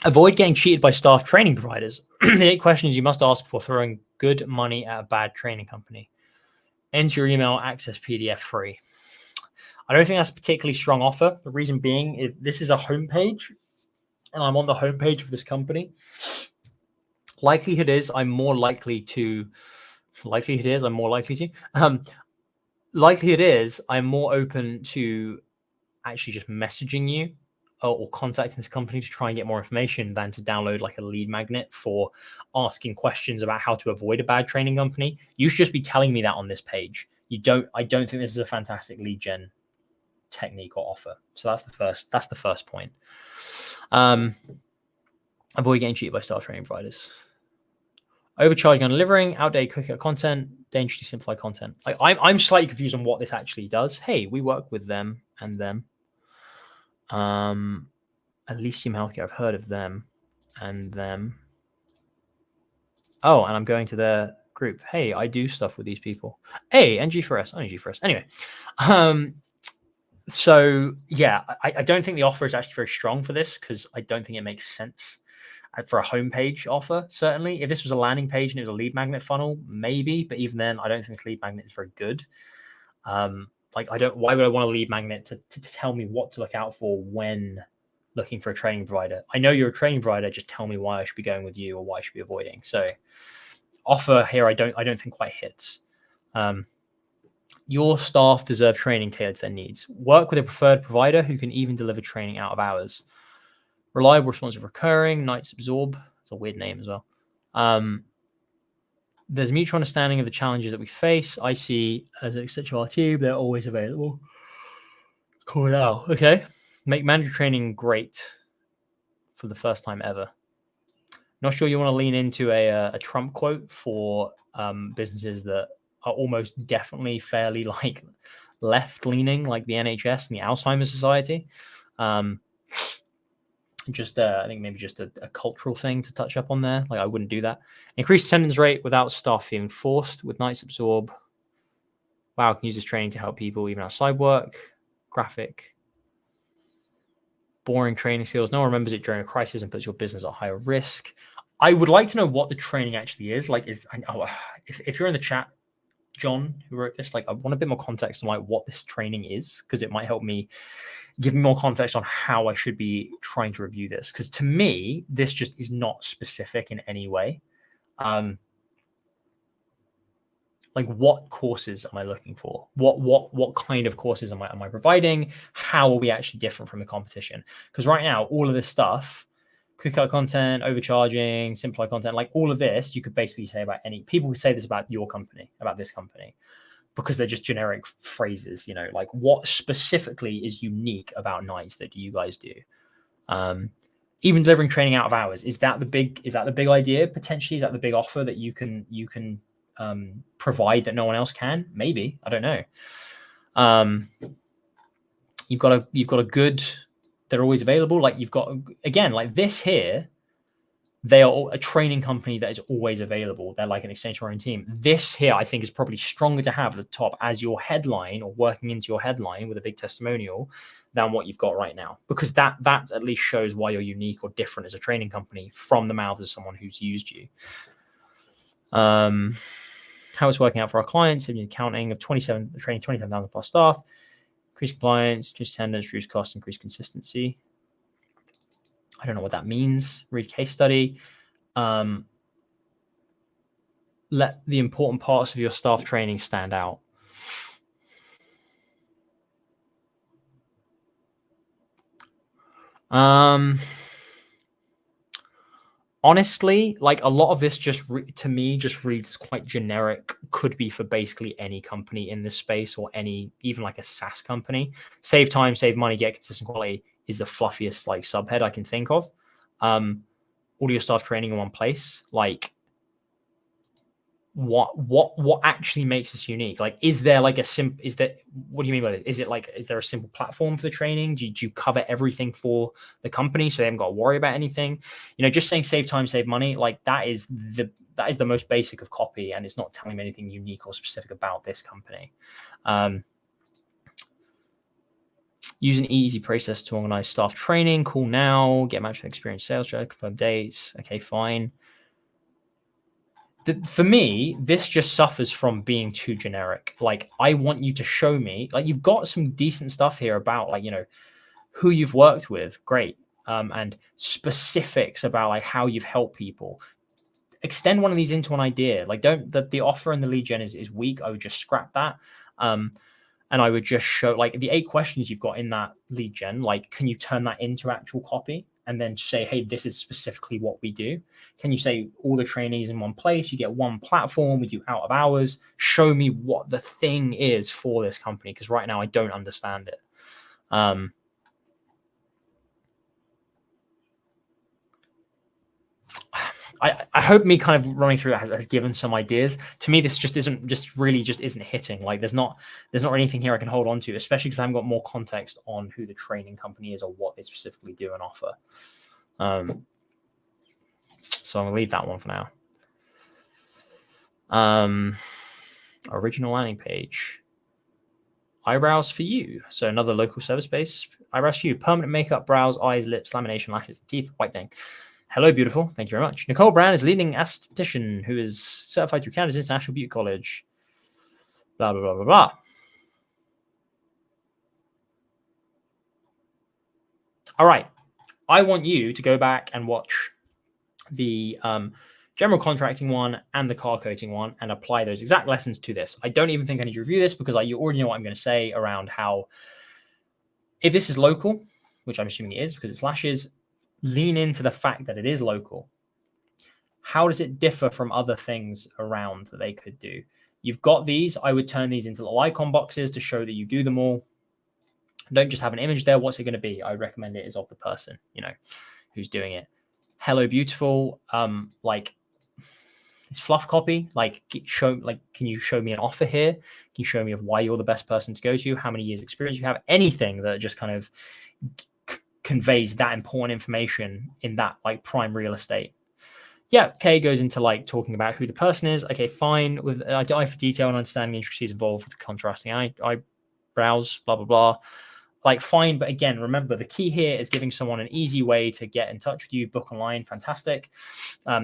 Avoid getting cheated by staff training providers. The 8 questions you must ask before throwing good money at a bad training company. Enter your email, access PDF free. I don't think that's a particularly strong offer. The reason being, this is a homepage, and I'm on the homepage of this company. Likelihood is I'm more likely to. Likelihood is I'm more open to actually just messaging you or contacting this company to try and get more information than to download like a lead magnet for asking questions about how to avoid a bad training company. You should just be telling me that on this page. I don't think this is a fantastic lead gen technique or offer. So that's the first point. Avoid getting cheated by staff training providers. Overcharging on delivering, outdated cookie content, dangerously simplified content. I'm slightly confused on what this actually does. Hey, we work with them and them. Elysium Healthcare, I've heard of them and them. Oh, and I'm going to their group. Hey, I do stuff with these people. Hey, NG4S, G4S. Anyway, so yeah, I don't think the offer is actually very strong for this because I don't think it makes sense for a homepage offer. Certainly, if this was a landing page and it was a lead magnet funnel, maybe. But even then, I don't think this lead magnet is very good. Why would I want a lead magnet to tell me what to look out for when looking for a training provider? I know you're a training provider. Just tell me why I should be going with you or why I should be avoiding. So, offer here, I don't think quite hits. Your staff deserve training tailored to their needs. Work with a preferred provider who can even deliver training out of hours. Reliable, responsive, recurring. Knights Absorb. It's a weird name as well. There's mutual understanding of the challenges that we face. I see as an extension of our team, they're always available. Cool now. Okay. Make mandatory training great for the first time ever. Not sure you want to lean into a Trump quote for businesses that are almost definitely fairly like left-leaning, like the NHS and the Alzheimer's Society. I think maybe just a cultural thing to touch up on there. Like I wouldn't do that. Increase attendance rate without staff feeling forced with Knights Absorb. Wow, I can use this training to help people even outside work. Graphic. Boring training skills. No one remembers it during a crisis and puts your business at higher risk. I would like to know what the training actually is. Like, if you're in the chat, John, who wrote this, like I want a bit more context on like what this training is, because it might help me give me more context on how I should be trying to review this. Because to me, this just is not specific in any way. Like what courses am I looking for? What kind of courses am I providing? How are we actually different from the competition? Because right now, all of this stuff, quick cut content, overcharging, simplified content, like all of this, you could basically say about people who say this about your company, about this company, because they're just generic phrases, like what specifically is unique about Knights that you guys do? Even delivering training out of hours, is that the big idea potentially? Is that the big offer that you can provide that no one else can? Maybe, I don't know. You've got a good, they're always available. Like you've got, again, like this here, they are a training company that is always available. They're like an extension team. This here, I think, is probably stronger to have at the top as your headline, or working into your headline with a big testimonial, than what you've got right now, because that at least shows why you're unique or different as a training company from the mouth of someone who's used you. How it's working out for our clients: accounting of training 27,000 plus staff, increase compliance, increase attendance, reduce cost, increase consistency. I don't know what that means. Read case study. Let the important parts of your staff training stand out. Honestly, like a lot of this to me just reads quite generic. Could be for basically any company in this space, or even like a SaaS company. Save time, save money, get consistent quality is the fluffiest like subhead I can think of. All your staff training in one place. Like what actually makes this unique? Like, is there like what do you mean by this? Is there a simple platform for the training? Do you cover everything for the company so they haven't got to worry about anything? Just saying save time, save money, like that is the most basic of copy, and it's not telling me anything unique or specific about this company. Use an easy process to organize staff training. Cool. Now get matched with experienced sales strategy, confirm dates. Okay, fine. For me, this just suffers from being too generic. Like, I want you to show me, like, you've got some decent stuff here about, like, who you've worked with, great, and specifics about like how you've helped people. Extend one of these into an idea. Like, the offer and the lead gen is weak. I would just scrap that. And I would just show, like, the 8 questions you've got in that lead gen, like, can you turn that into actual copy? And then say, hey, this is specifically what we do. Can you say all the trainees in one place? You get one platform. We do out of hours. Show me what the thing is for this company, because right now I don't understand it. I hope me kind of running through it has given some ideas. To me, this just isn't hitting. Like, there's not anything here I can hold on to, especially because I haven't got more context on who the training company is or what they specifically do and offer. So I'm gonna leave that one for now. Original landing page. Eyebrows for you. So another local service base. Eyebrows for you. Permanent makeup, brows, eyes, lips, lamination, lashes, teeth, whitening. Hello, beautiful. Thank you very much. Nicole Brown is a leading esthetician who is certified through Canada's International Beauty College. Blah, blah, blah, blah, blah. All right. I want you to go back and watch the general contracting one and the car coating one and apply those exact lessons to this. I don't even think I need to review this, because you already know what I'm going to say around how, if this is local, which I'm assuming it is because it's lashes, lean into the fact that it is local. How does it differ from other things around that they could do? You've got these. I would turn these into little icon boxes to show that you do them all. Don't just have an image there. What's it going to be? I recommend it is of the person, who's doing it. Hello, beautiful. Like, it's fluff copy. Like, can you show me an offer here? Can you show me of why you're the best person to go to? How many years experience you have? Anything that just kind of conveys that important information in that like prime real estate. Yeah, okay, goes into like talking about who the person is. Okay, fine. With I dive for detail and understanding the intricacies involved with the contrasting eyebrows, blah blah blah. Like, fine, but again, remember the key here is giving someone an easy way to get in touch with you, book online, fantastic.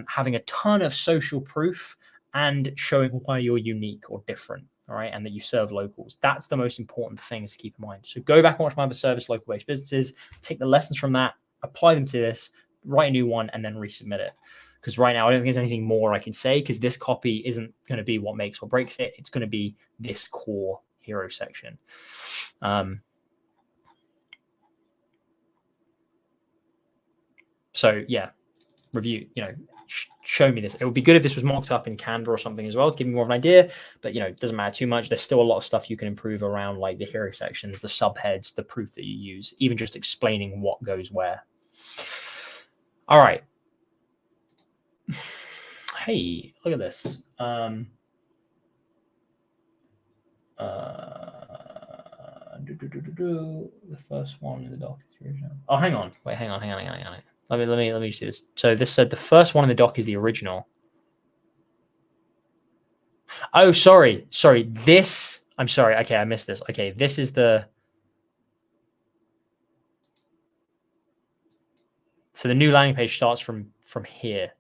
Having a ton of social proof and showing why you're unique or different. All right, and that you serve locals. That's the most important things to keep in mind. So go back and watch my other service local-based businesses, take the lessons from that, apply them to this, write a new one, and then resubmit it. Because right now, I don't think there's anything more I can say, because this copy isn't going to be what makes or breaks it. It's going to be this core hero section. So yeah, review, show me this. It would be good if this was mocked up in Canva or something as well to give me more of an idea, but it doesn't matter too much. There's still a lot of stuff you can improve around like the hero sections, the subheads, the proof that you use, even just explaining what goes where. All right. Hey, look at this. The first one in the doc is the original. Oh, hang on. Wait, hang on. Let me see this. So this said the first one in the doc is the original. Oh, sorry. This. I'm sorry. Okay, I missed this. Okay, this is the. So the new landing page starts from here.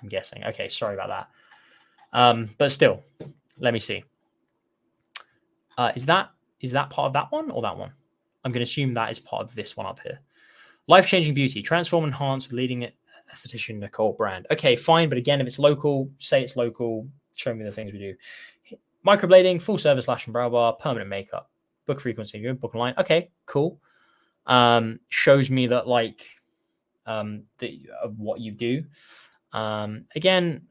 I'm guessing. Okay, sorry about that. But still, let me see. Is that part of that one or that one? I'm going to assume that is part of this one up here. Life-changing beauty, transform, enhance with leading esthetician Nicole Brand. Okay, fine. But again, if it's local, say it's local. Show me the things we do. Microblading, full service lash and brow bar, permanent makeup, book frequency, book online. Okay, cool. Shows me that like of what you do. Again,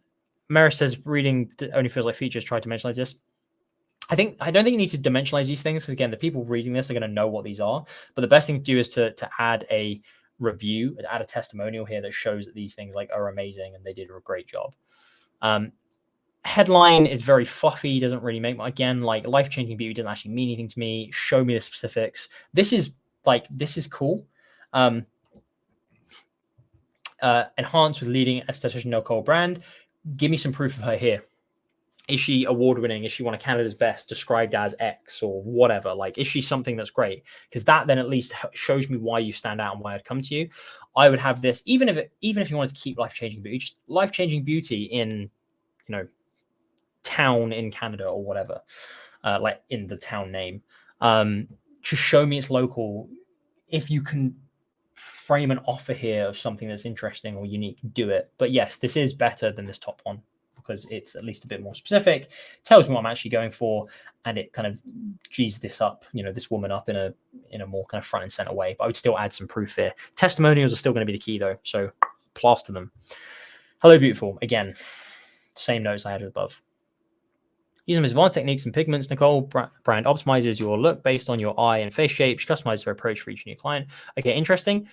Maris says reading only feels like features. Try to dimensionalize this. I don't think you need to dimensionalize these things because again, the people reading this are going to know what these are. But the best thing to do is to add a review, add a testimonial here that shows that these things like are amazing and they did a great job. Headline is very fluffy, doesn't really make again like life-changing beauty doesn't actually mean anything to me. Show me the specifics. This is cool. Enhance with leading esthetician Nicole Brand. Give me some proof of her here. Is she award-winning? Is she one of Canada's best, described as X or whatever? Like, is she something that's great? Because that then at least shows me why you stand out and why I'd come to you. I would have this, even if you wanted to keep life-changing beauty, just life-changing beauty in, town in Canada or whatever, like in the town name. Just show me it's local. If you can frame an offer here of something that's interesting or unique, do it. But yes, this is better than this top one because it's at least a bit more specific, tells me what I'm actually going for, and it kind of G's this up, this woman up in a more kind of front and center way. But I would still add some proof here. Testimonials are still going to be the key though, so plaster them. Hello, beautiful. Again, same notes I had above. Using advanced techniques and pigments, Nicole Brand optimizes your look based on your eye and face shape. She customizes her approach for each new client. Okay, interesting.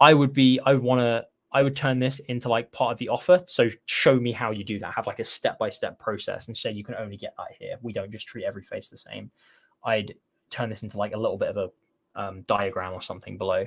I would turn this into like part of the offer. So show me how you do that. Have like a step-by-step process and say you can only get that here. We don't just treat every face the same. I'd turn this into like a little bit of a diagram or something below.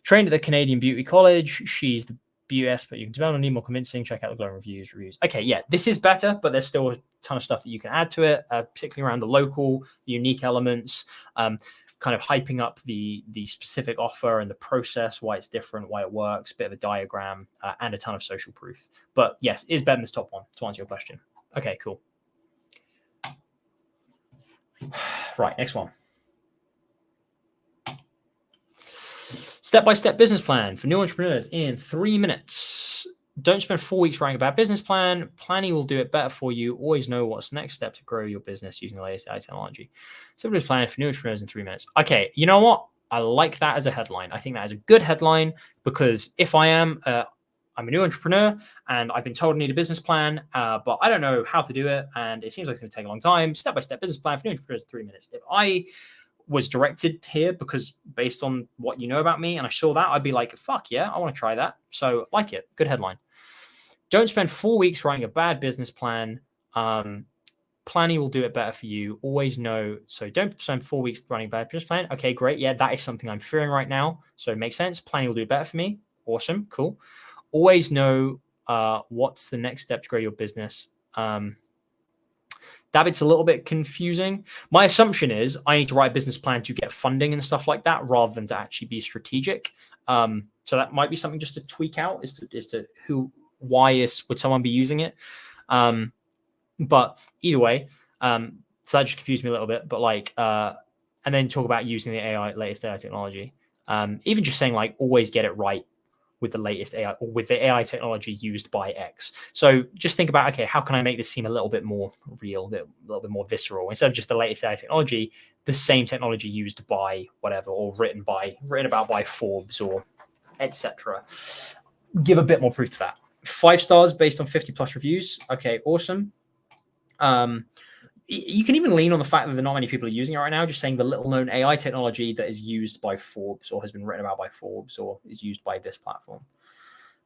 Trained at the Canadian Beauty College. She's the BUS, but you can develop need more convincing. Check out the glowing reviews. Okay, yeah, this is better, but there's still a ton of stuff that you can add to it, particularly around the local, the unique elements, kind of hyping up the specific offer and the process, why it's different, why it works, bit of a diagram, and a ton of social proof. But yes, it is better than this top one, to answer your question. Okay, cool. Right, next one. Step-by-step business plan for new entrepreneurs in 3 minutes. Don't spend 4 weeks writing a bad business plan. Planning will do it better for you. Always know what's the next step to grow your business using the latest AI technology. Simple plan for new entrepreneurs in 3 minutes. Okay, you know what? I like that as a headline. I think that is a good headline because if I'm a new entrepreneur and I've been told I need a business plan, but I don't know how to do it, and it seems like it's going to take a long time. Step-by-step business plan for new entrepreneurs in 3 minutes. If I was directed here because based on what you know about me and I saw that, I'd be like, fuck yeah, I want to try that. So like it. Good headline. Don't spend 4 weeks writing a bad business plan. Planning will do it better for you. Always know. So don't spend 4 weeks running a bad business plan. Okay, great. Yeah, that is something I'm fearing right now. So it makes sense. Planning will do it better for me. Awesome. Cool. Always know what's the next step to grow your business. That bit's a little bit confusing. My assumption is I need to write a business plan to get funding and stuff like that rather than to actually be strategic. So that might be something just to tweak out is to would someone be using it? But either way, so that just confused me a little bit. But like, and then talk about using the latest AI technology. Even just saying like always get it right with the latest AI or with the AI technology used by X. So just think about, okay, how can I make this seem a little bit more real, a little bit more visceral? Instead of just the latest AI technology, the same technology used by whatever, or written about by Forbes or etc. Give a bit more proof to that. 5 stars based on 50 plus reviews. Okay, awesome. You can even lean on the fact that there are not many people are using it right now, just saying the little known AI technology that is used by Forbes or has been written about by Forbes or is used by this platform.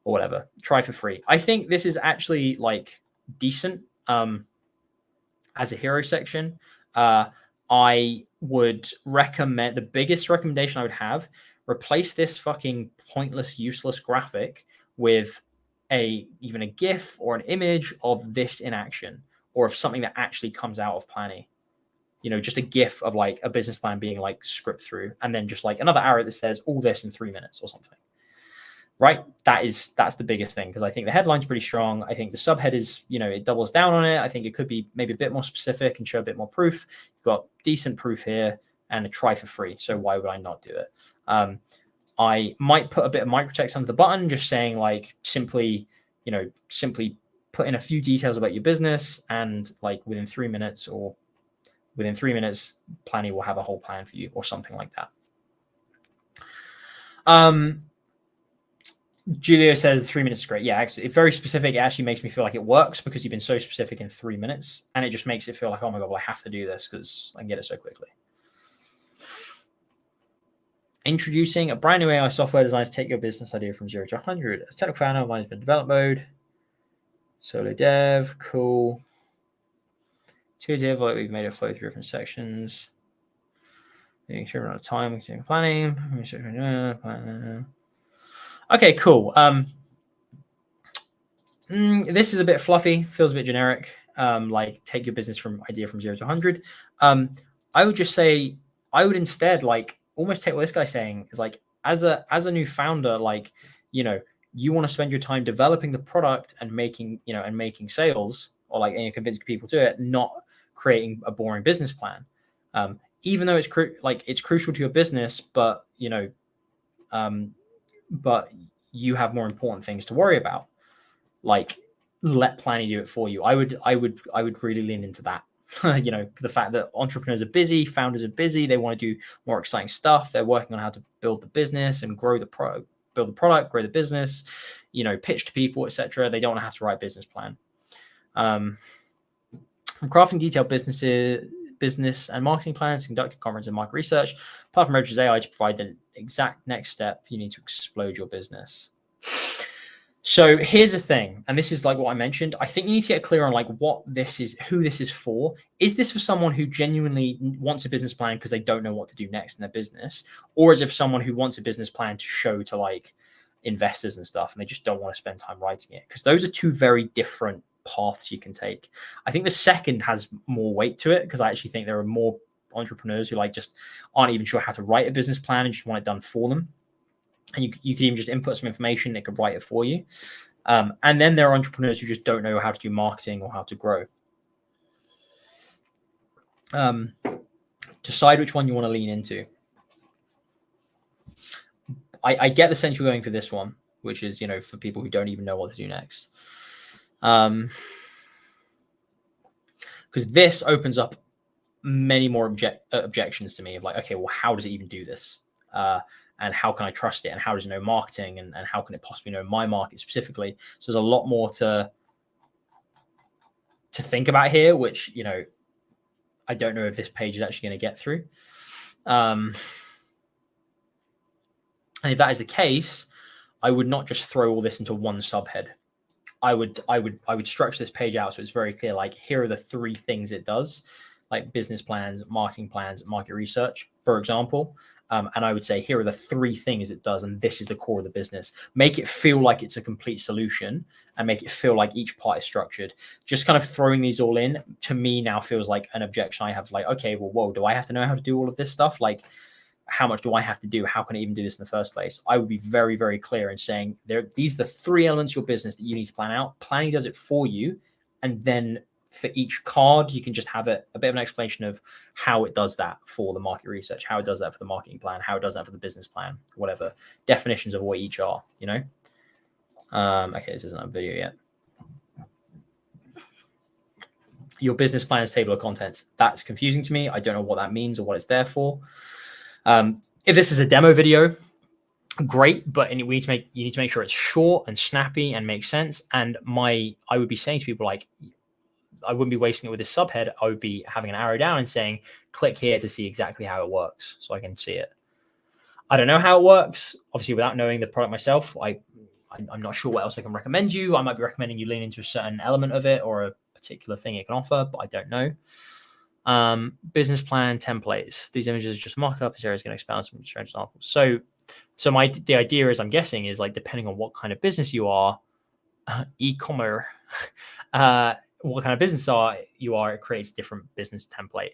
or whatever. Try for free. I think this is actually like decent as a hero section. I would recommend, the biggest recommendation I would have, replace this fucking pointless, useless graphic with even a GIF or an image of this in action, or of something that actually comes out of planning. You know, just a GIF of like a business plan being like script through, and then just like another arrow that says all this in 3 minutes or something. Right? That's the biggest thing, because I think the headline's pretty strong. I think the subhead is, you know, it doubles down on it. I think it could be maybe a bit more specific and show a bit more proof. You've got decent proof here and a try for free. So why would I not do it? I might put a bit of microtext under the button, just saying like simply put in a few details about your business, and like within 3 minutes, Planny will have a whole plan for you, or something like that. Julio says 3 minutes is great. Yeah, actually, it's very specific. It actually makes me feel like it works, because you've been so specific in 3 minutes, and it just makes it feel like, oh my God, well, I have to do this because I can get it so quickly. Introducing a brand new AI software designed to take your business idea from 0 to 100. As technical founder, mine has been developed mode. Solo dev, cool. Intuitive, like we've made it flow through different sections. Making sure we're out of time, we can planning. Okay, cool. This is a bit fluffy, feels a bit generic. Like take your business idea from 0 to 100. I would just say, I would instead like almost take what this guy's saying is like, as a new founder, like, you know, you want to spend your time developing the product and making sales, or like, and convincing people to it, not creating a boring business plan. Even though it's crucial to your business, but you know, but you have more important things to worry about. Like, let Planny do it for you. I would really lean into that. You know, the fact that entrepreneurs are busy, founders are busy, they want to do more exciting stuff. They're working on how to build the business and grow the product, grow the business, you know, pitch to people, etc. They don't want to have to write a business plan. From crafting detailed business and marketing plans, conducting conference and market research, apart from Register's AI to provide the exact next step you need to explode your business. So here's the thing, and this is like what I mentioned. I think you need to get clear on like what this is, who this is for. Is this for someone who genuinely wants a business plan because they don't know what to do next in their business? Or is it for someone who wants a business plan to show to like investors and stuff, and they just don't want to spend time writing it? Because those are two very different paths you can take. I think the second has more weight to it, because I actually think there are more entrepreneurs who like just aren't even sure how to write a business plan and just want it done for them. And you can even just input some information, it could write it for you. And then there are entrepreneurs who just don't know how to do marketing or how to grow. Decide which one you want to lean into. I get the sense you're going for this one, which is, you know, for people who don't even know what to do next. Because this opens up many more objections to me of like, okay, well, how does it even do this? And how can I trust it? And how does it know marketing? And how can it possibly know my market specifically? So there's a lot more to think about here, which, you know, I don't know if this page is actually going to get through. And if that is the case, I would not just throw all this into one subhead. I would structure this page out so it's very clear, like, here are the 3 things it does, like business plans, marketing plans, market research, for example. And I would say, here are the 3 things it does, and this is the core of the business. Make it feel like it's a complete solution, and make it feel like each part is structured. Just kind of throwing these all in, to me now feels like an objection I have, like, okay, well, whoa, do I have to know how to do all of this stuff? Like, how much do I have to do? How can I even do this in the first place? I would be very, very clear in saying, these are the 3 elements of your business that you need to plan out. Planning does it for you. And then for each card, you can just have a bit of an explanation of how it does that for the market research, how it does that for the marketing plan, how it does that for the business plan, whatever definitions of what each are, you know? Okay, this isn't a video yet. Your business plan is table of contents. That's confusing to me. I don't know what that means or what it's there for. If this is a demo video, great, but you need to make sure it's short and snappy and makes sense. And I would be saying to people, like, I wouldn't be wasting it with this subhead. I would be having an arrow down and saying, click here to see exactly how it works, so I can see it. I don't know how it works. Obviously, without knowing the product myself, I I'm not sure what else I can recommend you. I might be recommending you lean into a certain element of it or a particular thing it can offer, but I don't know. Business plan templates. These images are just mock-up. This area is going to expand some examples. So the idea is, I'm guessing, is like, depending on what kind of business you are, e-commerce, what kind of business you are, it creates different business template.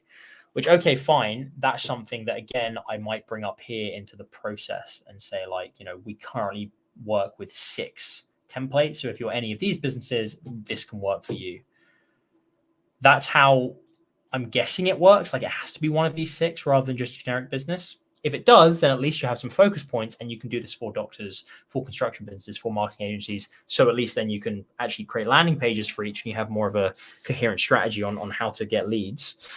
Which, okay, fine. That's something that, again, I might bring up here into the process and say, like, we currently work with 6 templates. So if you're any of these businesses, this can work for you. That's how I'm guessing it works. Like, it has to be one of these 6 rather than just generic business. If it does, then at least you have some focus points, and you can do this for doctors, for construction businesses, for marketing agencies. So at least then you can actually create landing pages for each, and you have more of a coherent strategy on how to get leads.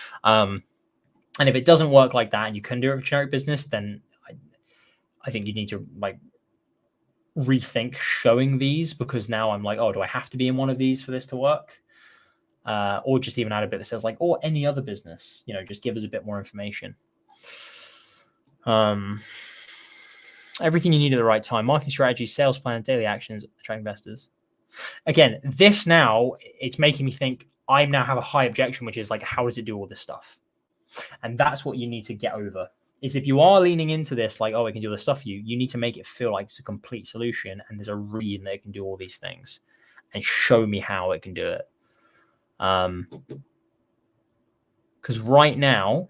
And if it doesn't work like that, and you can do it with generic business, then I think you need to like rethink showing these, because now I'm like, oh, do I have to be in one of these for this to work? Or just even add a bit that says like, or any other business, just give us a bit more information. Everything you need at the right time: marketing strategy, sales plan, daily actions, attract investors. Again, this now, it's making me think I now have a high objection, which is like, how does it do all this stuff? And that's what you need to get over, is if you are leaning into this, like, oh, it can do all this stuff for you, you need to make it feel like it's a complete solution, and there's a reason that it can do all these things, and show me how it can do it. Because right now,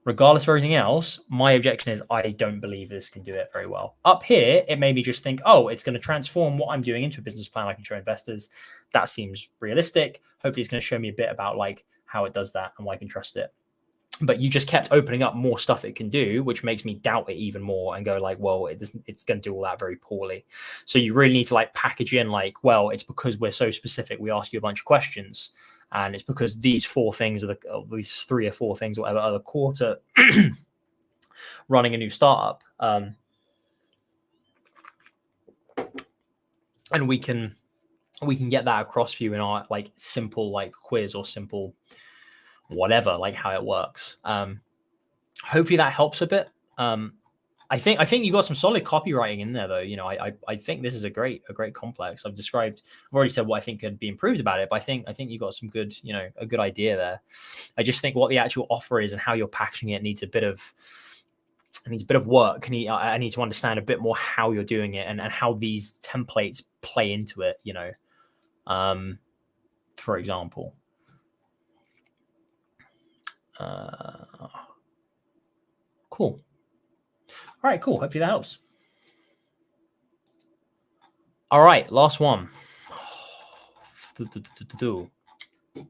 regardless of everything else, my objection is I don't believe this can do it very well. Up here, it made me just think, oh, it's going to transform what I'm doing into a business plan I can show investors. That seems realistic. Hopefully it's going to show me a bit about like how it does that and why I can trust it. But you just kept opening up more stuff it can do, which makes me doubt it even more and go like, well, it's going to do all that very poorly. So you really need to like package in like, well, it's because we're so specific, we ask you a bunch of questions. And it's because these 4 things are these 3 or 4 things, whatever, are the core to running a new startup. And we can get that across for you in our like simple like quiz or simple whatever, like how it works. Hopefully that helps a bit. I think you got some solid copywriting in there, though. I think this is a great complex. I've already said what I think could be improved about it, but I think you got some good, a good idea there. I just think what the actual offer is and how you're packaging it needs a bit of work. I need to understand a bit more how you're doing it and how these templates play into it. For example. Cool. All right, cool. Hopefully that helps. All right, last one.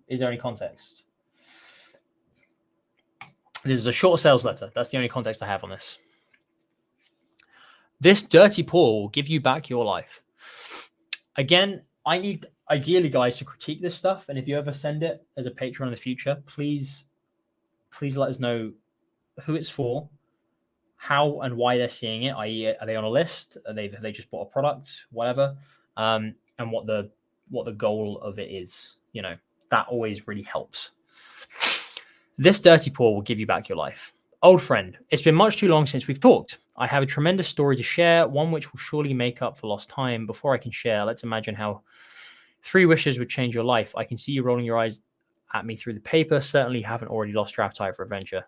Is there any context? This is a short sales letter. That's the only context I have on this. This dirty pool will give you back your life. Again, I need ideally guys to critique this stuff. And if you ever send it as a Patreon in the future, please let us know who it's for, how and why they're seeing it, i.e. are they on a list? Have they just bought a product, whatever, and what the goal of it is. That always really helps. This dirty pool will give you back your life. Old friend, it's been much too long since we've talked. I have a tremendous story to share, one which will surely make up for lost time. Before I can share, let's imagine how 3 wishes would change your life. I can see you rolling your eyes at me through the paper. Certainly you haven't already lost your appetite for adventure.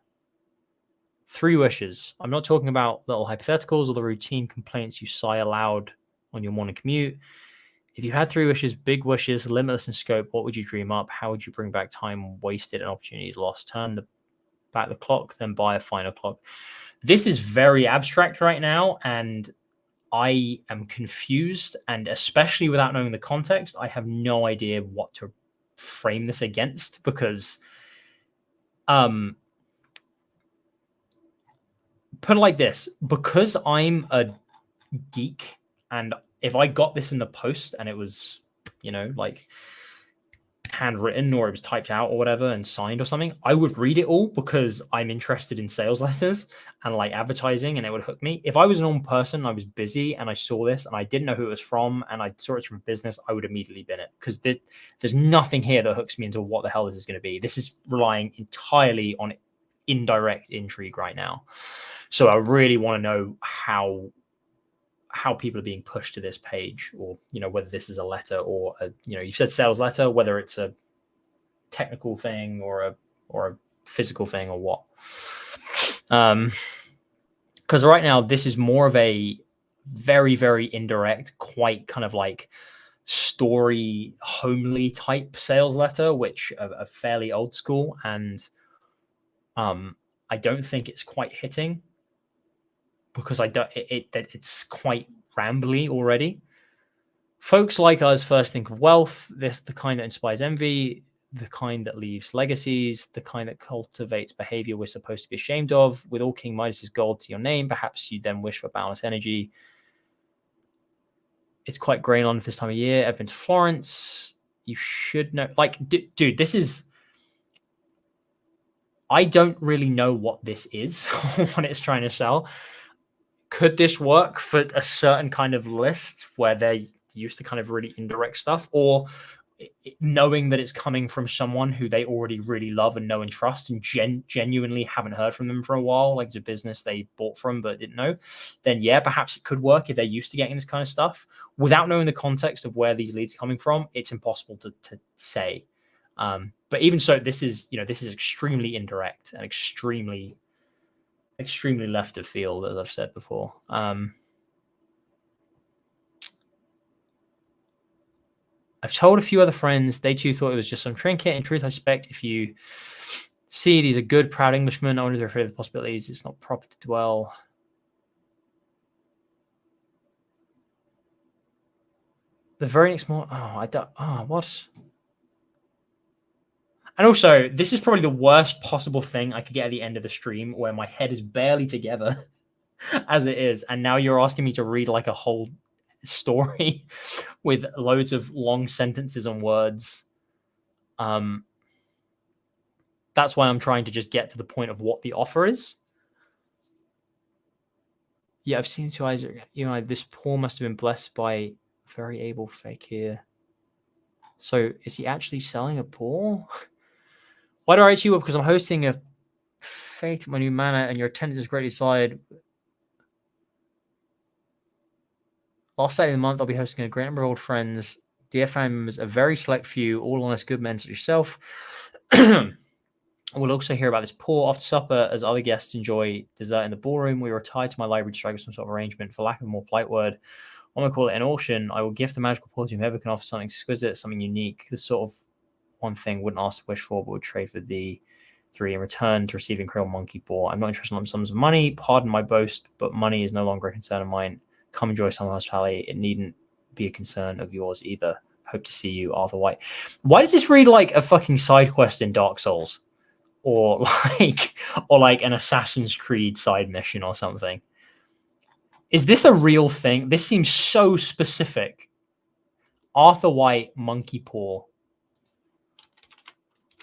3 wishes. I'm not talking about little hypotheticals or the routine complaints you sigh aloud on your morning commute. If you had 3 wishes, big wishes, limitless in scope, what would you dream up? How would you bring back time wasted and opportunities lost? Turn back the clock, then buy a final clock. This is very abstract right now, and I am confused, and especially without knowing the context, I have no idea what to frame this against, because put it like this, because I'm a geek, and if I got this in the post and it was, like handwritten or it was typed out or whatever and signed or something, I would read it all because I'm interested in sales letters and like advertising, and it would hook me. If I was a normal person, I was busy and I saw this and I didn't know who it was from and I saw it from business, I would immediately bin it, because there's nothing here that hooks me into what the hell this is going to be. This is relying entirely on indirect intrigue right now. So I really want to know how how people are being pushed to this page, or whether this is a letter or a, you've said sales letter, whether it's a technical thing or a physical thing or what. Because right now this is more of a very, very indirect, quite kind of like story homely type sales letter, which are fairly old school, and I don't think it's quite hitting, because it's quite rambly already. Folks like us first think of wealth, the kind that inspires envy, the kind that leaves legacies, the kind that cultivates behavior we're supposed to be ashamed of. With all King Midas's gold to your name, perhaps you then wish for boundless energy. It's quite grain on this time of year. I've been to Florence. You should know. Like, dude, this is... I don't really know what this is, what it's trying to sell. Could this work for a certain kind of list where they're used to kind of really indirect stuff, or knowing that it's coming from someone who they already really love and know and trust, and genuinely haven't heard from them for a while, like it's a business they bought from but didn't know, then yeah, perhaps it could work if they're used to getting this kind of stuff. Without knowing the context of where these leads are coming from, it's impossible to say. But even so, this is extremely indirect and extremely left of field, as I've said before. I've told a few other friends. They too thought it was just some trinket. In truth, I suspect if you see these are good, proud Englishmen, I wonder if they're afraid of the possibilities. It's not proper to dwell. The very next morning. What? And also, this is probably the worst possible thing I could get at the end of the stream, where my head is barely together as it is. And now you're asking me to read like a whole story with loads of long sentences and words. That's why I'm trying to just get to the point of what the offer is. Yeah, I've seen two eyes. This poor must have been blessed by a very able fakir. So is he actually selling a poor? Why do I write you up? Because I'm hosting a fete at my new manor, and your attendance is greatly desired. Last Saturday of the month, I'll be hosting a great number of old friends, dear family members, a very select few, all honest, good men such as yourself. We'll also hear about this poor after supper as other guests enjoy dessert in the ballroom. We retired to my library to strike some sort of arrangement. For lack of a more polite word, I'm going to call it an auction. I will gift the magical poor to whoever can offer something exquisite, something unique. This sort of one thing wouldn't ask to wish for, but would trade for the 3 in return to receive incredible monkey paw. I'm not interested in lump sums of money. Pardon my boast, but money is no longer a concern of mine. Come enjoy some hospitality. It needn't be a concern of yours either. Hope to see you, Arthur White. Why does this read like a fucking side quest in Dark Souls, or like an Assassin's Creed side mission or something? Is this a real thing? This seems so specific. Arthur White monkey paw.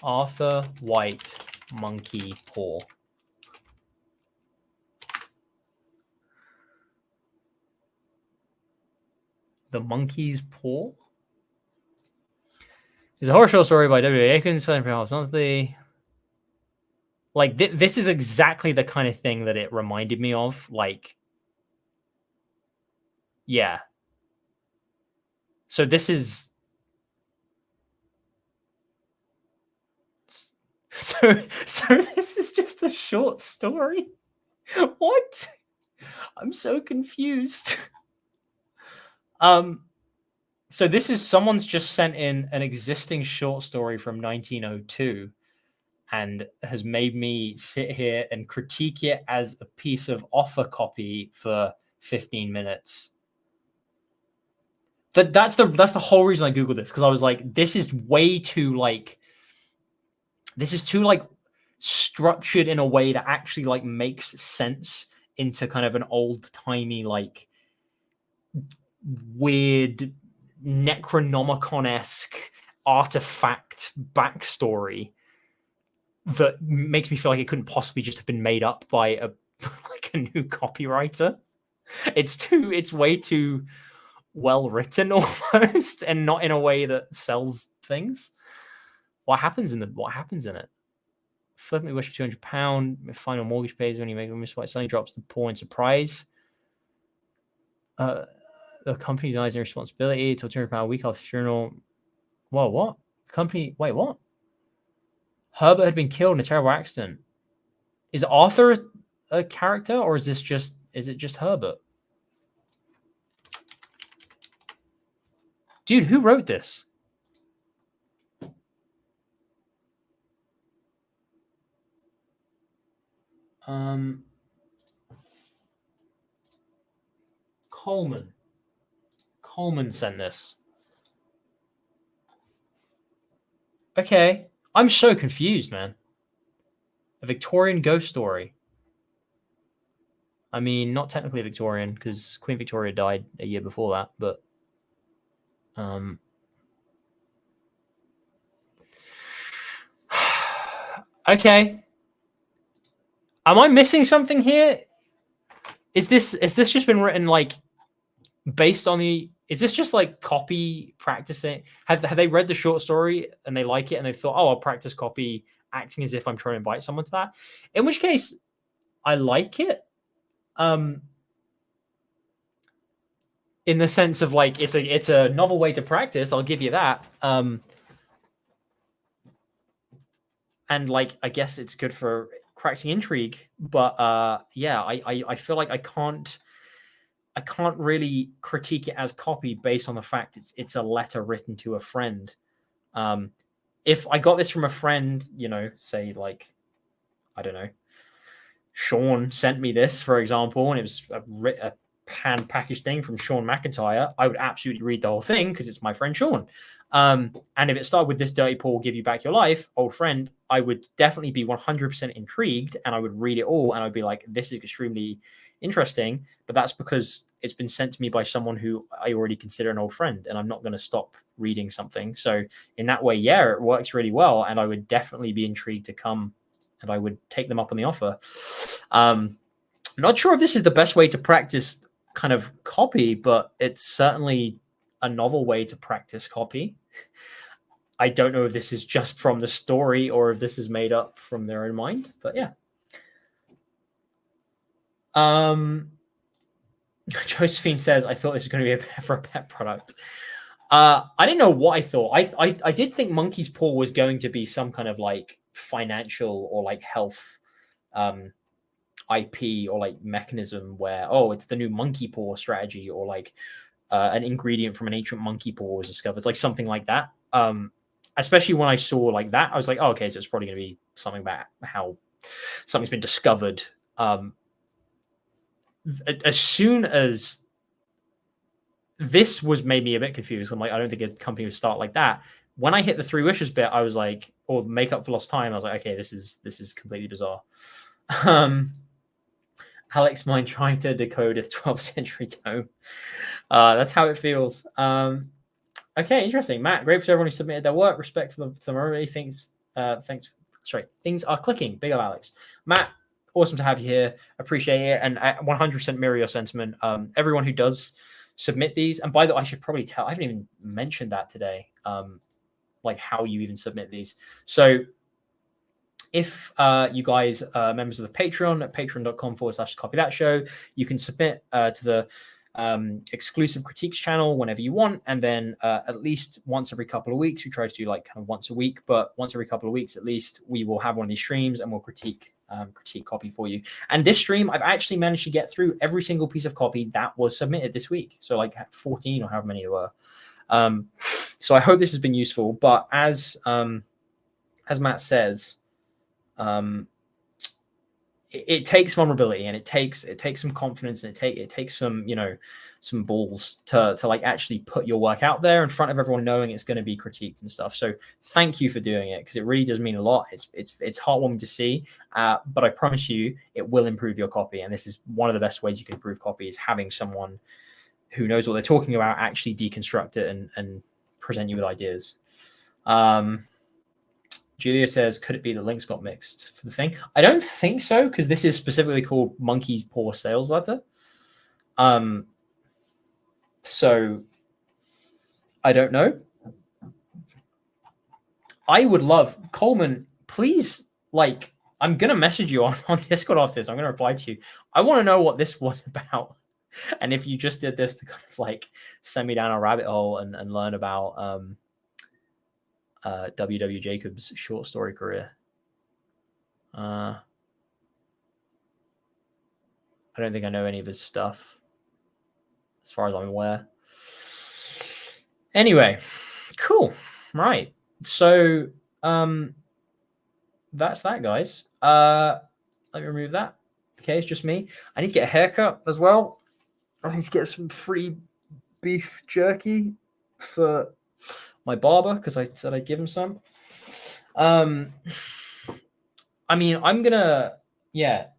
Arthur White monkey paw. The Monkey's Paw is a horror show story by W.A. Akins, selling for monthly. Like, this is exactly the kind of thing that it reminded me of. Like, yeah. So this is... So this is just a short story? What? I'm so confused. So this is someone's just sent in an existing short story from 1902 and has made me sit here and critique it as a piece of offer copy for 15 minutes. That's the whole reason I Googled this, because I was like, this is way too structured in a way that actually like makes sense into kind of an old-timey, like weird Necronomicon-esque artifact backstory that makes me feel like it couldn't possibly just have been made up by a new copywriter. It's way too well written almost, and not in a way that sells things. What happens in it? Flippantly wish for £200. Final mortgage pays when you make a miss. Suddenly drops the poor in surprise. The company denies their responsibility till £200 a week after funeral. Whoa, what? Company, wait, what? Herbert had been killed in a terrible accident. Is Arthur a character, or is it just Herbert? Dude, who wrote this? Coleman sent this. Okay. I'm so confused, man. A Victorian ghost story. I mean, not technically Victorian, because Queen Victoria died a year before that, but okay. Am I missing something here? Is this just been written like based on the? Is this just like copy practicing? Have they read the short story and they like it and they thought, oh, I'll practice copy acting as if I'm trying to invite someone to that? In which case, I like it. In the sense of like it's a novel way to practice. I'll give you that. And like I guess it's good for practicing intrigue, but yeah, I feel like I can't really critique it as copy based on the fact it's a letter written to a friend. If I got this from a friend, you know, say like, I don't know, Sean sent me this, for example, and it was a hand packaged thing from Sean MacIntyre, I would absolutely read the whole thing because it's my friend Sean. And if it started with "This dirty Paul will give you back your life, old friend," I would definitely be 100% intrigued and I would read it all and I'd be like, this is extremely interesting. But that's because it's been sent to me by someone who I already consider an old friend and I'm not going to stop reading something. So in that way, yeah, it works really well. And I would definitely be intrigued to come and I would take them up on the offer. I'm not sure if this is the best way to practice kind of copy, but it's certainly a novel way to practice copy. I don't know if this is just from the story or if this is made up from their own mind, but yeah. Josephine says, I thought this was going to be for a pet product. I didn't know what I thought. I did think Monkey's Paw was going to be some kind of like financial or like health IP or like mechanism where, oh, it's the new monkey paw strategy, or like an ingredient from an ancient monkey paw was discovered. It's like something like that. Especially when I saw like that, I was like, oh, okay, so it's probably going to be something about how something's been discovered. As soon as this made me a bit confused. I'm like, I don't think a company would start like that. When I hit the 3 wishes bit, I was like, or make up for lost time, I was like, okay, this is completely bizarre. Alex Mine trying to decode a 12th century tome. That's how it feels. Okay, interesting. Matt, grateful to everyone who submitted their work. Respect for the memory. Things are clicking. Big up, Alex. Matt, awesome to have you here. Appreciate it. And I 100% mirror your sentiment. Everyone who does submit these, and by the way, I should probably tell, I haven't even mentioned that today, like how you even submit these. So if you guys are members of the Patreon at patreon.com/copy that show, you can submit to the exclusive critiques channel whenever you want, and then at least once every couple of weeks, we try to do like kind of once a week, but once every couple of weeks at least, we will have one of these streams and we'll critique copy for you. And this stream, I've actually managed to get through every single piece of copy that was submitted this week, so like 14 or however many there were. So I hope this has been useful. But as Matt says, it takes vulnerability, and it takes some confidence, and it takes some, you know, some balls to like actually put your work out there in front of everyone, knowing it's going to be critiqued and stuff. So thank you for doing it, because it really does mean a lot. It's heartwarming to see, but I promise you it will improve your copy. And this is one of the best ways you can improve copy, is having someone who knows what they're talking about actually deconstruct it and present you with ideas. Julia says, could it be the links got mixed for the thing? I don't think so, because this is specifically called Monkey's Paw Sales Letter. So I don't know. I would love, Coleman, please, like, I'm going to message you on Discord after this. I'm going to reply to you. I want to know what this was about. And if you just did this to kind of like send me down a rabbit hole and learn about W.W. Jacobs' short story career, I don't think I know any of his stuff, as far as I'm aware. Anyway, cool. Right. So that's that, guys. Let me remove that. Okay, it's just me. I need to get a haircut as well. I need to get some free beef jerky for my barber because I said I'd give him some. I mean, I'm gonna,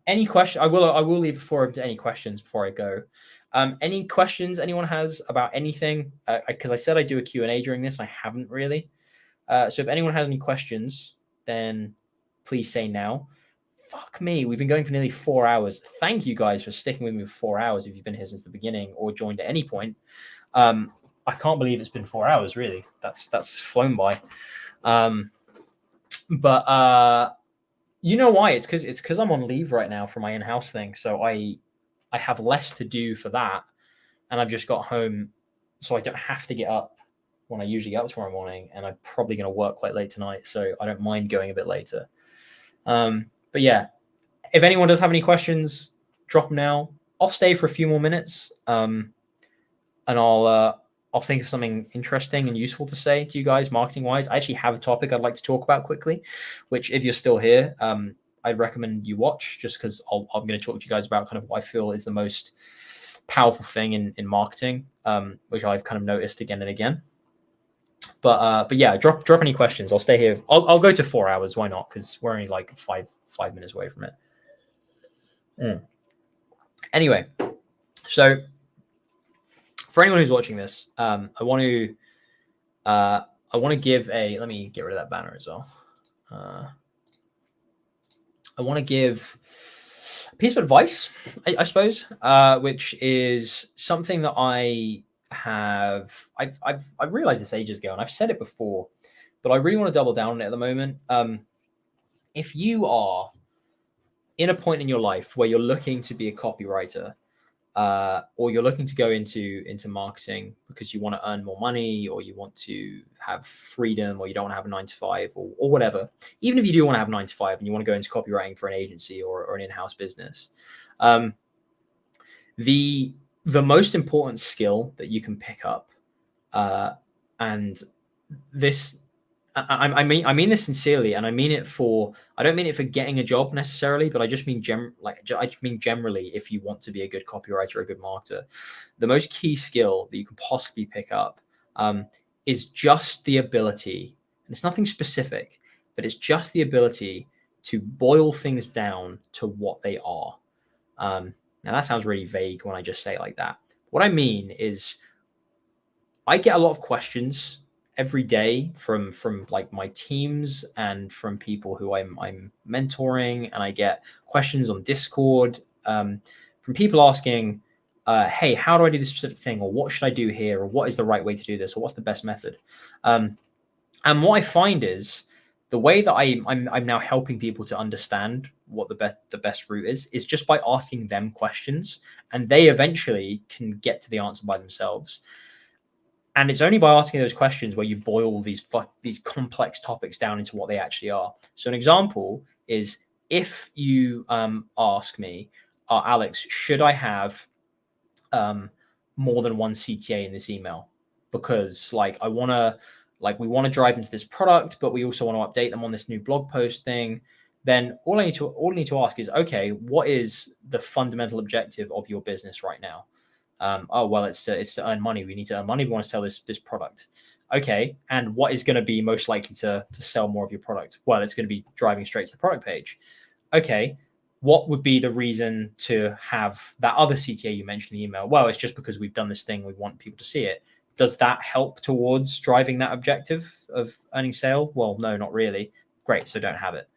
any question, I will leave the forum to any questions before I go. Any questions anyone has about anything? Because I said I'd do a Q&A during this, and I haven't really. So if anyone has any questions, then please say now. Fuck me, we've been going for nearly 4 hours. Thank you guys for sticking with me for 4 hours if you've been here since the beginning or joined at any point. I can't believe it's been 4 hours, really. That's flown by. But you know why? It's because I'm on leave right now for my in-house thing. So I have less to do for that. And I've just got home, so I don't have to get up when I usually get up tomorrow morning. And I'm probably going to work quite late tonight. So I don't mind going a bit later. But yeah, if anyone does have any questions, drop them now. I'll stay for a few more minutes. And I'll think of something interesting and useful to say to you guys marketing wise. I actually have a topic I'd like to talk about quickly, which if you're still here, I'd recommend you watch, just because I'm going to talk to you guys about kind of what I feel is the most powerful thing in marketing, which I've kind of noticed again and again. But yeah, drop any questions. I'll stay here. I'll go to 4 hours. Why not? Because we're only like five minutes away from it. Anyway, so for anyone who's watching this, I want to give a. Let me get rid of that banner as well. I want to give a piece of advice, I suppose, which is something that I've realized this ages ago, and I've said it before, but I really want to double down on it at the moment. If you are in a point in your life where you're looking to be a copywriter, or you're looking to go into marketing because you want to earn more money, or you want to have freedom, or you don't want to have a 9-to-5 or whatever, even if you do want to have a 9-to-5 and you want to go into copywriting for an agency or an in-house business, the most important skill that you can pick up, and this, I mean this sincerely, and I mean it for, I don't mean it for getting a job necessarily, but I just mean generally, if you want to be a good copywriter or a good marketer, the most key skill that you can possibly pick up is just the ability, and it's nothing specific, but it's just the ability to boil things down to what they are. Now that sounds really vague when I just say it like that. What I mean is, I get a lot of questions every day from like my teams and from people who I'm mentoring, and I get questions on Discord from people asking, hey, how do I do this specific thing, or what should I do here, or what is the right way to do this, or what's the best method? And what I find is the way that I'm now helping people to understand what the best route is just by asking them questions, and they eventually can get to the answer by themselves. And it's only by asking those questions where you boil these complex topics down into what they actually are. So an example is, if you ask me, Alex, should I have more than one CTA in this email? Because we want to drive into this product, but we also want to update them on this new blog post thing. Then all I need to ask is, okay, what is the fundamental objective of your business right now? Well, it's to earn money. We need to earn money. We want to sell this product. Okay, and what is going to be most likely to sell more of your product? Well, it's going to be driving straight to the product page. Okay, what would be the reason to have that other CTA you mentioned in the email? Well, it's just because we've done this thing. We want people to see it. Does that help towards driving that objective of earning sale? Well, no, not really. Great, so don't have it.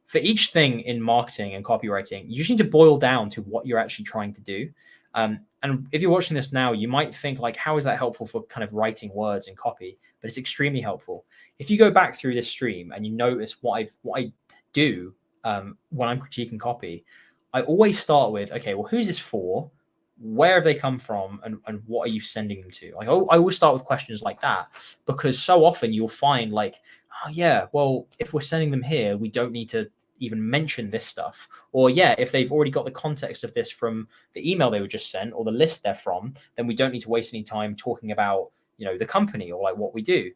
For each thing in marketing and copywriting, you just need to boil down to what you're actually trying to do. And if you're watching this now, you might think like, how is that helpful for kind of writing words and copy? But it's extremely helpful. If you go back through this stream and you notice what I do when I'm critiquing copy, I always start with, okay, well, who's this for? where have they come from, and what are you sending them to? Like, I always start with questions like that, because so often you'll find like, oh yeah, well, if we're sending them here, we don't need to even mention this stuff. Or yeah, if they've already got the context of this from the email they were just sent or the list they're from, then we don't need to waste any time talking about, the company or like what we do.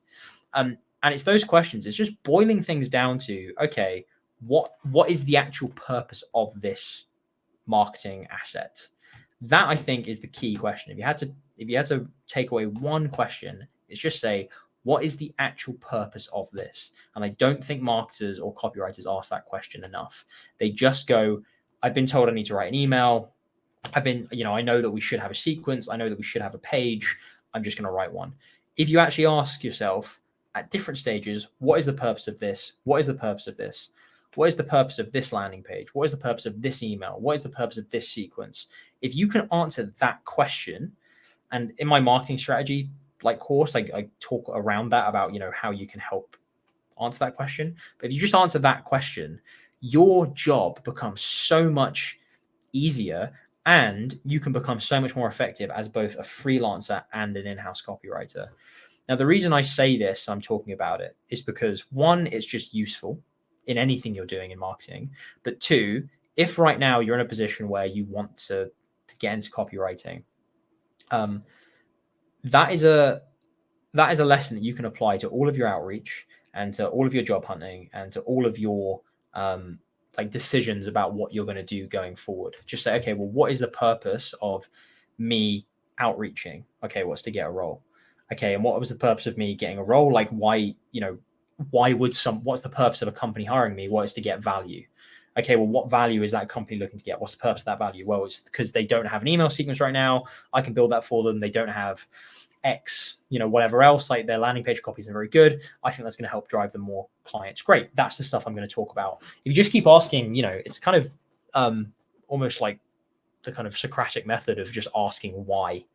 And it's those questions. It's just boiling things down to, okay, what is the actual purpose of this marketing asset? That, I think, is the key question. If you had to take away one question, it's just say, what is the actual purpose of this? And I don't think marketers or copywriters ask that question enough. They just go, I've been told I need to write an email. I know that we should have a sequence. I know that we should have a page. I'm just going to write one. If you actually ask yourself at different stages, what is the purpose of this? What is the purpose of this? What is the purpose of this landing page? What is the purpose of this email? What is the purpose of this sequence? If you can answer that question, and in my marketing strategy course, I talk around that about, how you can help answer that question. But if you just answer that question, your job becomes so much easier, and you can become so much more effective as both a freelancer and an in-house copywriter. Now, the reason I say this, I'm talking about it, is because one, it's just useful in anything you're doing in marketing. But two, if right now you're in a position where you want to get into copywriting, that is a lesson that you can apply to all of your outreach and to all of your job hunting and to all of your decisions about what you're going to do going forward. Just say, okay, well, what is the purpose of me outreaching? Okay, what's to get a role? Okay, and what was the purpose of me getting a role? Like, why what's the purpose of a company hiring me? Well, it's to get value. Okay, well, what value is that company looking to get? What's the purpose of that value? Well, it's because they don't have an email sequence right now. I can build that for them. They don't have X, whatever else, like their landing page copy isn't very good. I think that's going to help drive them more clients. Great. That's the stuff I'm going to talk about. If you just keep asking, it's kind of almost like the kind of Socratic method of just asking why.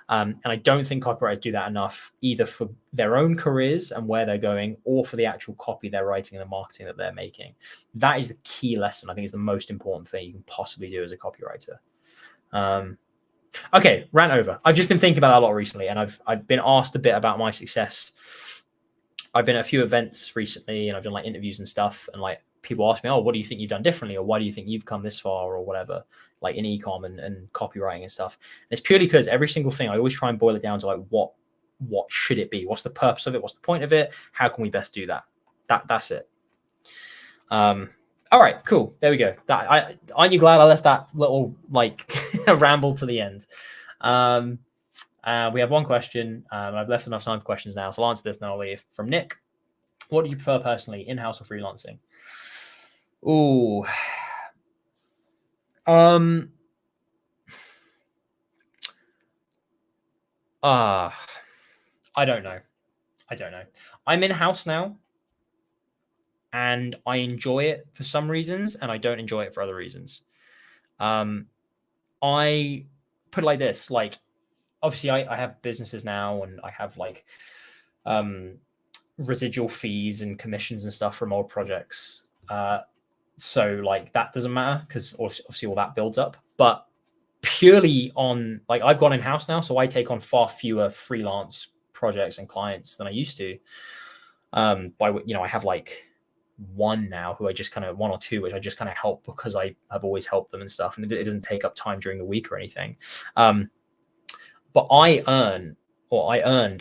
And I don't think copywriters do that enough, either for their own careers and where they're going, or for the actual copy they're writing and the marketing that they're making. That is the key lesson. I think it's the most important thing you can possibly do as a copywriter. Okay, rant over. I've just been thinking about that a lot recently, and I've been asked a bit about my success. I've been at a few events recently, and I've done interviews and stuff, and people ask me, oh, what do you think you've done differently? Or why do you think you've come this far, or whatever, in e-com and copywriting and stuff. And it's purely because every single thing, I always try and boil it down to what should it be? What's the purpose of it? What's the point of it? How can we best do that? That's it. All right, cool. There we go. Aren't you glad I left that little ramble to the end? We have one question. I've left enough time for questions now, so I'll answer this and then I'll leave. From Nick: what do you prefer personally, in-house or freelancing? Ooh. I don't know. I'm in-house now, and I enjoy it for some reasons, and I don't enjoy it for other reasons. I put it like this: obviously, I have businesses now, and I have residual fees and commissions and stuff from old projects. So that doesn't matter, because obviously all that builds up. But purely on I've gone in-house now, so I take on far fewer freelance projects and clients than I used to. I have one now who I just one or two, which I just help because I have always helped them and stuff, and it doesn't take up time during the week or anything. But I earned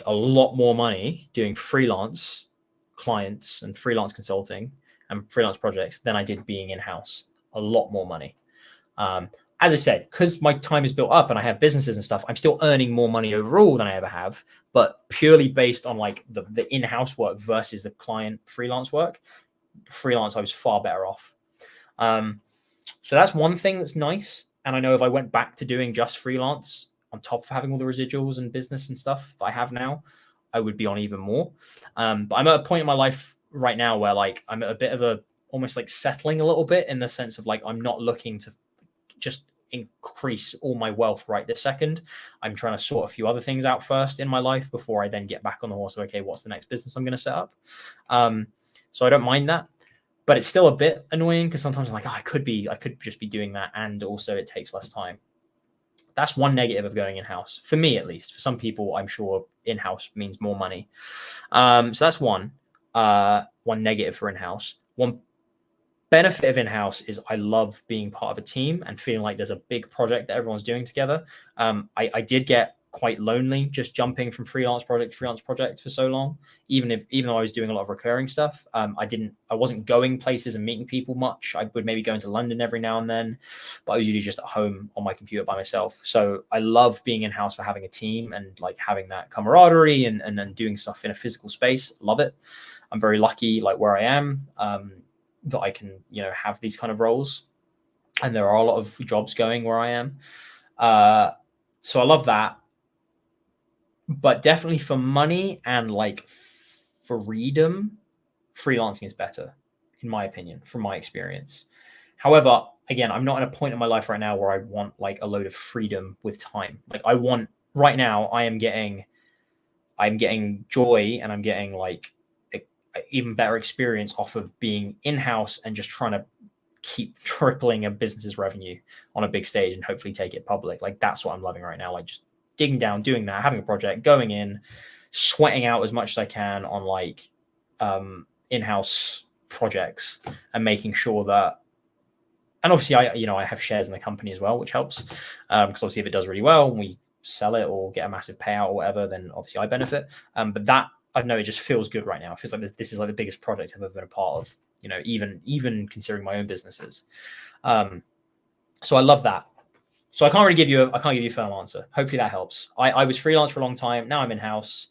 a lot more money doing freelance clients and freelance consulting and freelance projects than I did being in-house. A lot more money. As I said, because my time is built up and I have businesses and stuff, I'm still earning more money overall than I ever have, but purely based on the in-house work versus the client freelance work. Freelance, I was far better off. So that's one thing that's nice. And I know if I went back to doing just freelance on top of having all the residuals and business and stuff that I have now, I would be on even more. But I'm at a point in my life right now where I'm at a bit of almost settling a little bit, in the sense of I'm not looking to just increase all my wealth right this second. I'm trying to sort a few other things out first in my life before I then get back on the horse of, okay, what's the next business I'm going to set up? So I don't mind that, but it's still a bit annoying because sometimes I'm I could just be doing that, and also it takes less time. That's one negative of going in-house, for me at least. For some people, I'm sure in-house means more money. So that's one negative for in-house. One benefit of in-house is I love being part of a team and feeling like there's a big project that everyone's doing together. I did get quite lonely just jumping from freelance project to freelance project for so long. Even though I was doing a lot of recurring stuff, I wasn't going places and meeting people much. I would maybe go into London every now and then, but I was usually just at home on my computer by myself. So I love being in-house for having a team and like having that camaraderie and then doing stuff in a physical space. Love it. I'm very lucky like where I am, that I can, have these kind of roles. And there are a lot of jobs going where I am. So I love that. But definitely for money and like freedom, freelancing is better, in my opinion, from my experience. However, again, I'm not at a point in my life right now where I want like a load of freedom with time. Like right now, I'm getting joy and I'm getting like even better experience off of being in-house and just trying to keep tripling a business's revenue on a big stage and hopefully take it public. Like that's what I'm loving right now. Like just digging down, doing that, having a project, going in, sweating out as much as I can on like in-house projects and making sure that, and obviously I have shares in the company as well, which helps. Because obviously if it does really well and we sell it or get a massive payout or whatever, then obviously I benefit. But that, I know it just feels good right now. It feels like this is like the biggest project I've ever been a part of, even considering my own businesses. So I love that. So I can't give you a firm answer. Hopefully that helps. I was freelance for a long time. Now I'm in-house.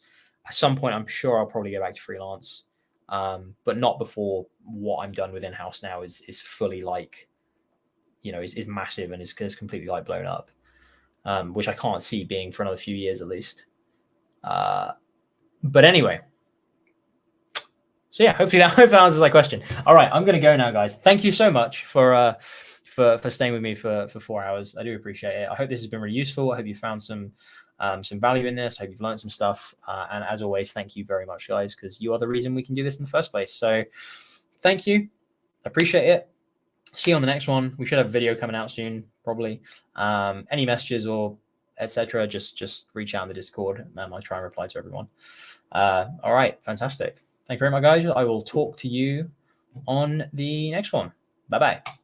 At some point, I'm sure I'll probably go back to freelance, but not before what I'm done with in-house now is fully like, is massive and is completely like blown up, which I can't see being for another few years at least. But anyway, so yeah, hopefully that answers that question. All right, I'm going to go now, guys. Thank you so much for staying with me for 4 hours. I do appreciate it. I hope this has been really useful. I hope you found some value in this. I hope you've learned some stuff. And as always, thank you very much, guys, because you are the reason we can do this in the first place. So thank you. Appreciate it. See you on the next one. We should have a video coming out soon, probably. Any messages or etc., just reach out in the Discord. I try and reply to everyone. All right, fantastic. Thank you very much, guys. I will talk to you on the next one. Bye-bye.